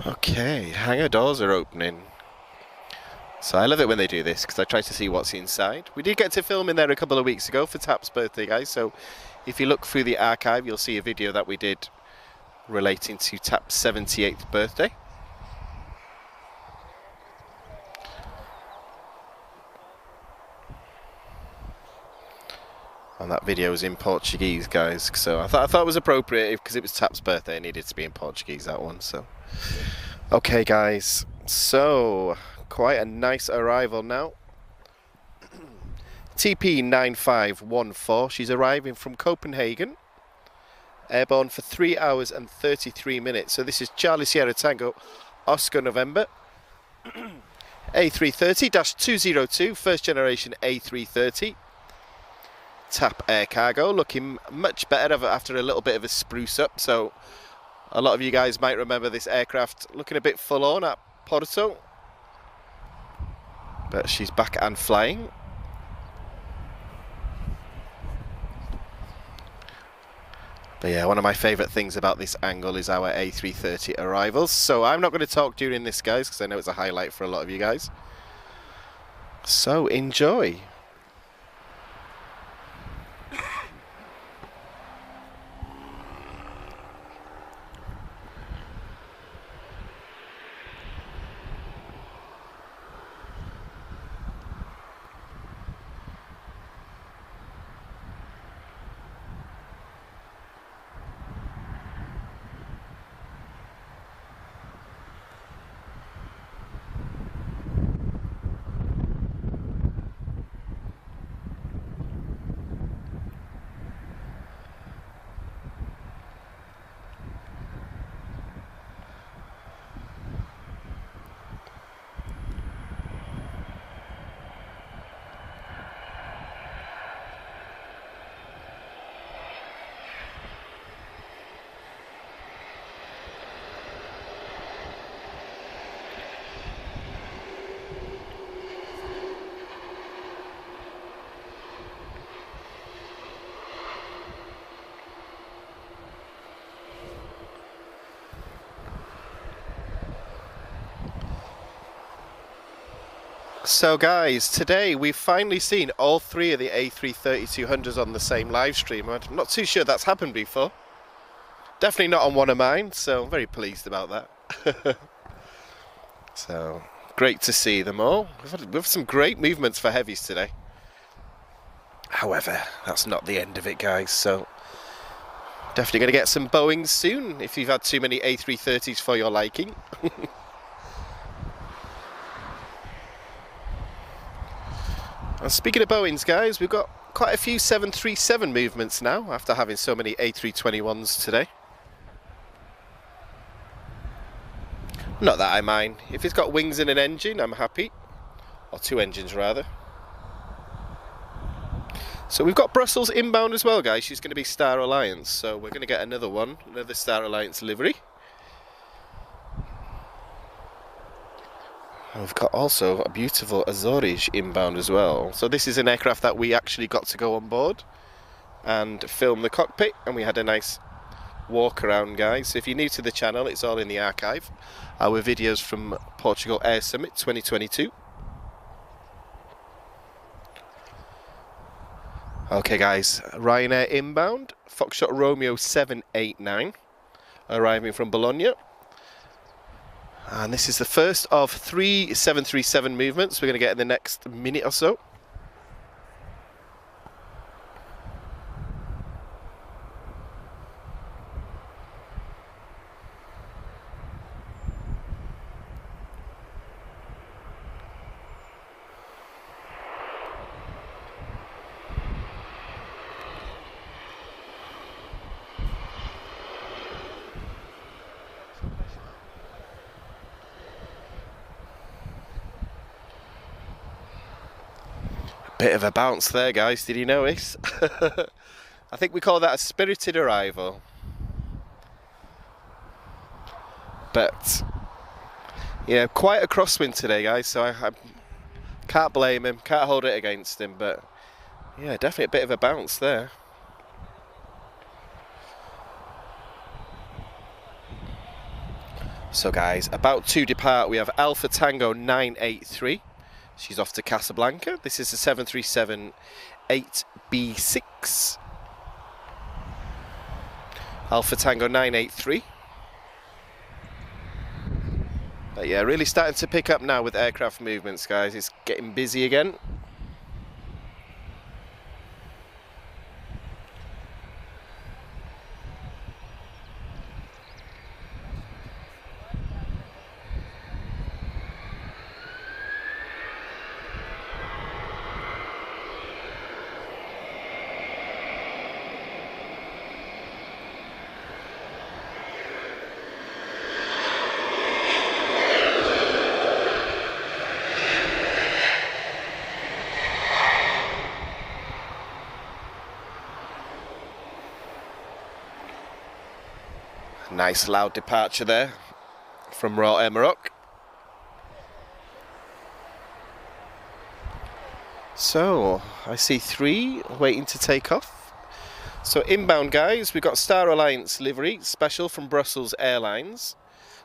Okay, hangar doors are opening. So I love it when they do this because I try to see what's inside. We did get to film in there a couple of weeks ago for Tap's birthday, guys. So if you look through the archive, you'll see a video that we did relating to Tap's 78th birthday. And that video was in Portuguese, guys. So I thought it was appropriate because it was Tap's birthday. It needed to be in Portuguese, that one. So, okay, guys. So quite a nice arrival now. TP9514. She's arriving from Copenhagen. Airborne for 3 hours and 33 minutes. So this is Charlie Sierra Tango, Oscar November. A330-202, first generation A330. Tap Air Cargo, looking much better after a little bit of a spruce up. So a lot of you guys might remember this aircraft looking a bit full on at Porto, but she's back and flying. But yeah, one of my favourite things about this angle is our A330 arrivals. So I'm not going to talk during this, guys, because I know it's a highlight for a lot of you guys. So enjoy. So guys, today we've finally seen all three of the A330-200s on the same live stream. I'm not too sure that's happened before. Definitely not on one of mine, so I'm very pleased about that. So, great to see them all. We've had some great movements for heavies today. However, that's not the end of it, guys, so definitely going to get some Boeings soon if you've had too many A330s for your liking. And speaking of Boeings, guys, we've got quite a few 737 movements now after having so many A321s today. Not that I mind. If it's got wings and an engine, I'm happy. Or two engines, rather. So we've got Brussels inbound as well, guys. She's going to be Star Alliance, so we're going to get another one, another Star Alliance livery. We've got also a beautiful Azores inbound as well. So this is an aircraft that we actually got to go on board and film the cockpit, and we had a nice walk around, guys. So if you're new to the channel, it's all in the archive. Our videos from Portugal Air Summit 2022. Okay, guys, Ryanair inbound, Foxtrot Romeo 789, arriving from Bologna. And this is the first of 3 737 movements we're going to get in the next minute or so. Bit of a bounce there, guys, did you notice? I think we call that a spirited arrival. But, yeah, quite a crosswind today, guys, so I can't blame him, can't hold it against him, but, yeah, definitely a bit of a bounce there. So guys, about to depart, we have Alpha Tango 983. She's off to Casablanca. This is the 737-8B6. Alpha Tango 983. But yeah, really starting to pick up now with aircraft movements, guys. It's getting busy again. Nice loud departure there from Royal Air Morocco. So, I see 3 waiting to take off. So inbound, guys, we've got Star Alliance livery, special from Brussels Airlines.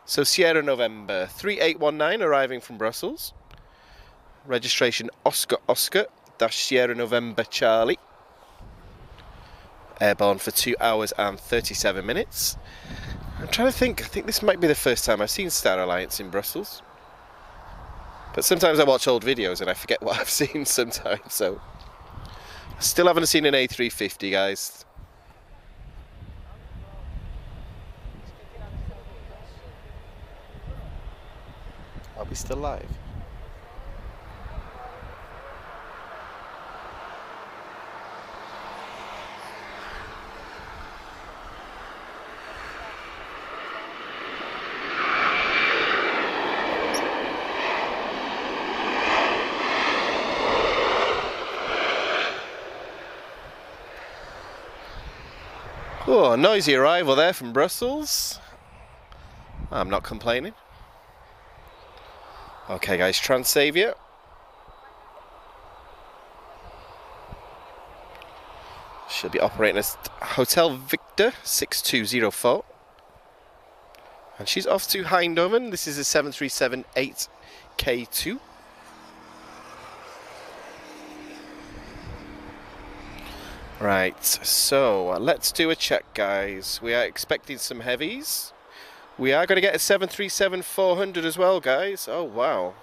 So Sierra November 3819 arriving from Brussels. Registration Oscar Oscar Sierra November Charlie. Airborne for 2 hours and 37 minutes. I'm trying to think, I think this might be the first time I've seen Star Alliance in Brussels. But sometimes I watch old videos and I forget what I've seen sometimes, so. I still haven't seen an A350, guys. Are we still live? Oh, a noisy arrival there from Brussels. I'm not complaining. Okay guys, Transavia. She'll be operating as Hotel Victor 6204. And she's off to Eindhoven. This is a 737-8K2. Right, so let's do a check, guys. We are expecting some heavies. We are going to get a 737-400 as well, guys. Oh, wow.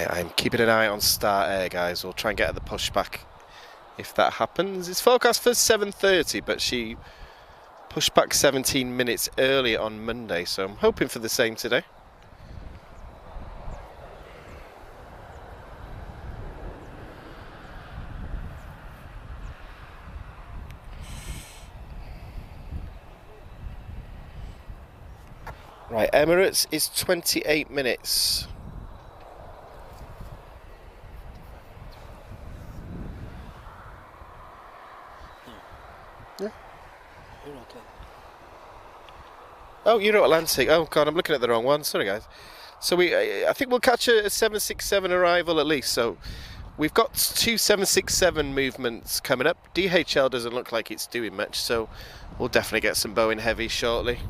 I'm keeping an eye on Star Air, guys. We'll try and get at the pushback if that happens. It's forecast for 7:30, but she pushed back 17 minutes early on Monday, so I'm hoping for the same today. Right, Emirates is 28 minutes. Oh, Euro Atlantic. Oh God, I'm looking at the wrong one. Sorry, guys. So I think we'll catch a 767 arrival at least. So we've got 2 767 movements coming up. DHL doesn't look like it's doing much, so we'll definitely get some Boeing heavy shortly.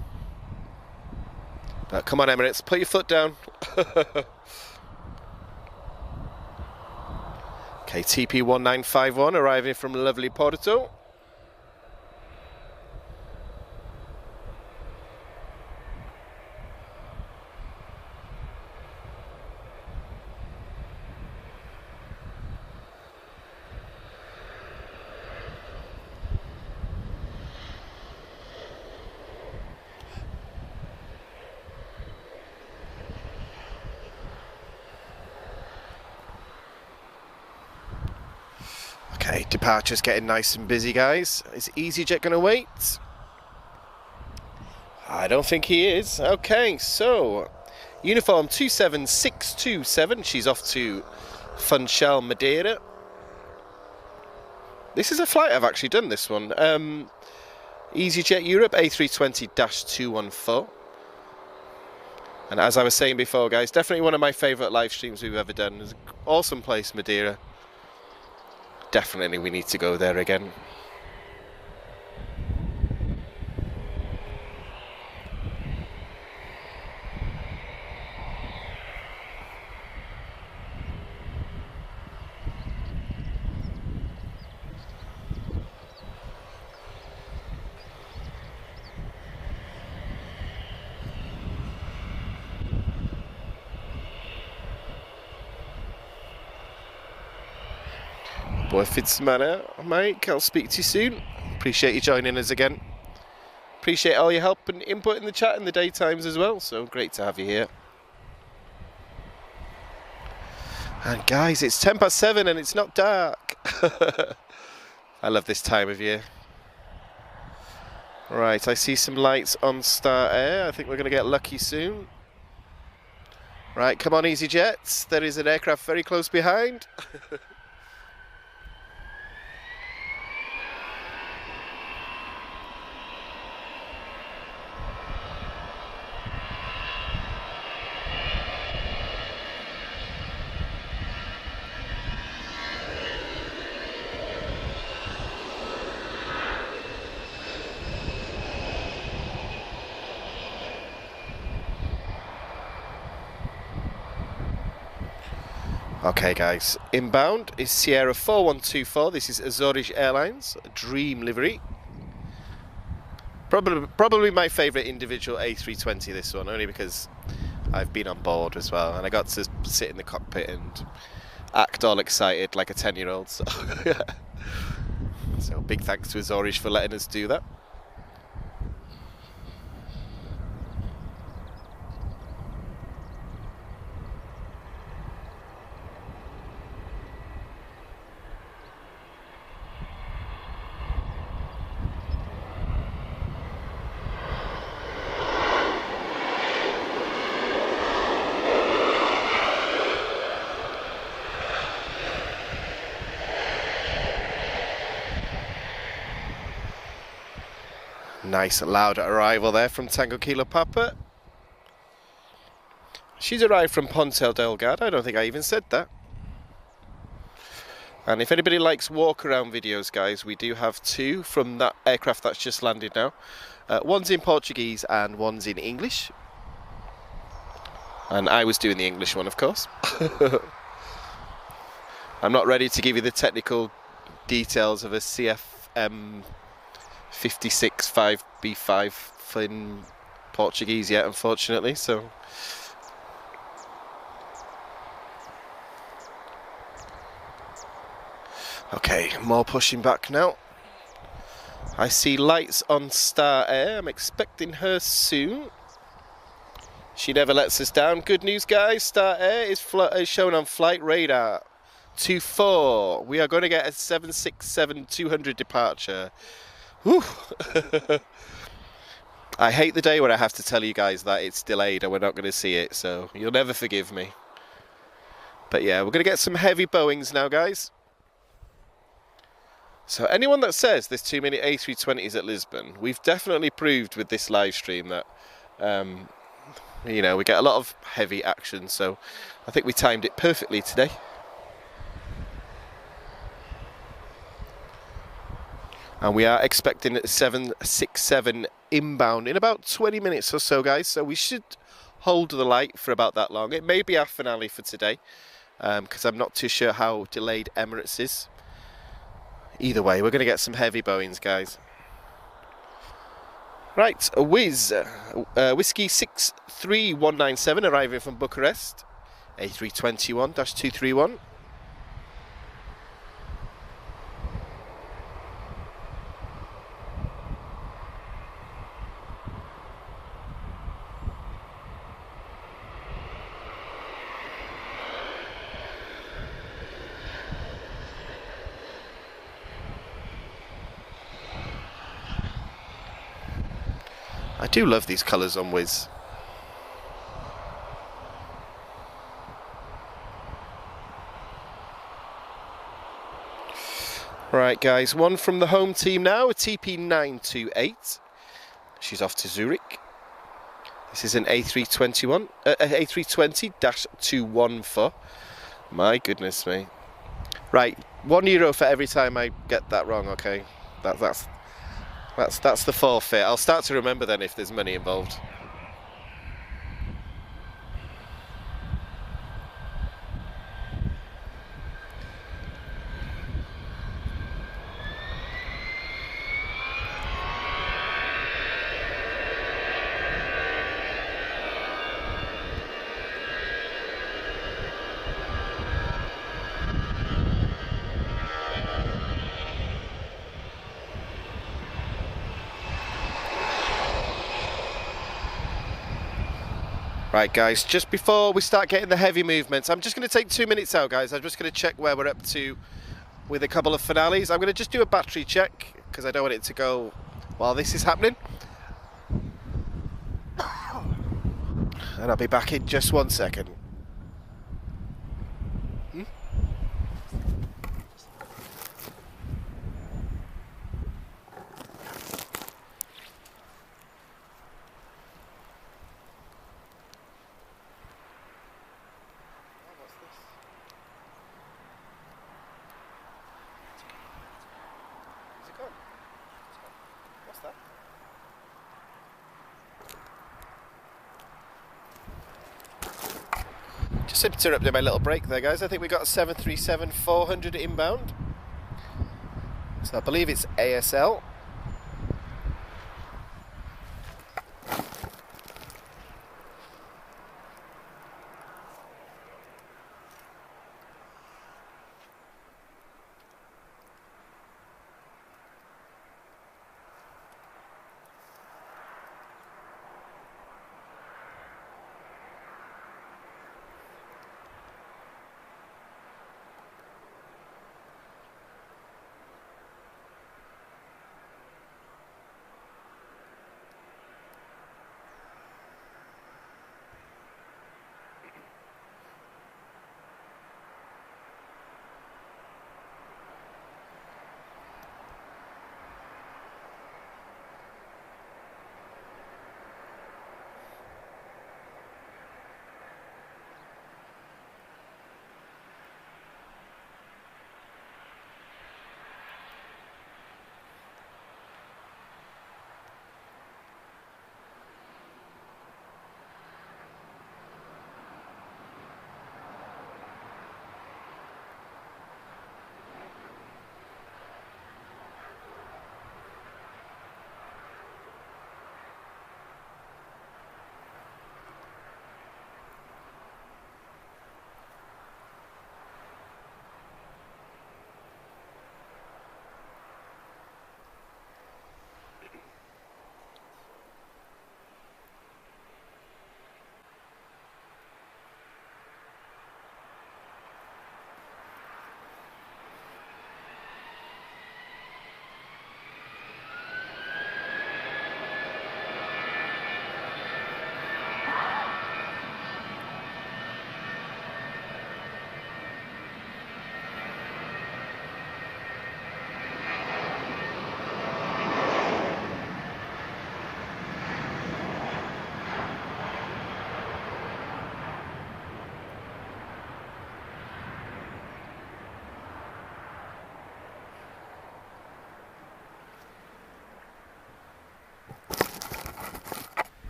But come on, Emirates, put your foot down. Okay, TP1951 arriving from lovely Porto. Okay, departure's getting nice and busy, guys. Is EasyJet going to wait? I don't think he is. Okay, so uniform 27627. She's off to Funchal, Madeira. This is a flight I've actually done, this one. EasyJet Europe A320-214. And as I was saying before, guys, definitely one of my favourite live streams we've ever done. It's an awesome place, Madeira. Definitely we need to go there again. Boy, Fitzmanner, Mike, I'll speak to you soon. Appreciate you joining us again. Appreciate all your help and input in the chat in the daytimes as well, so great to have you here. And guys, it's 7:10 and it's not dark. I love this time of year. Right, I see some lights on Star Air. I think we're going to get lucky soon. Right, come on EasyJet. There is an aircraft very close behind. Okay guys, inbound is Sierra 4124, this is Azores Airlines, Dream livery. Probably my favourite individual A320, this one, only because I've been on board as well, and I got to sit in the cockpit and act all excited like a 10-year-old, so, so big thanks to Azores for letting us do that. Nice loud arrival there from Tango Kilo Papa. She's arrived from Pontel Delgado. I don't think I even said that. And if anybody likes walk around videos, guys, we do have two from that aircraft that's just landed now. One's in Portuguese and one's in English. And I was doing the English one, of course. I'm not ready to give you the technical details of a CFM 56 5B5 in Portuguese yet, unfortunately, so okay, more pushing back now. I see lights on Star Air. I'm expecting her soon. She never lets us down. Good news, guys, Star Air is shown on flight radar 24. We are going to get a 767-200 departure. Whew. I hate the day when I have to tell you guys that it's delayed and we're not going to see it, so you'll never forgive me. But yeah, we're going to get some heavy Boeings now, guys. So anyone that says there's too many A320s at Lisbon, we've definitely proved with this live stream that, you know, we get a lot of heavy action, so I think we timed it perfectly today. And we are expecting 767 inbound in about 20 minutes or so, guys. So we should hold the light for about that long. It may be our finale for today, because I'm not too sure how delayed Emirates is. Either way, we're going to get some heavy Boeings, guys. Right, a Whiz, Whiskey 63197 arriving from Bucharest, A321-231. I do love these colours on Wiz. Right guys, one from the home team now, a TP928. She's off to Zurich. This is an A320-24. My goodness me. Right, €1 for every time I get that wrong, okay? That's the forfeit. I'll start to remember then if there's money involved. Right guys, just before we start getting the heavy movements, I'm just going to take 2 minutes out guys. I'm just going to check where we're up to with a couple of finales. I'm going to just do a battery check because I don't want it to go while this is happening. And I'll be back in just 1 second. Just interrupting my little break there guys. I think we got a 737-400 inbound. So I believe it's ASL.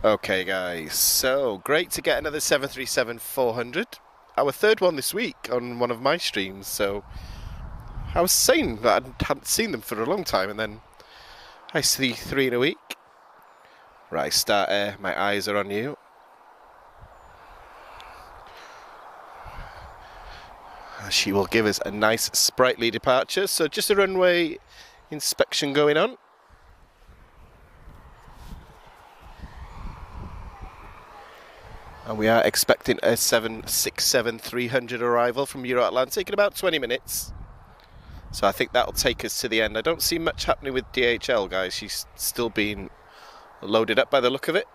Okay guys, so great to get another 737-400. Our third one this week on one of my streams, so I was saying that I hadn't seen them for a long time, and then I see 3 in a week. Right, start air, my eyes are on you. She will give us a nice sprightly departure, so just a runway inspection going on. And we are expecting a 767-300 arrival from Euro Atlantic in about 20 minutes. So I think that'll take us to the end. I don't see much happening with DHL, guys. She's still being loaded up by the look of it.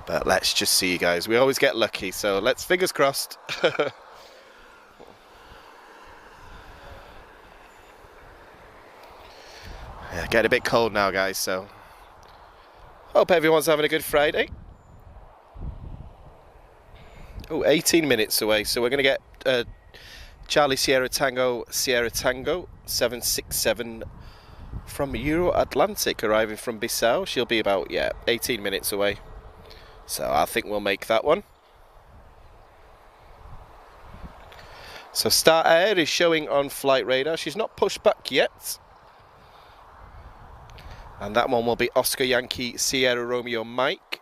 But let's just see, guys. We always get lucky, so let's fingers crossed. Yeah, getting a bit cold now, guys, so hope everyone's having a good Friday. Oh, 18 minutes away, so we're going to get Charlie Sierra Tango 767 from Euro Atlantic arriving from Bissau. She'll be about, 18 minutes away. So I think we'll make that one. So Star Air is showing on flight radar. She's not pushed back yet. And that one will be Oscar Yankee Sierra Romeo Mike.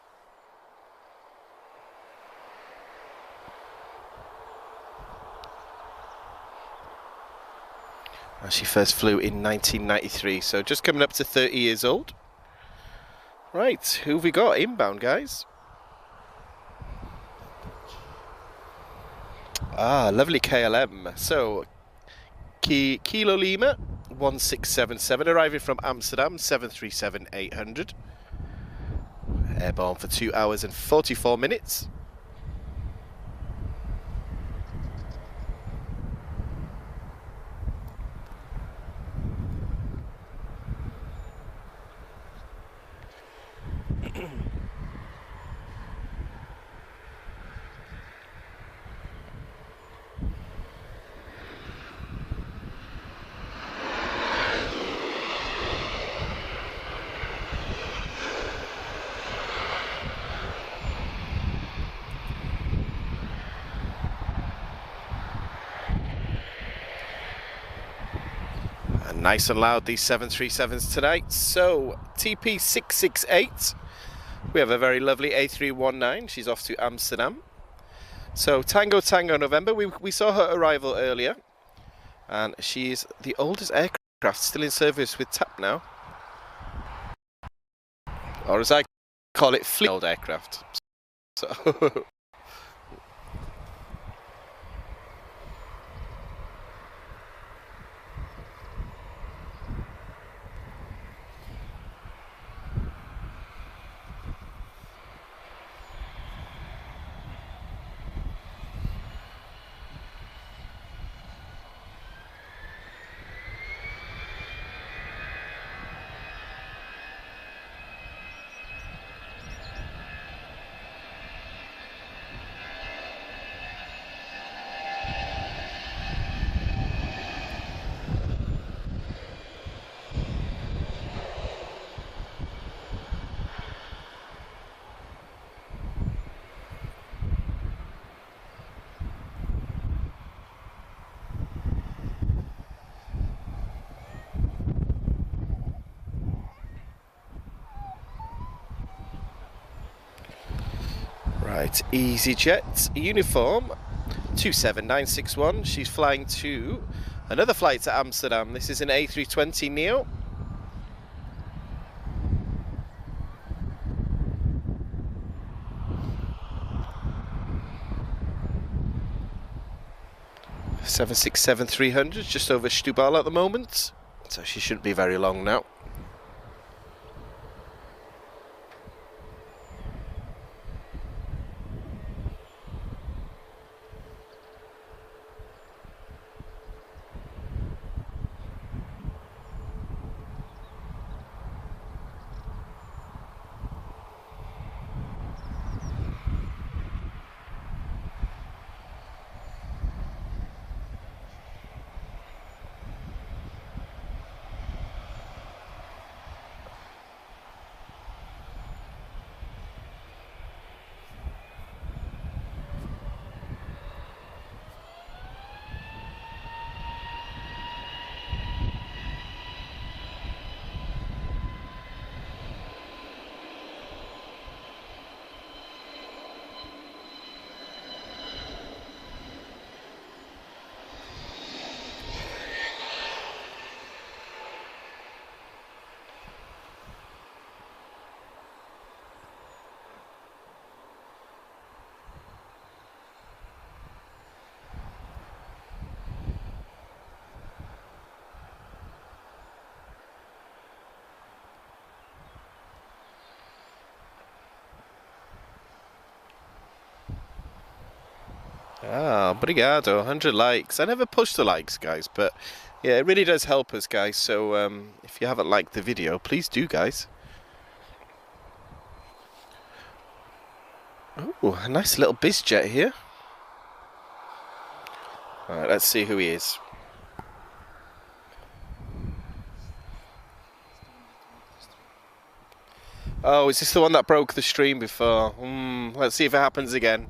And she first flew in 1993, so just coming up to 30 years old. Right, who have we got inbound, guys? Ah, lovely KLM. So, Kilo Lima 1677, arriving from Amsterdam, 737-800. Airborne for 2 hours and 44 minutes. Nice and loud, these 737s tonight. So, TP668, we have a very lovely A319. She's off to Amsterdam. So, Tango Tango November, we saw her arrival earlier. And she's the oldest aircraft still in service with TAP now. Or as I call it, fleet old aircraft. So... Right, EasyJet, uniform 27961. She's flying to another flight to Amsterdam. This is an A320 Neo. (767-300), just over Stubal at the moment, so she shouldn't be very long now. Ah, obrigado, 100 likes. I never push the likes, guys, but yeah, it really does help us, guys. So if you haven't liked the video, please do, guys. Oh, a nice little bizjet here. Alright, let's see who he is. Oh, is this the one that broke the stream before? Let's see if it happens again.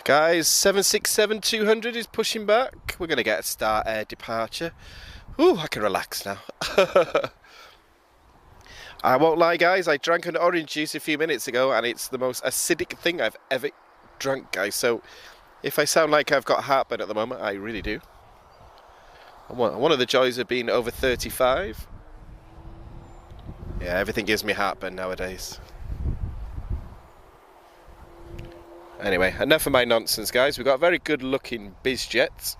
Guys, 767-200 is pushing back. We're going to get a start air departure. Ooh, I can relax now. I won't lie, guys, I drank an orange juice a few minutes ago and it's the most acidic thing I've ever drunk, guys. So if I sound like I've got heartburn at the moment, I really do. One of the joys of being over 35. Yeah, everything gives me heartburn nowadays. Anyway, enough of my nonsense, guys. We've got a very good looking bizjet.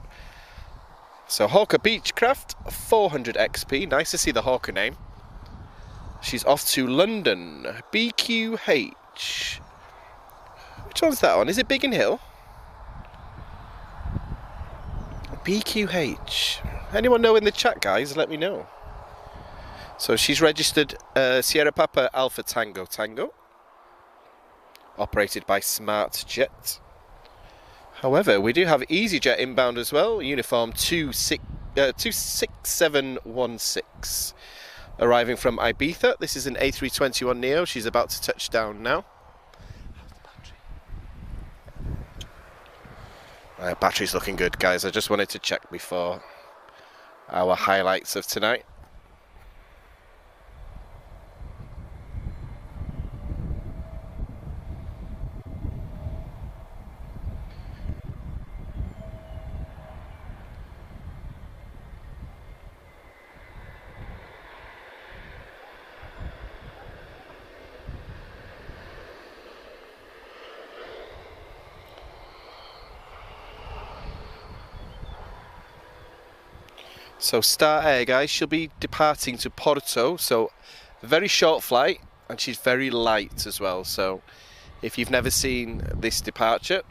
So Hawker Beechcraft 400 XP. Nice to see the Hawker name. She's off to London. BQH. Which one's that one? Is it Biggin Hill? BQH. Anyone know in the chat, guys? Let me know. So she's registered Sierra Papa Alpha Tango Tango, operated by Smart Jet. However, we do have EasyJet inbound as well, uniform 26716, arriving from Ibiza. This is an A321neo. She's about to touch down now. Battery's looking good, guys. I just wanted to check before our highlights of tonight. So Star Air, guys, she'll be departing to Porto, so a very short flight, and she's very light as well. So if you've never seen this departure,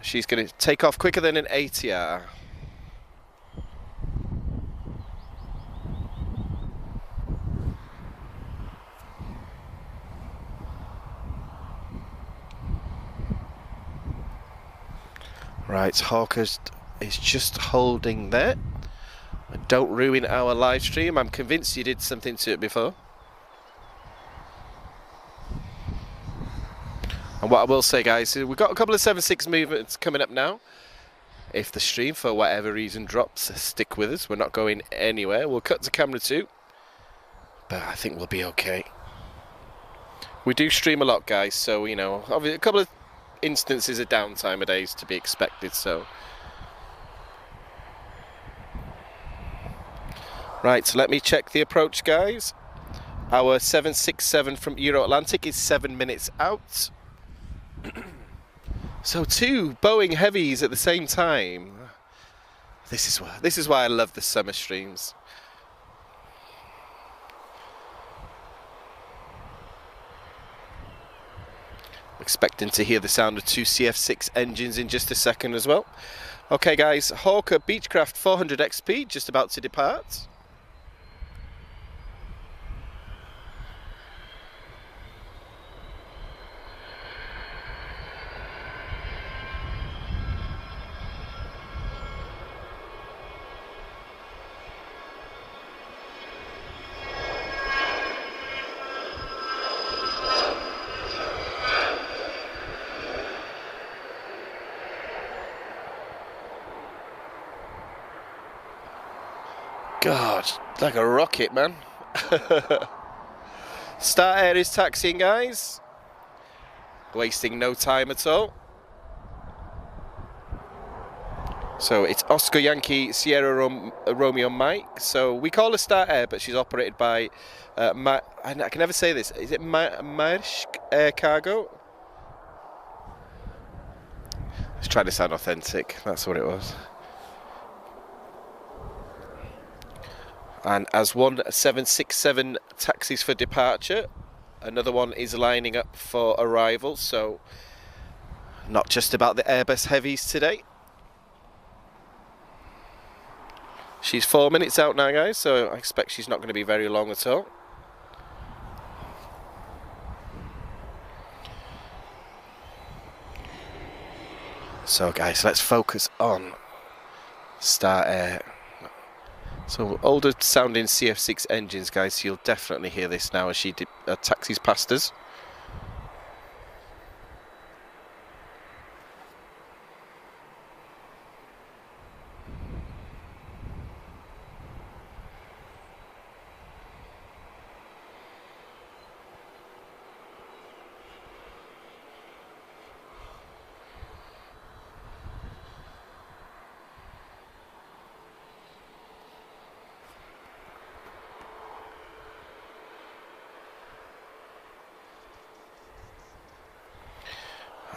she's going to take off quicker than an ATR. Right, Hawker's is just holding there. Don't ruin our live stream. I'm convinced you did something to it before. And what I will say, guys, we've got a couple of 7.6 movements coming up now. If the stream, for whatever reason, drops, stick with us. We're not going anywhere. We'll cut to camera 2. But I think we'll be okay. We do stream a lot, guys, so, you know, obviously a couple of instances of downtime a day is to be expected, so... Right, so let me check the approach, guys. Our 767 from Euro Atlantic is 7 minutes out. So 2 Boeing heavies at the same time. This is why I love the summer streams. Expecting to hear the sound of 2 CF6 engines in just a second as well. Okay, guys, Hawker Beechcraft 400 XP just about to depart. God, like a rocket, man. Star Air is taxiing, guys. Wasting no time at all. So it's Oscar Yankee Sierra Romeo Mike. So we call her Star Air, but she's operated by I can never say this. Is it Maersk Air Cargo? Let's try to sound authentic. That's what it was. And as one 767 taxis for departure, another one is lining up for arrival. So Not just about the Airbus heavies today. She's 4 minutes out now, guys, so I expect she's not going to be very long at all. So guys, let's focus on Star Air. So older sounding CF6 engines, guys, so you'll definitely hear this now as she taxis past us.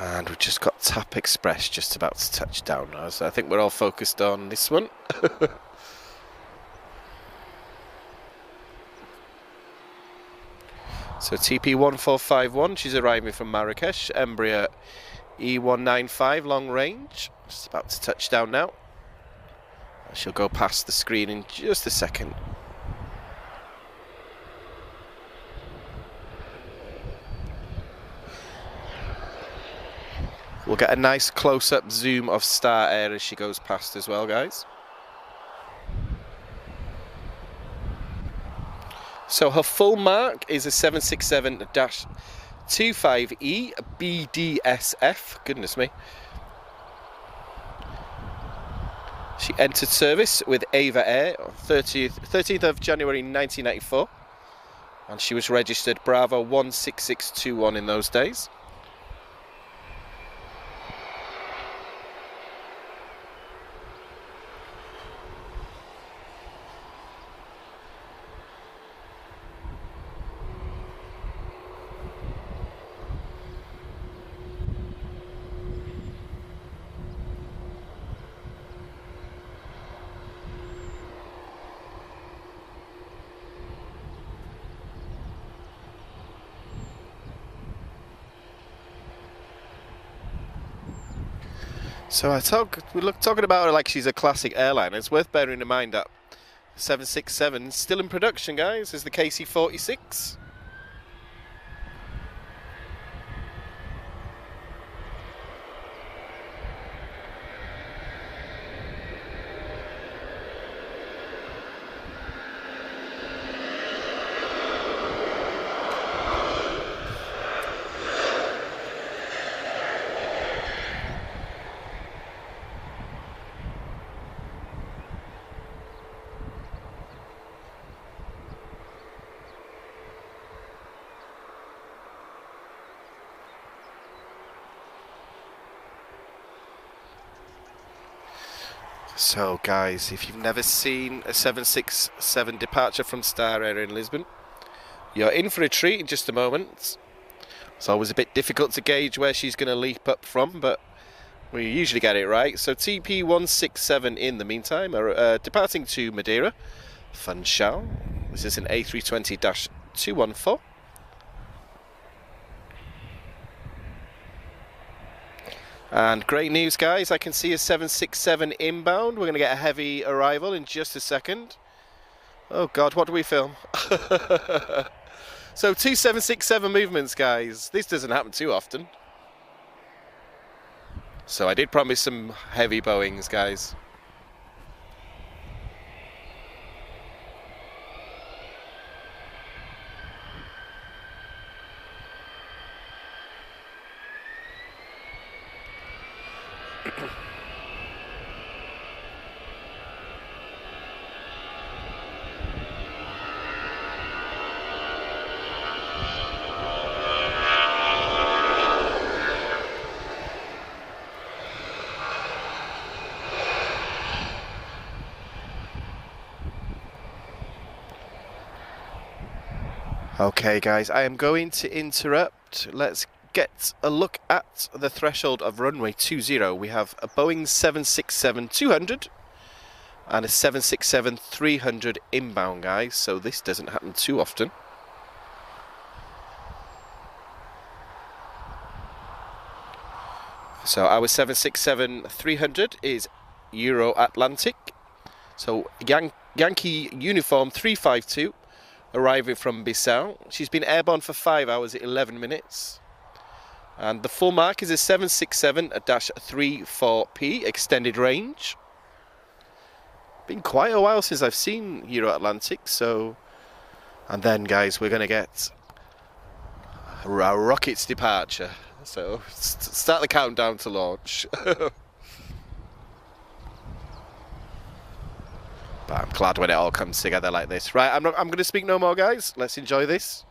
And we've just got TAP Express just about to touch down now, so I think we're all focused on this one. So TP1451, she's arriving from Marrakesh, Embraer E195 long range, just about to touch down now. She'll go past the screen in just a second. We'll get a nice close-up zoom of Star Air as she goes past as well, guys. So her full mark is a 767-25E BDSF. Goodness me. She entered service with Ava Air on 13th of January 1994. And she was registered Bravo 16621 in those days. So we're talking about her like she's a classic airline. It's worth bearing in mind that 767 still in production, guys, is the KC-46. So guys, if you've never seen a 767 departure from Star Air in Lisbon, you're in for a treat in just a moment. It's always a bit difficult to gauge where she's going to leap up from, but we usually get it right. So TP167 in the meantime are departing to Madeira, Funchal. This is an A320-214. And great news, guys, I can see a 767 inbound. We're going to get a heavy arrival in just a second. Oh God, what do we film? So 2 767 movements, guys. This doesn't happen too often. So I did promise some heavy Boeings, guys. Okay guys, I am going to interrupt. Let's get a look at the threshold of runway 20. We have a Boeing 767-200 and a 767-300 inbound, guys, so this doesn't happen too often. So our 767-300 is Euro Atlantic. So Yankee Uniform 352 arriving from Bissau. She's been airborne for 5 hours 11 minutes. And the full mark is a 767-34P extended range. Been quite a while since I've seen Euro Atlantic, so... And then, guys, we're going to get a rocket's departure. So, start the countdown to launch. But I'm glad when it all comes together like this. Right, I'm going to speak no more, guys. Let's enjoy this.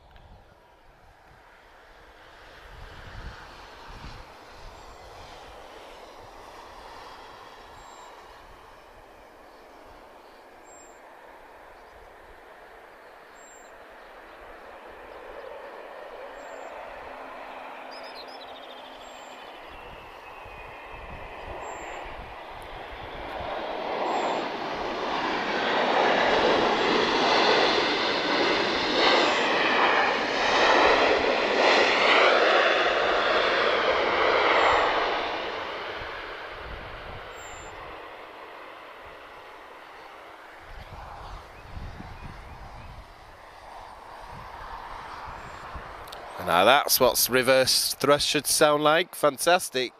Now that's what reverse thrust should sound like. Fantastic.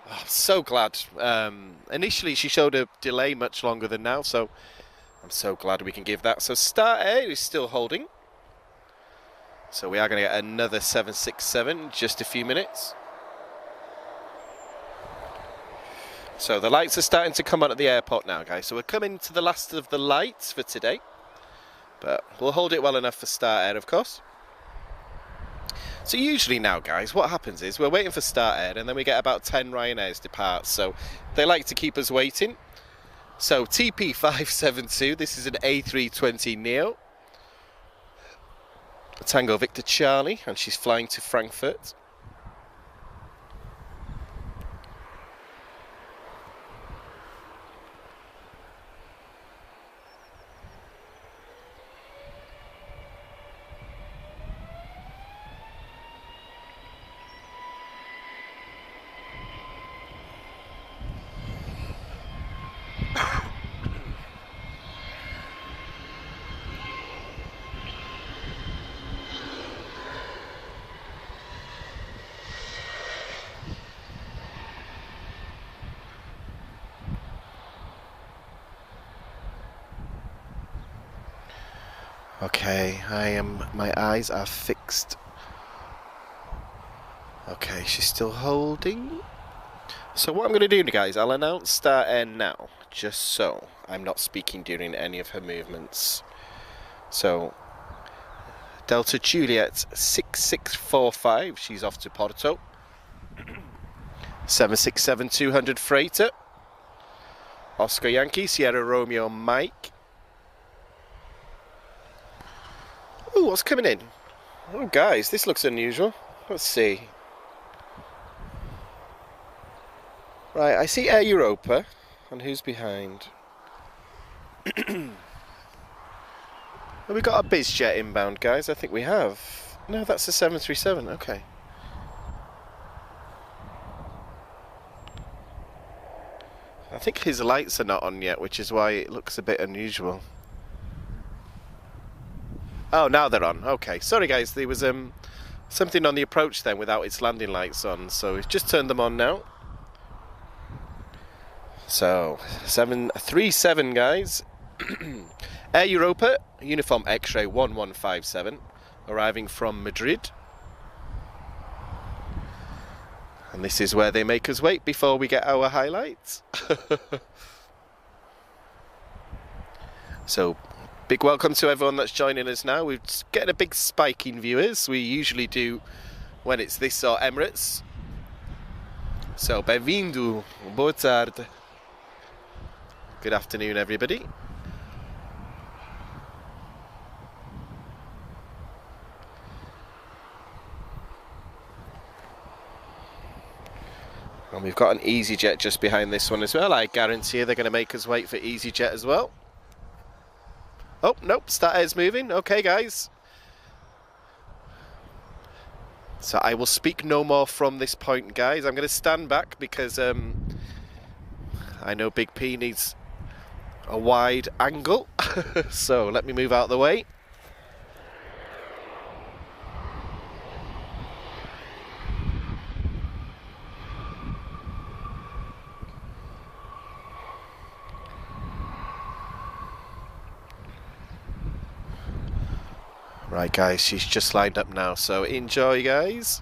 Oh, I'm so glad. Initially she showed a delay much longer than now, so I'm so glad we can give that. So start air is still holding. So we are going to get another 767 in just a few minutes. So the lights are starting to come on at the airport now, guys. So we're coming to the last of the lights for today. But we'll hold it well enough for start air, of course. So usually now, guys, what happens is we're waiting for start air and then we get about 10 Ryanairs depart. So they like to keep us waiting. So TP572, this is an A320neo. Tango Victor Charlie, and she's flying to Frankfurt. Okay, my eyes are fixed. Okay, she's still holding. So what I'm going to do, guys, I'll announce start air now, just so I'm not speaking during any of her movements. So, Delta Juliet 6645, she's off to Porto. 767-200 freighter. Oscar Yankee, Sierra Romeo Mike. Ooh, what's coming in? Oh, guys, this looks unusual. Let's see. Right, I see Air Europa. And who's behind? Have we got a BizJet inbound, guys? I think we have. No, that's a 737. Okay. I think his lights are not on yet, which is why it looks a bit unusual. Oh, now they're on. Okay. Sorry, guys. There was something on the approach then without its landing lights on, so we've just turned them on now. So, 737, guys. Air Europa, Uniform X-Ray 1157, arriving from Madrid. And this is where they make us wait before we get our highlights. So, big welcome to everyone that's joining us now. We're getting a big spike in viewers. We usually do when it's this or Emirates. So, bem-vindo, boa tarde. Good afternoon, everybody. And we've got an EasyJet just behind this one as well. I guarantee you they're going to make us wait for EasyJet as well. Oh, nope, start air's moving. Okay, guys. So I will speak no more from this point, guys. I'm going to stand back because I know Big P needs a wide angle. So let me move out of the way. Right guys, she's just lined up now, so enjoy guys.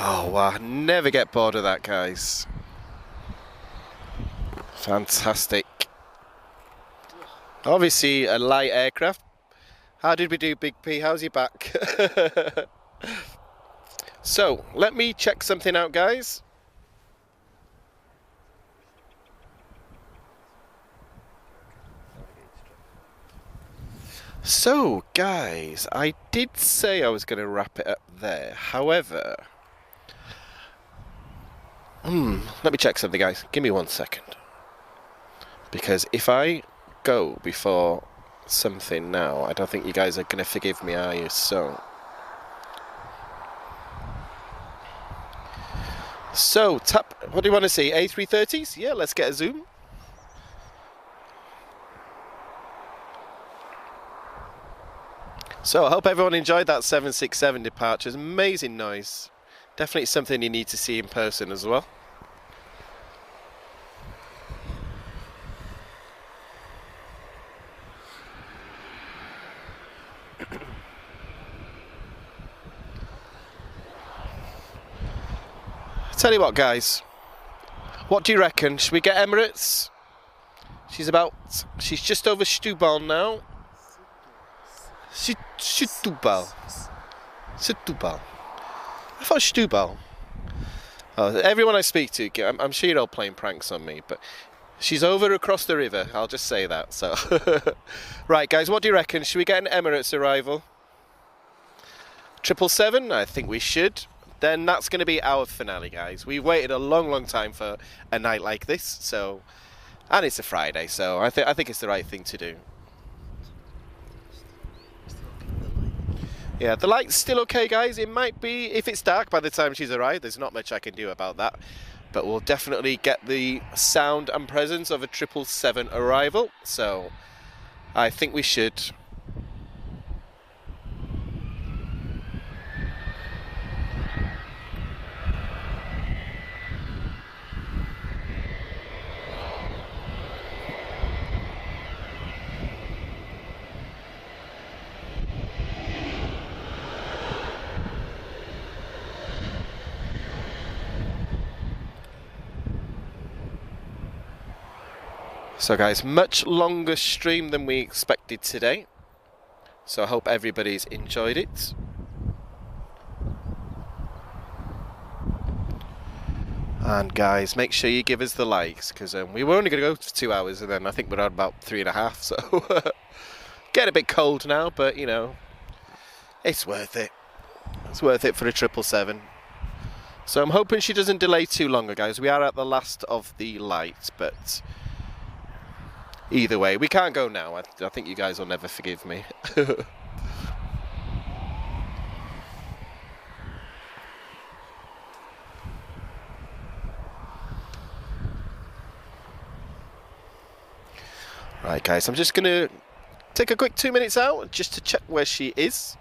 Oh wow, never get bored of that guys. Fantastic. Obviously a light aircraft. How did we do Big P? How's he back? So let me check something out guys. So guys, I did say I was going to wrap it up there. However, let me check something guys, give me 1 second, because if I go before something now, I don't think you guys are going to forgive me, are you? So tap, what do you want to see, A330s? Yeah, let's get a zoom. So I hope everyone enjoyed that 767 departure. It's amazing noise, definitely something you need to see in person as well. Tell you what guys, what do you reckon? Should we get Emirates? She's just over Setúbal now. Setúbal. I thought Setúbal. Oh, everyone I speak to, I'm sure you're all playing pranks on me, but she's over across the river, I'll just say that. So, right guys, what do you reckon? Should we get an Emirates arrival? 777? I think we should. Then that's going to be our finale, guys. We waited a long time for a night like this, so, and it's a Friday, so I think it's the right thing to do. Yeah, the light's still okay, guys. It might be, if it's dark by the time she's arrived, there's not much I can do about that. But we'll definitely get the sound and presence of a 777 arrival, so I think we should. So guys, much longer stream than we expected today, so I hope everybody's enjoyed it. And guys, make sure you give us the likes, because we were only going to go for 2 hours, and then I think we're on about 3.5, so getting a bit cold now, but you know, it's worth it. It's worth it for a 777. So I'm hoping she doesn't delay too long, guys. We are at the last of the lights, but Either way, we can't go now. I think you guys will never forgive me. Right, guys, I'm just going to take a quick 2 minutes out just to check where she is.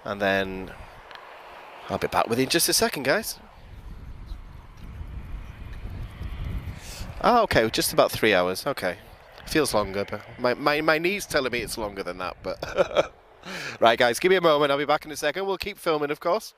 And then I'll be back with you in just a second, guys. Oh, okay, just about 3 hours. Okay. Feels longer, but my knee's telling me it's longer than that, but... Right, guys, give me a moment. I'll be back in a second. We'll keep filming, of course.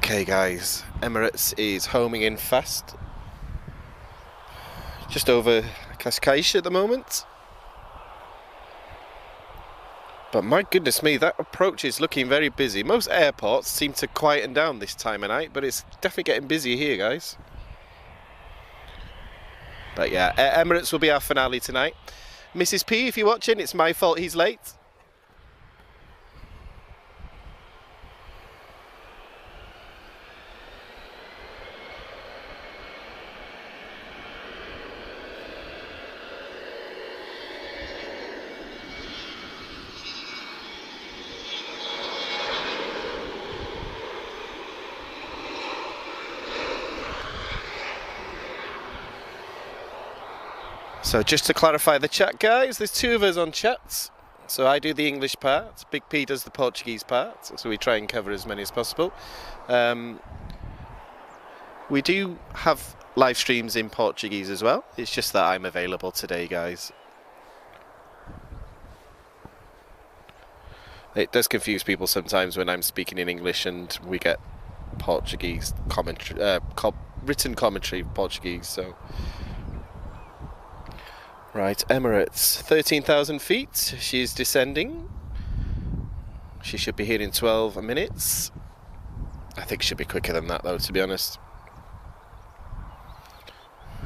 Okay, guys, Emirates is homing in fast. Just over Cascais at the moment. But my goodness me, that approach is looking very busy. Most airports seem to quieten down this time of night, but it's definitely getting busy here, guys. But yeah, Emirates will be our finale tonight. Mrs. P, if you're watching, it's my fault he's late. So just to clarify the chat, guys, there's two of us on chats. So I do the English part, Big P does the Portuguese part, so we try and cover as many as possible. We do have live streams in Portuguese as well, it's just that I'm available today, guys. It does confuse people sometimes when I'm speaking in English and we get Portuguese commentary, written commentary in Portuguese, so... Right, Emirates, 13,000 feet, she's descending. She should be here in 12 minutes. I think she'll be quicker than that though, to be honest.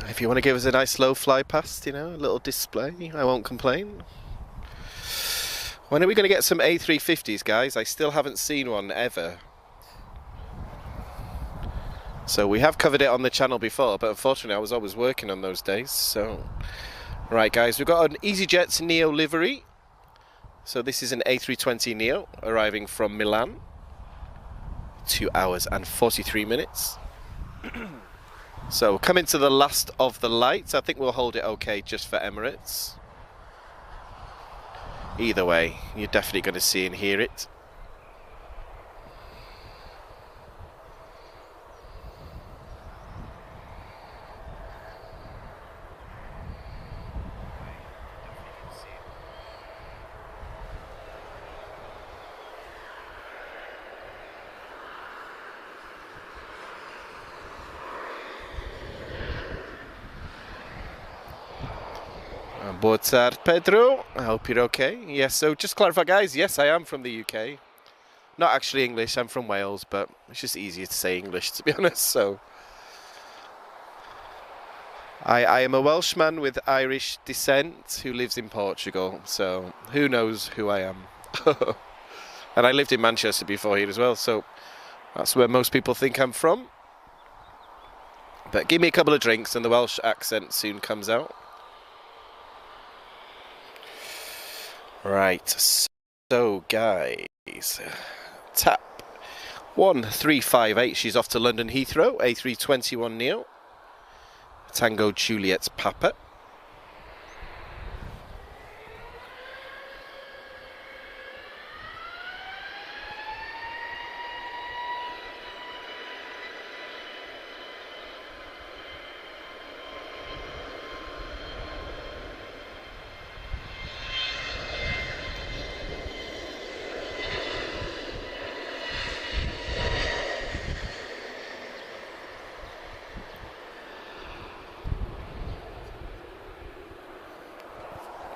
If you want to give us a nice slow fly past, you know, a little display, I won't complain. When are we going to get some A350s, guys? I still haven't seen one ever. So we have covered it on the channel before, but unfortunately I was always working on those days. So, right guys, we've got an EasyJet Neo livery. So this is an A320 Neo arriving from Milan. 2 hours and 43 minutes. So coming to the last of the lights. I think we'll hold it okay just for Emirates. Either way, you're definitely going to see and hear it. Boa tarde, Pedro. I hope you're okay. Yes, so just clarify, guys. Yes, I am from the UK. Not actually English, I'm from Wales, but it's just easier to say English, to be honest. So, I am a Welshman with Irish descent who lives in Portugal. So, who knows who I am? And I lived in Manchester before here as well, so that's where most people think I'm from. But give me a couple of drinks and the Welsh accent soon comes out. Right, so guys, tap 1358, she's off to London Heathrow, A321 Neo, Tango Juliet Papa.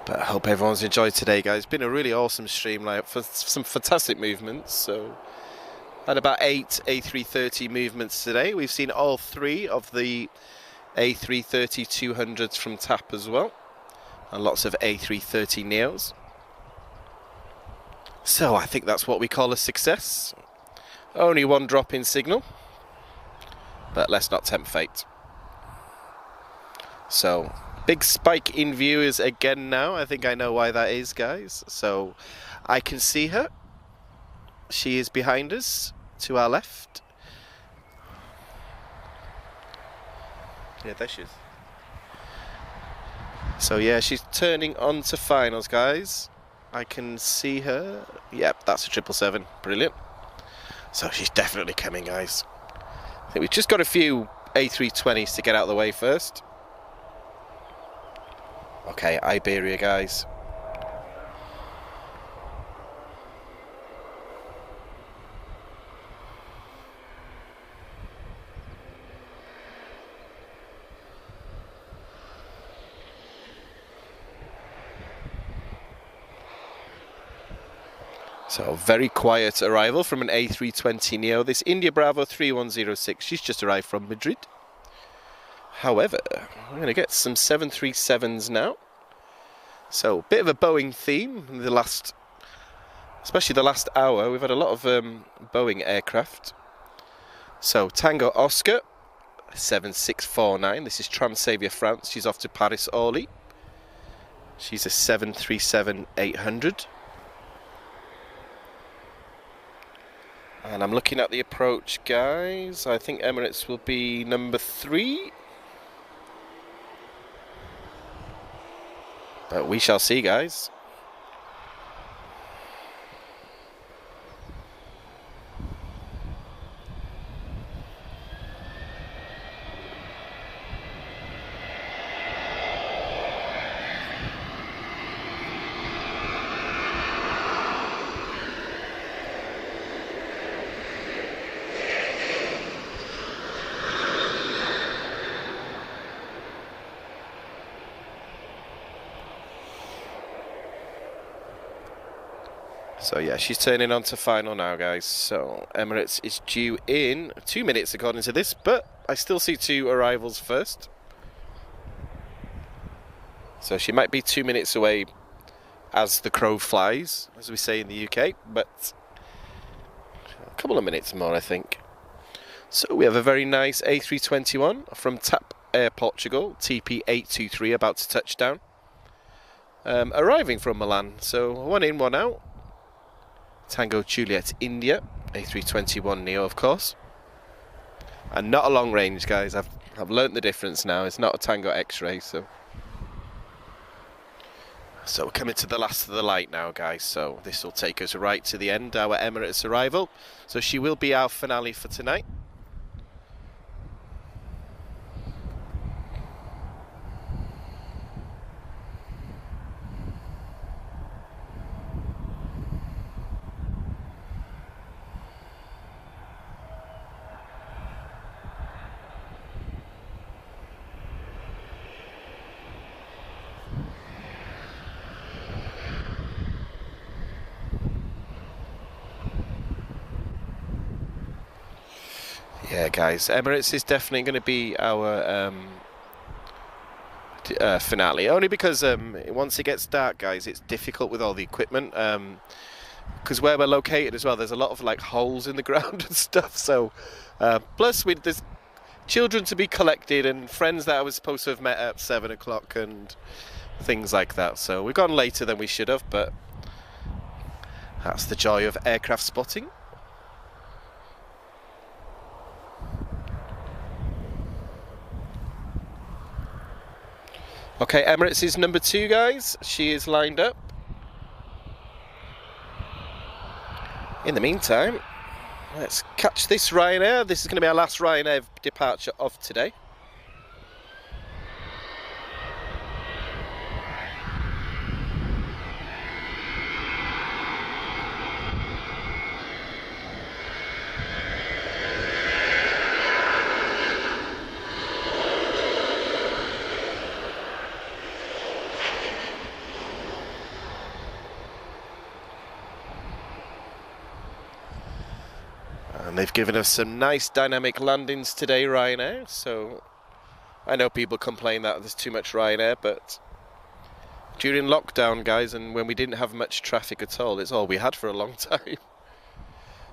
But I hope everyone's enjoyed today, guys. It's been a really awesome stream, like for some fantastic movements. So, had about 8 A330 movements today. We've seen all 3 of the A330 200s from TAP as well, and lots of A330 Neos. So I think that's what we call a success. Only 1 drop in signal, but let's not tempt fate. So, big spike in viewers again now. I think I know why that is, guys. So, I can see her. She is behind us, to our left. Yeah, there she is. So yeah, she's turning on to finals, guys. I can see her. Yep, that's a 777. Brilliant. So she's definitely coming, guys. I think we've just got a few A320s to get out of the way first. Okay, Iberia, guys. So, very quiet arrival from an A320 Neo. This India Bravo 3106, she's just arrived from Madrid. However, we're going to get some 737s now. So, bit of a Boeing theme in the last, especially the last hour. We've had a lot of Boeing aircraft. So, Tango Oscar 7649. This is Transavia France. She's off to Paris Orly. She's a 737-800. And I'm looking at the approach, guys. I think Emirates will be number 3. But we shall see, guys. So yeah, she's turning on to final now, guys. So Emirates is due in 2 minutes according to this, but I still see 2 arrivals first. So she might be 2 minutes away as the crow flies, as we say in the UK, but a couple of minutes more, I think. So we have a very nice A321 from TAP Air Portugal, TP823, about to touch down. Arriving from Milan, so one in, one out. Tango Juliet India, A321 Neo of course. And not a long range, guys. I've learnt the difference now. It's not a Tango X-ray, so we're coming to the last of the light now, guys. So this will take us right to the end, our Emirates arrival. So she will be our finale for tonight. Yeah, guys, Emirates is definitely going to be our finale, only because once it gets dark, guys, it's difficult with all the equipment, because where we're located as well, there's a lot of like holes in the ground and stuff, so plus there's children to be collected and friends that I was supposed to have met at 7 o'clock and things like that, so we've gone later than we should have, but that's the joy of aircraft spotting. Okay, Emirates is number 2, guys. She is lined up. In the meantime, let's catch this Ryanair. This is going to be our last Ryanair departure of today. And they've given us some nice dynamic landings today, Ryanair, so I know people complain that there's too much Ryanair, but during lockdown, guys, and when we didn't have much traffic at all, it's all we had for a long time.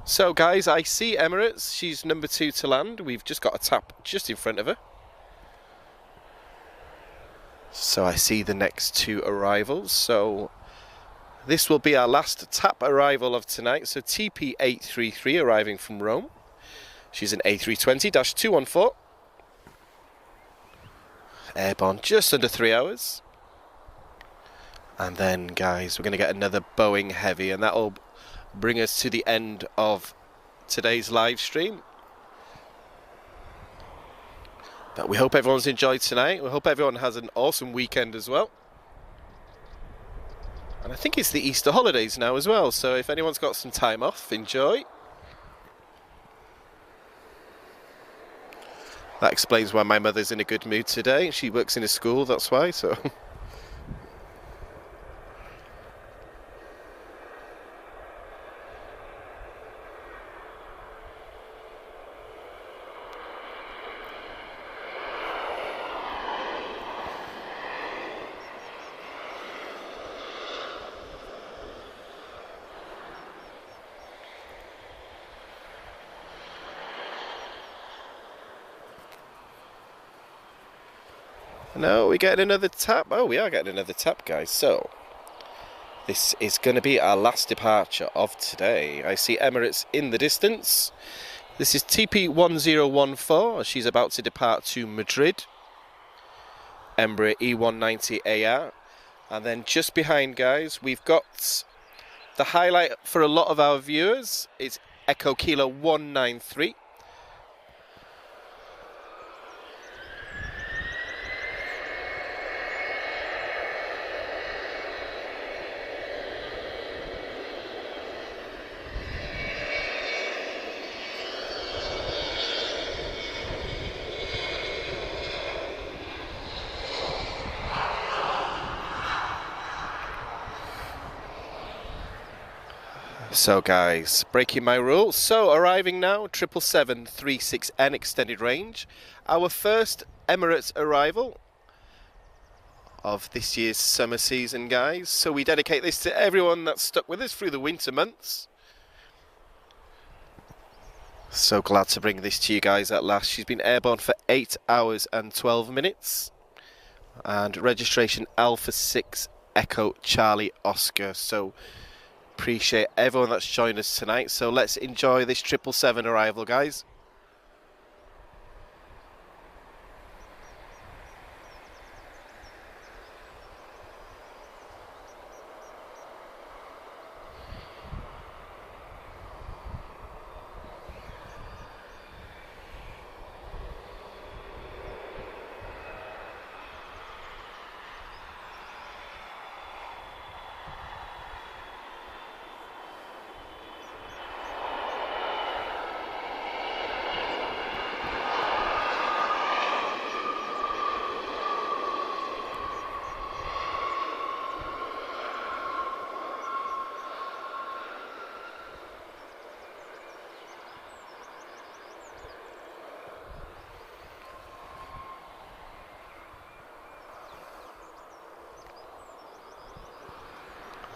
So, guys, I see Emirates. She's number 2 to land. We've just got a tap just in front of her. So I see the next 2 arrivals, so this will be our last TAP arrival of tonight. So TP833 arriving from Rome. She's an A320-214. Airborne just under 3 hours. And then, guys, we're going to get another Boeing Heavy, and that will bring us to the end of today's live stream. But we hope everyone's enjoyed tonight. We hope everyone has an awesome weekend as well. And I think it's the Easter holidays now as well, so if anyone's got some time off, enjoy. That explains why my mother's in a good mood today. She works in a school, that's why, so... No, we get another tap. Oh, we are getting another tap, guys. So, this is going to be our last departure of today. I see Emirates in the distance. This is TP1014. She's about to depart to Madrid. Embraer E190AR. And then just behind, guys, we've got the highlight for a lot of our viewers. It's Echo Kilo 193. So guys, breaking my rules. So arriving now, 777-36N extended range. Our first Emirates arrival of this year's summer season, guys. So we dedicate this to everyone that's stuck with us through the winter months. So glad to bring this to you guys at last. She's been airborne for 8 hours and 12 minutes. And registration Alpha 6 Echo Charlie Oscar. So appreciate everyone that's joined us tonight. So let's enjoy this 777 arrival, guys.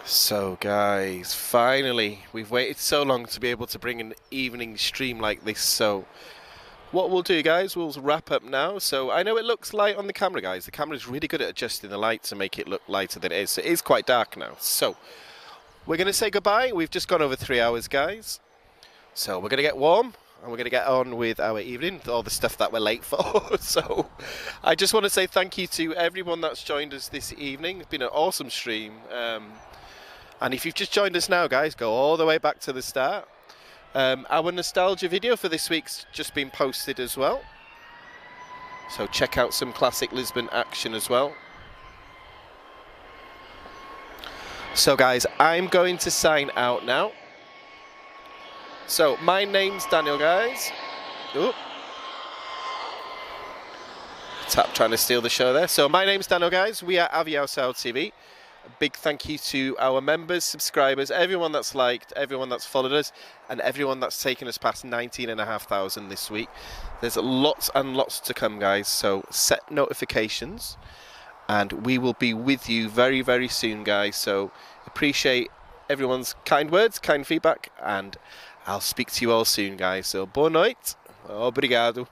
So guys, finally, we've waited so long to be able to bring an evening stream like this. So what we'll do, guys, we'll wrap up now. So I know it looks light on the camera, guys. The camera's really good at adjusting the light to make it look lighter than it is. So it is quite dark now. So we're going to say goodbye. We've just gone over 3 hours, guys. So we're going to get warm and we're going to get on with our evening, all the stuff that we're late for. So I just want to say thank you to everyone that's joined us this evening. It's been an awesome stream. And if you've just joined us now, guys, go all the way back to the start. Our nostalgia video for this week's just been posted as well. So check out some classic Lisbon action as well. So guys, I'm going to sign out now. So my name's Daniel, guys. Ooh. Tap trying to steal the show there. So my name's Daniel, guys. We are Aviação TV. A big thank you to our members, subscribers, everyone that's liked, everyone that's followed us, and everyone that's taken us past 19,500 this week. There's lots and lots to come, guys, so set notifications, and we will be with you very, very soon, guys. So appreciate everyone's kind words, kind feedback, and I'll speak to you all soon, guys. So boa noite, obrigado.